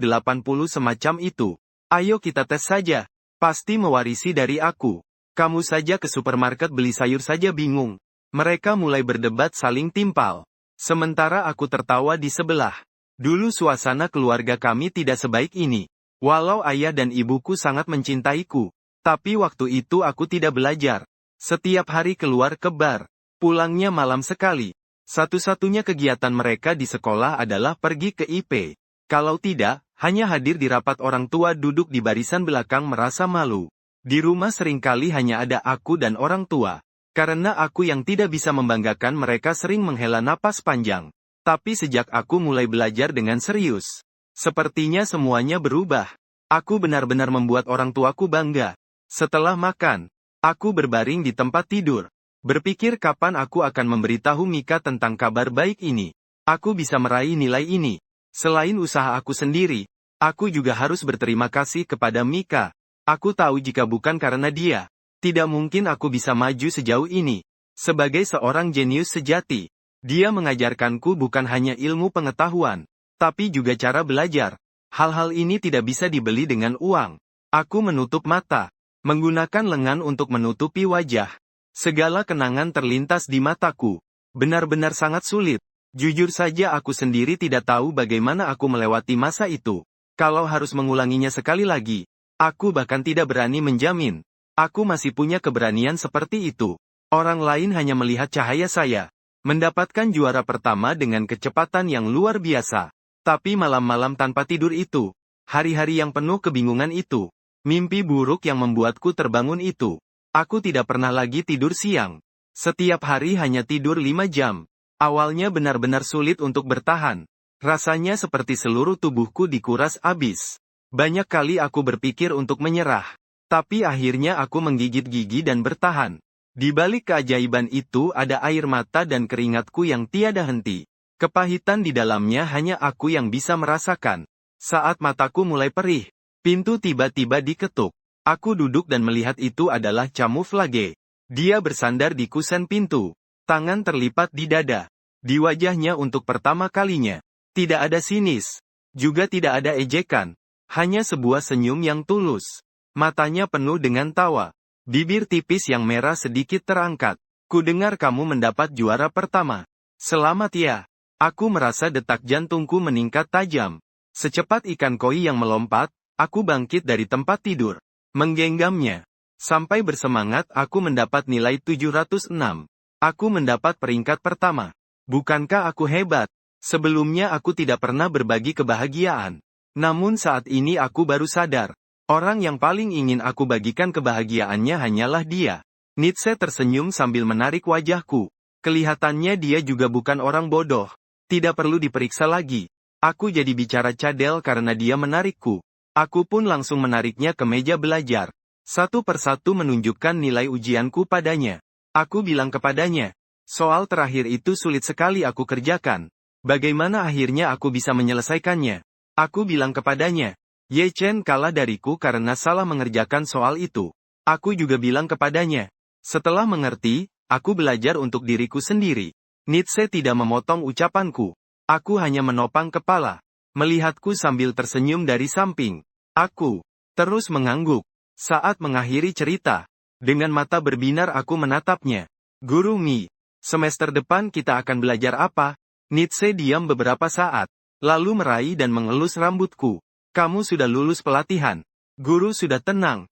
S1: semacam itu. Ayo kita tes saja. Pasti mewarisi dari aku. Kamu saja ke supermarket beli sayur saja bingung. Mereka mulai berdebat saling timpal. Sementara aku tertawa di sebelah. Dulu suasana keluarga kami tidak sebaik ini. Walau ayah dan ibuku sangat mencintaiku. Tapi waktu itu aku tidak belajar. Setiap hari keluar ke bar. Pulangnya malam sekali. Satu-satunya kegiatan mereka di sekolah adalah pergi ke IP. Kalau tidak, hanya hadir di rapat orang tua duduk di barisan belakang merasa malu. Di rumah seringkali hanya ada aku dan orang tua. Karena aku yang tidak bisa membanggakan mereka sering menghela napas panjang. Tapi sejak aku mulai belajar dengan serius, sepertinya semuanya berubah. Aku benar-benar membuat orang tuaku bangga. Setelah makan, aku berbaring di tempat tidur. Berpikir kapan aku akan memberitahu Mika tentang kabar baik ini. Aku bisa meraih nilai ini. Selain usaha aku sendiri, aku juga harus berterima kasih kepada Mika. Aku tahu jika bukan karena dia, tidak mungkin aku bisa maju sejauh ini. Sebagai seorang jenius sejati, dia mengajarkanku bukan hanya ilmu pengetahuan, tapi juga cara belajar. Hal-hal ini tidak bisa dibeli dengan uang. Aku menutup mata, menggunakan lengan untuk menutupi wajah. Segala kenangan terlintas di mataku. Benar-benar sangat sulit. Jujur saja aku sendiri tidak tahu bagaimana aku melewati masa itu. Kalau harus mengulanginya sekali lagi, aku bahkan tidak berani menjamin. Aku masih punya keberanian seperti itu. Orang lain hanya melihat cahaya saya. Mendapatkan juara pertama dengan kecepatan yang luar biasa. Tapi malam-malam tanpa tidur itu, hari-hari yang penuh kebingungan itu, mimpi buruk yang membuatku terbangun itu. Aku tidak pernah lagi tidur siang. Setiap hari hanya tidur 5 jam. Awalnya benar-benar sulit untuk bertahan. Rasanya seperti seluruh tubuhku dikuras habis. Banyak kali aku berpikir untuk menyerah. Tapi akhirnya aku menggigit gigi dan bertahan. Di balik keajaiban itu ada air mata dan keringatku yang tiada henti. Kepahitan di dalamnya hanya aku yang bisa merasakan. Saat mataku mulai perih, pintu tiba-tiba diketuk. Aku duduk dan melihat itu adalah Camouflage. Dia bersandar di kusen pintu. Tangan terlipat di dada. Di wajahnya untuk pertama kalinya. Tidak ada sinis. Juga tidak ada ejekan. Hanya sebuah senyum yang tulus. Matanya penuh dengan tawa. Bibir tipis yang merah sedikit terangkat. Kudengar kamu mendapat juara pertama. Selamat ya. Aku merasa detak jantungku meningkat tajam. Secepat ikan koi yang melompat, aku bangkit dari tempat tidur. Menggenggamnya. Sampai bersemangat aku mendapat nilai 706. Aku mendapat peringkat pertama. Bukankah aku hebat? Sebelumnya aku tidak pernah berbagi kebahagiaan. Namun saat ini aku baru sadar. Orang yang paling ingin aku bagikan kebahagiaannya hanyalah dia. Nietzsche tersenyum sambil menarik wajahku. Kelihatannya dia juga bukan orang bodoh. Tidak perlu diperiksa lagi. Aku jadi bicara cadel karena dia menarikku. Aku pun langsung menariknya ke meja belajar. Satu persatu menunjukkan nilai ujianku padanya. Aku bilang kepadanya, soal terakhir itu sulit sekali aku kerjakan. Bagaimana akhirnya aku bisa menyelesaikannya? Aku bilang kepadanya, Ye Chen kalah dariku karena salah mengerjakan soal itu. Aku juga bilang kepadanya. Setelah mengerti, aku belajar untuk diriku sendiri. Nietzsche tidak memotong ucapanku. Aku hanya menopang kepala. Melihatku sambil tersenyum dari samping. Aku terus mengangguk. Saat mengakhiri cerita, dengan mata berbinar aku menatapnya. Guru Mi, semester depan kita akan belajar apa? Nietzsche diam beberapa saat, lalu meraih dan mengelus rambutku. Kamu sudah lulus pelatihan. Guru sudah tenang.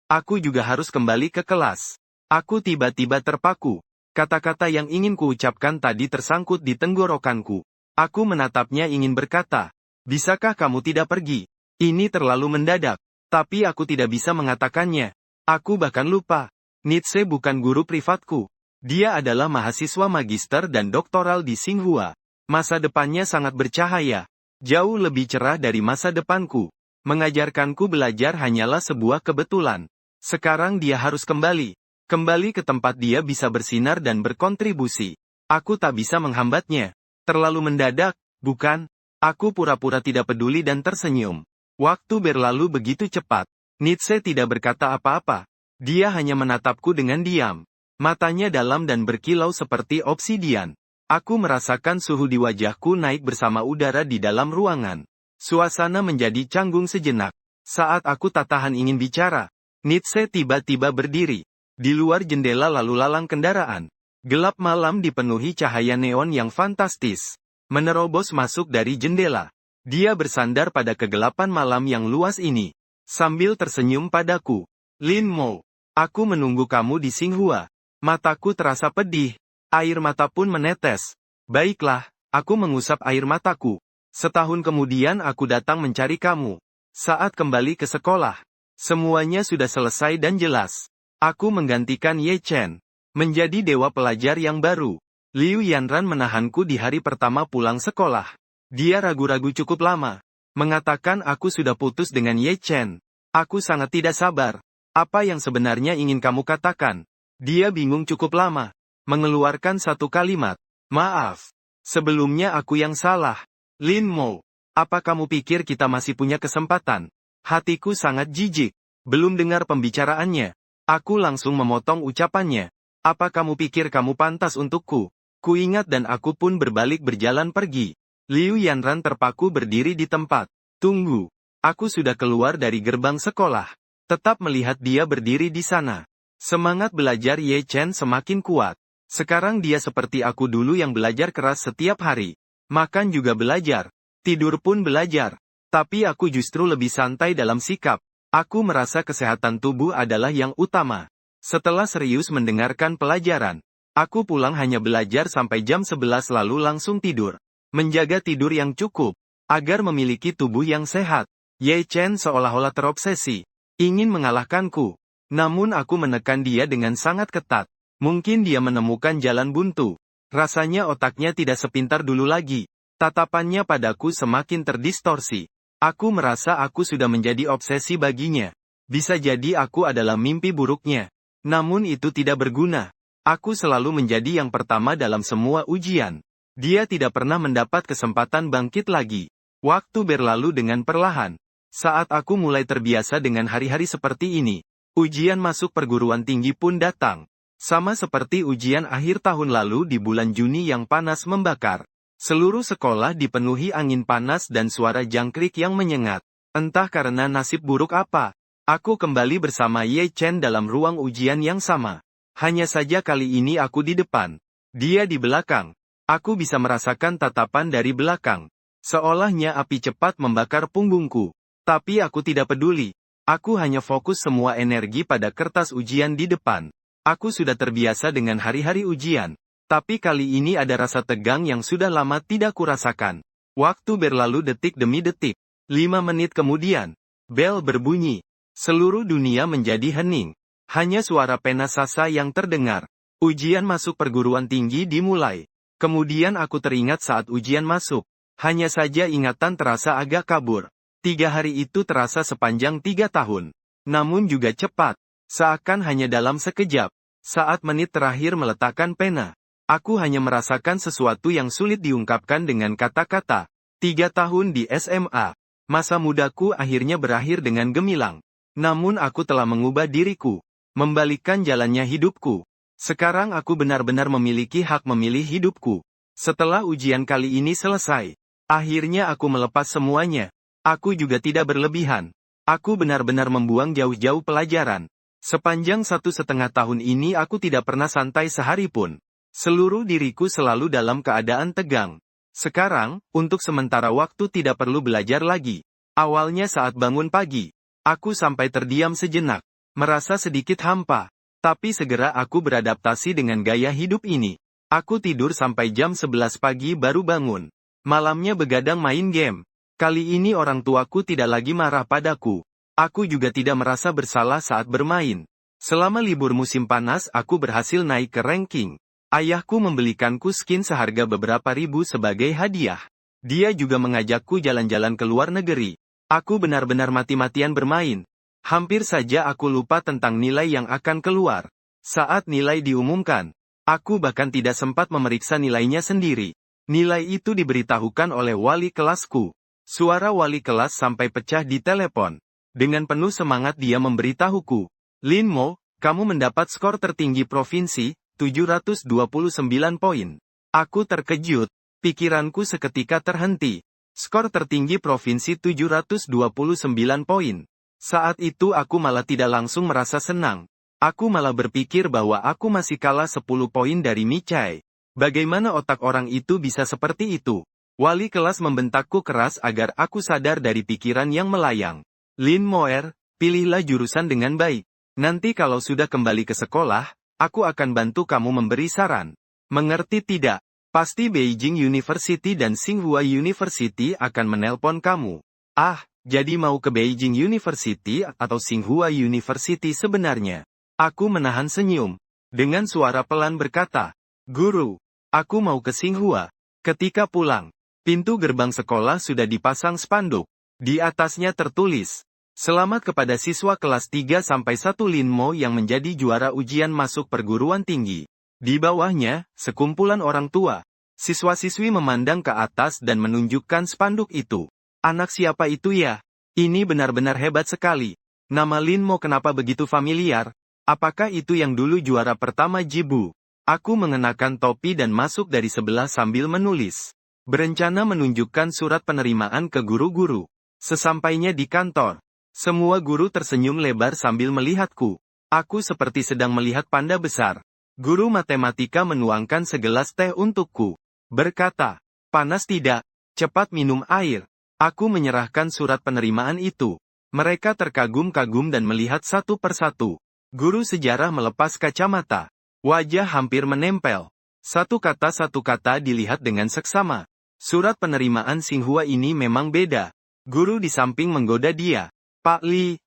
S1: Aku juga harus kembali ke kelas. Aku tiba-tiba terpaku. Kata-kata yang ingin kuucapkan tadi tersangkut di tenggorokanku. Aku menatapnya ingin berkata, bisakah kamu tidak pergi? Ini terlalu mendadak. Tapi aku tidak bisa mengatakannya. Aku bahkan lupa. Nietzsche bukan guru privatku. Dia adalah mahasiswa magister dan doktoral di Tsinghua. Masa depannya sangat bercahaya. Jauh lebih cerah dari masa depanku. Mengajarkanku belajar hanyalah sebuah kebetulan. Sekarang dia harus kembali. Kembali ke tempat dia bisa bersinar dan berkontribusi. Aku tak bisa menghambatnya. Terlalu mendadak, bukan? Aku pura-pura tidak peduli dan tersenyum. Waktu berlalu begitu cepat. Nietzsche tidak berkata apa-apa. Dia hanya menatapku dengan diam. Matanya dalam dan berkilau seperti obsidian. Aku merasakan suhu di wajahku naik bersama udara di dalam ruangan. Suasana menjadi canggung sejenak. Saat aku tak tahan ingin bicara, Nietzsche tiba-tiba berdiri. Di luar jendela lalu lalang kendaraan. Gelap malam dipenuhi cahaya neon yang fantastis. Menerobos masuk dari jendela. Dia bersandar pada kegelapan malam yang luas ini. Sambil tersenyum padaku. Lin Mo, aku menunggu kamu di Tsinghua. Mataku terasa pedih. Air mata pun menetes. Baiklah, aku mengusap air mataku. Setahun kemudian aku datang mencari kamu. Saat kembali ke sekolah, semuanya sudah selesai dan jelas. Aku menggantikan Ye Chen. Menjadi dewa pelajar yang baru. Liu Yanran menahanku di hari pertama pulang sekolah. Dia ragu-ragu cukup lama. Mengatakan aku sudah putus dengan Ye Chen. Aku sangat tidak sabar. Apa yang sebenarnya ingin kamu katakan? Dia bingung cukup lama. Mengeluarkan satu kalimat. Maaf. Sebelumnya aku yang salah. Lin Mo, apa kamu pikir kita masih punya kesempatan? Hatiku sangat jijik. Belum dengar pembicaraannya. Aku langsung memotong ucapannya. Apa kamu pikir kamu pantas untukku? Kuingat dan aku pun berbalik berjalan pergi. Liu Yanran terpaku berdiri di tempat. Tunggu. Aku sudah keluar dari gerbang sekolah. Tetap melihat dia berdiri di sana. Semangat belajar Ye Chen semakin kuat. Sekarang dia seperti aku dulu yang belajar keras setiap hari. Makan juga belajar. Tidur pun belajar. Tapi aku justru lebih santai dalam sikap. Aku merasa kesehatan tubuh adalah yang utama. Setelah serius mendengarkan pelajaran, aku pulang hanya belajar sampai jam 11 lalu langsung tidur. Menjaga tidur yang cukup, agar memiliki tubuh yang sehat. Ye Chen seolah-olah terobsesi. Ingin mengalahkanku. Namun aku menekan dia dengan sangat ketat. Mungkin dia menemukan jalan buntu. Rasanya otaknya tidak sepintar dulu lagi. Tatapannya padaku semakin terdistorsi. Aku merasa aku sudah menjadi obsesi baginya. Bisa jadi aku adalah mimpi buruknya. Namun itu tidak berguna. Aku selalu menjadi yang pertama dalam semua ujian. Dia tidak pernah mendapat kesempatan bangkit lagi. Waktu berlalu dengan perlahan. Saat aku mulai terbiasa dengan hari-hari seperti ini, ujian masuk perguruan tinggi pun datang. Sama seperti ujian akhir tahun lalu di bulan Juni yang panas membakar. Seluruh sekolah dipenuhi angin panas dan suara jangkrik yang menyengat. Entah karena nasib buruk apa. Aku kembali bersama Ye Chen dalam ruang ujian yang sama. Hanya saja kali ini aku di depan. Dia di belakang. Aku bisa merasakan tatapan dari belakang. Seolahnya api cepat membakar punggungku. Tapi aku tidak peduli. Aku hanya fokus semua energi pada kertas ujian di depan. Aku sudah terbiasa dengan hari-hari ujian. Tapi kali ini ada rasa tegang yang sudah lama tidak kurasakan. Waktu berlalu detik demi detik. 5 menit kemudian, bel berbunyi. Seluruh dunia menjadi hening. Hanya suara pena Sasa yang terdengar. Ujian masuk perguruan tinggi dimulai. Kemudian aku teringat saat ujian masuk. Hanya saja ingatan terasa agak kabur. 3 hari itu terasa sepanjang 3 tahun. Namun juga cepat. Seakan hanya dalam sekejap. Saat menit terakhir meletakkan pena, aku hanya merasakan sesuatu yang sulit diungkapkan dengan kata-kata. 3 tahun di SMA. Masa mudaku akhirnya berakhir dengan gemilang. Namun aku telah mengubah diriku. Membalikkan jalannya hidupku. Sekarang aku benar-benar memiliki hak memilih hidupku. Setelah ujian kali ini selesai, akhirnya aku melepas semuanya. Aku juga tidak berlebihan. Aku benar-benar membuang jauh-jauh pelajaran. Sepanjang 1,5 tahun ini aku tidak pernah santai sehari pun. Seluruh diriku selalu dalam keadaan tegang. Sekarang, untuk sementara waktu tidak perlu belajar lagi. Awalnya saat bangun pagi, aku sampai terdiam sejenak, merasa sedikit hampa. Tapi segera aku beradaptasi dengan gaya hidup ini. Aku tidur sampai jam 11 pagi baru bangun. Malamnya begadang main game. Kali ini orang tuaku tidak lagi marah padaku. Aku juga tidak merasa bersalah saat bermain. Selama libur musim panas aku berhasil naik ke ranking. Ayahku membelikanku skin seharga beberapa ribu sebagai hadiah. Dia juga mengajakku jalan-jalan ke luar negeri. Aku benar-benar mati-matian bermain. Hampir saja aku lupa tentang nilai yang akan keluar. Saat nilai diumumkan, aku bahkan tidak sempat memeriksa nilainya sendiri. Nilai itu diberitahukan oleh wali kelasku. Suara wali kelas sampai pecah di telepon. Dengan penuh semangat dia memberitahuku, "Lin Mo, kamu mendapat skor tertinggi provinsi, 729 poin." Aku terkejut, pikiranku seketika terhenti. Skor tertinggi provinsi 729 poin. Saat itu aku malah tidak langsung merasa senang. Aku malah berpikir bahwa aku masih kalah 10 poin dari Michai. Bagaimana otak orang itu bisa seperti itu? Wali kelas membentakku keras agar aku sadar dari pikiran yang melayang. "Lin Moer, pilihlah jurusan dengan baik. Nanti kalau sudah kembali ke sekolah, aku akan bantu kamu memberi saran. Mengerti tidak? Pasti Beijing University dan Tsinghua University akan menelpon kamu." Ah, jadi mau ke Beijing University atau Tsinghua University sebenarnya? Aku menahan senyum. Dengan suara pelan berkata, "Guru, aku mau ke Tsinghua." Ketika pulang, pintu gerbang sekolah sudah dipasang spanduk. Di atasnya tertulis, "Selamat kepada siswa kelas 3-1 Lin Mo yang menjadi juara ujian masuk perguruan tinggi." Di bawahnya, sekumpulan orang tua. Siswa-siswi memandang ke atas dan menunjukkan spanduk itu. Anak siapa itu ya? Ini benar-benar hebat sekali. Nama Lin Mo kenapa begitu familiar? Apakah itu yang dulu juara pertama Jibu? Aku mengenakan topi dan masuk dari sebelah sambil menulis. Berencana menunjukkan surat penerimaan ke guru-guru. Sesampainya di kantor, semua guru tersenyum lebar sambil melihatku. Aku seperti sedang melihat panda besar. Guru matematika menuangkan segelas teh untukku. Berkata, "Panas tidak? Cepat minum air." Aku menyerahkan surat penerimaan itu. Mereka terkagum-kagum dan melihat satu persatu. Guru sejarah melepas kacamata. Wajah hampir menempel. Satu kata dilihat dengan seksama. Surat penerimaan Tsinghua ini memang beda. Guru di samping menggoda dia. "Pak Li,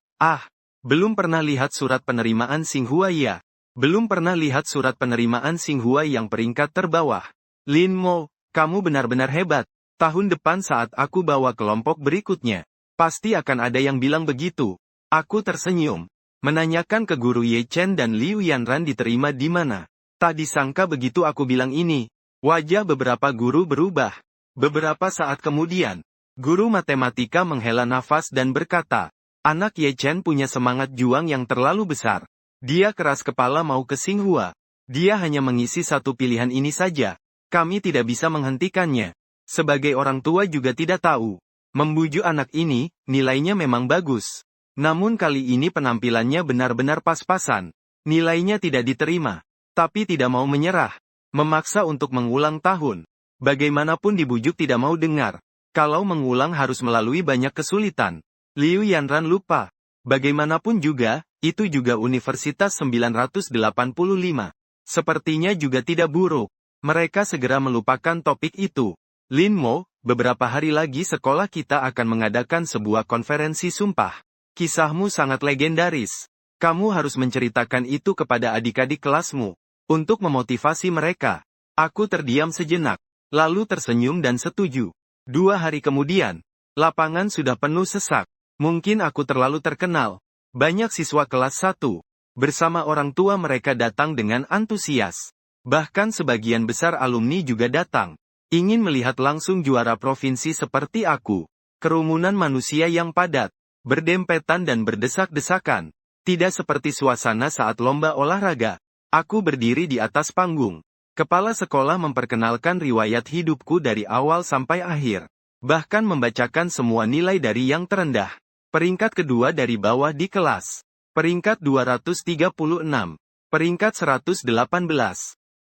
S1: belum pernah lihat surat penerimaan Tsinghua ya? Belum pernah lihat surat penerimaan Tsinghua yang peringkat terbawah. Lin Mo, kamu benar-benar hebat. Tahun depan saat aku bawa kelompok berikutnya, pasti akan ada yang bilang begitu." Aku tersenyum. Menanyakan ke guru Ye Chen dan Liu Yanran diterima di mana. Tak disangka begitu aku bilang ini, wajah beberapa guru berubah. Beberapa saat kemudian, guru matematika menghela nafas dan berkata, "Anak Ye Chen punya semangat juang yang terlalu besar. Dia keras kepala mau ke Tsinghua. Dia hanya mengisi satu pilihan ini saja. Kami tidak bisa menghentikannya. Sebagai orang tua juga tidak tahu. Membujuk anak ini, nilainya memang bagus. Namun kali ini penampilannya benar-benar pas-pasan. Nilainya tidak diterima. Tapi tidak mau menyerah. Memaksa untuk mengulang tahun. Bagaimanapun dibujuk tidak mau dengar. Kalau mengulang harus melalui banyak kesulitan." Liu Yanran lupa. Bagaimanapun juga, itu juga Universitas 985. Sepertinya juga tidak buruk. Mereka segera melupakan topik itu. "Lin Mo, beberapa hari lagi sekolah kita akan mengadakan sebuah konferensi sumpah. Kisahmu sangat legendaris. Kamu harus menceritakan itu kepada adik-adik kelasmu, untuk memotivasi mereka." Aku terdiam sejenak, lalu tersenyum dan setuju. 2 hari kemudian, lapangan sudah penuh sesak. Mungkin aku terlalu terkenal. Banyak siswa kelas 1, bersama orang tua mereka datang dengan antusias. Bahkan sebagian besar alumni juga datang. Ingin melihat langsung juara provinsi seperti aku. Kerumunan manusia yang padat, berdempetan dan berdesak-desakan. Tidak seperti suasana saat lomba olahraga. Aku berdiri di atas panggung. Kepala sekolah memperkenalkan riwayat hidupku dari awal sampai akhir. Bahkan membacakan semua nilai dari yang terendah. Peringkat kedua dari bawah di kelas. Peringkat 236. Peringkat 118.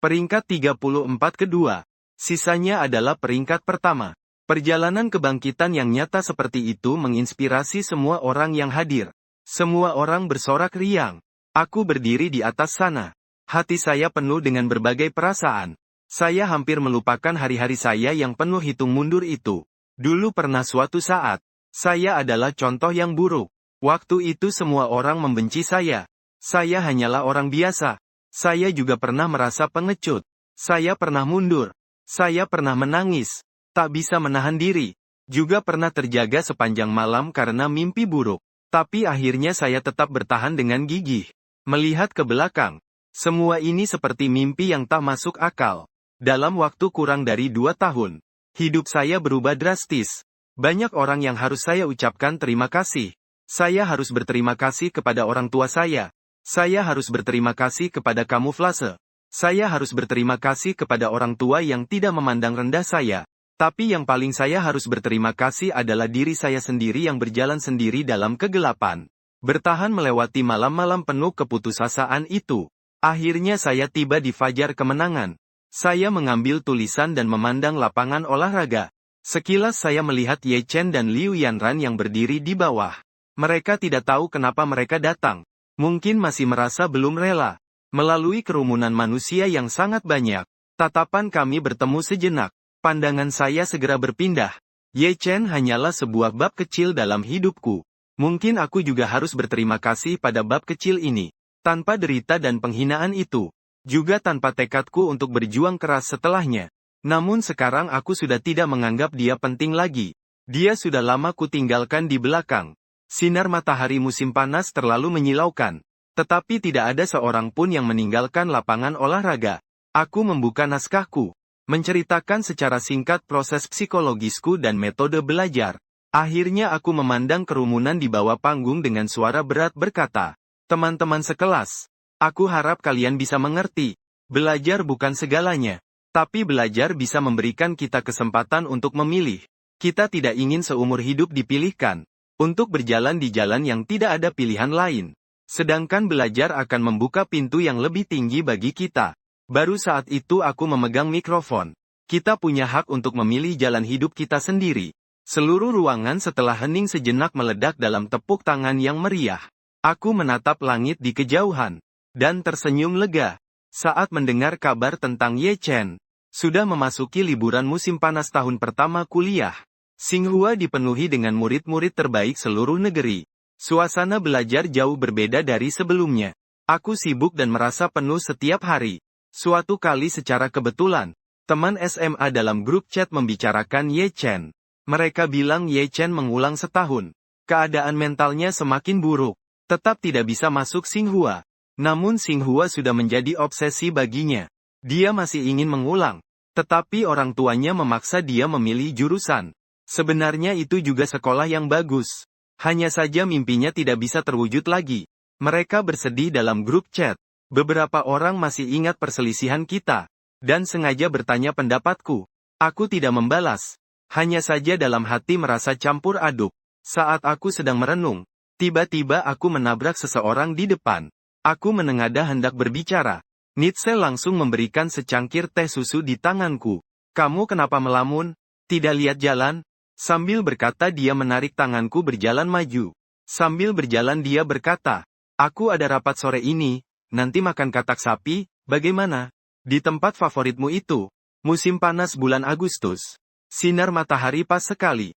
S1: Peringkat 34 kedua. Sisanya adalah peringkat pertama. Perjalanan kebangkitan yang nyata seperti itu menginspirasi semua orang yang hadir. Semua orang bersorak riang. Aku berdiri di atas sana. Hati saya penuh dengan berbagai perasaan. Saya hampir melupakan hari-hari saya yang penuh hitung mundur itu. Dulu pernah suatu saat, saya adalah contoh yang buruk. Waktu itu semua orang membenci saya. Saya hanyalah orang biasa. Saya juga pernah merasa pengecut. Saya pernah mundur. Saya pernah menangis. Tak bisa menahan diri. Juga pernah terjaga sepanjang malam karena mimpi buruk. Tapi akhirnya saya tetap bertahan dengan gigih. Melihat ke belakang. Semua ini seperti mimpi yang tak masuk akal. Dalam waktu kurang dari 2 tahun. Hidup saya berubah drastis. Banyak orang yang harus saya ucapkan terima kasih. Saya harus berterima kasih kepada orang tua saya. Saya harus berterima kasih kepada kamuflase. Saya harus berterima kasih kepada orang tua yang tidak memandang rendah saya. Tapi yang paling saya harus berterima kasih adalah diri saya sendiri yang berjalan sendiri dalam kegelapan. Bertahan melewati malam-malam penuh keputusasaan itu. Akhirnya saya tiba di fajar kemenangan. Saya mengambil tulisan dan memandang lapangan olahraga. Sekilas saya melihat Ye Chen dan Liu Yanran yang berdiri di bawah. Mereka tidak tahu kenapa mereka datang. Mungkin masih merasa belum rela. Melalui kerumunan manusia yang sangat banyak, tatapan kami bertemu sejenak. Pandangan saya segera berpindah. Ye Chen hanyalah sebuah bab kecil dalam hidupku. Mungkin aku juga harus berterima kasih pada bab kecil ini. Tanpa derita dan penghinaan itu. Juga tanpa tekadku untuk berjuang keras setelahnya. Namun sekarang aku sudah tidak menganggap dia penting lagi. Dia sudah lama kutinggalkan di belakang. Sinar matahari musim panas terlalu menyilaukan. Tetapi tidak ada seorang pun yang meninggalkan lapangan olahraga. Aku membuka naskahku. Menceritakan secara singkat proses psikologisku dan metode belajar. Akhirnya aku memandang kerumunan di bawah panggung dengan suara berat berkata, "Teman-teman sekelas, aku harap kalian bisa mengerti. Belajar bukan segalanya. Tapi belajar bisa memberikan kita kesempatan untuk memilih. Kita tidak ingin seumur hidup dipilihkan. Untuk berjalan di jalan yang tidak ada pilihan lain. Sedangkan belajar akan membuka pintu yang lebih tinggi bagi kita." Baru saat itu aku memegang mikrofon. Kita punya hak untuk memilih jalan hidup kita sendiri. Seluruh ruangan setelah hening sejenak meledak dalam tepuk tangan yang meriah. Aku menatap langit di kejauhan. Dan tersenyum lega. Saat mendengar kabar tentang Ye Chen. Sudah memasuki liburan musim panas tahun pertama kuliah. Tsinghua dipenuhi dengan murid-murid terbaik seluruh negeri. Suasana belajar jauh berbeda dari sebelumnya. Aku sibuk dan merasa penuh setiap hari. Suatu kali secara kebetulan, teman SMA dalam grup chat membicarakan Ye Chen. Mereka bilang Ye Chen mengulang setahun. Keadaan mentalnya semakin buruk. Tetap tidak bisa masuk Tsinghua. Namun Tsinghua sudah menjadi obsesi baginya. Dia masih ingin mengulang. Tetapi orang tuanya memaksa dia memilih jurusan. Sebenarnya itu juga sekolah yang bagus. Hanya saja mimpinya tidak bisa terwujud lagi. Mereka bersedih dalam grup chat. Beberapa orang masih ingat perselisihan kita. Dan sengaja bertanya pendapatku. Aku tidak membalas. Hanya saja dalam hati merasa campur aduk. Saat aku sedang merenung. Tiba-tiba aku menabrak seseorang di depan. Aku menengadah hendak berbicara. Nietzsche langsung memberikan secangkir teh susu di tanganku. "Kamu kenapa melamun? Tidak lihat jalan?" Sambil berkata dia menarik tanganku berjalan maju. Sambil berjalan dia berkata, "Aku ada rapat sore ini. Nanti makan katak sapi, bagaimana? Di tempat favoritmu itu. Musim panas bulan Agustus. Sinar matahari pas sekali.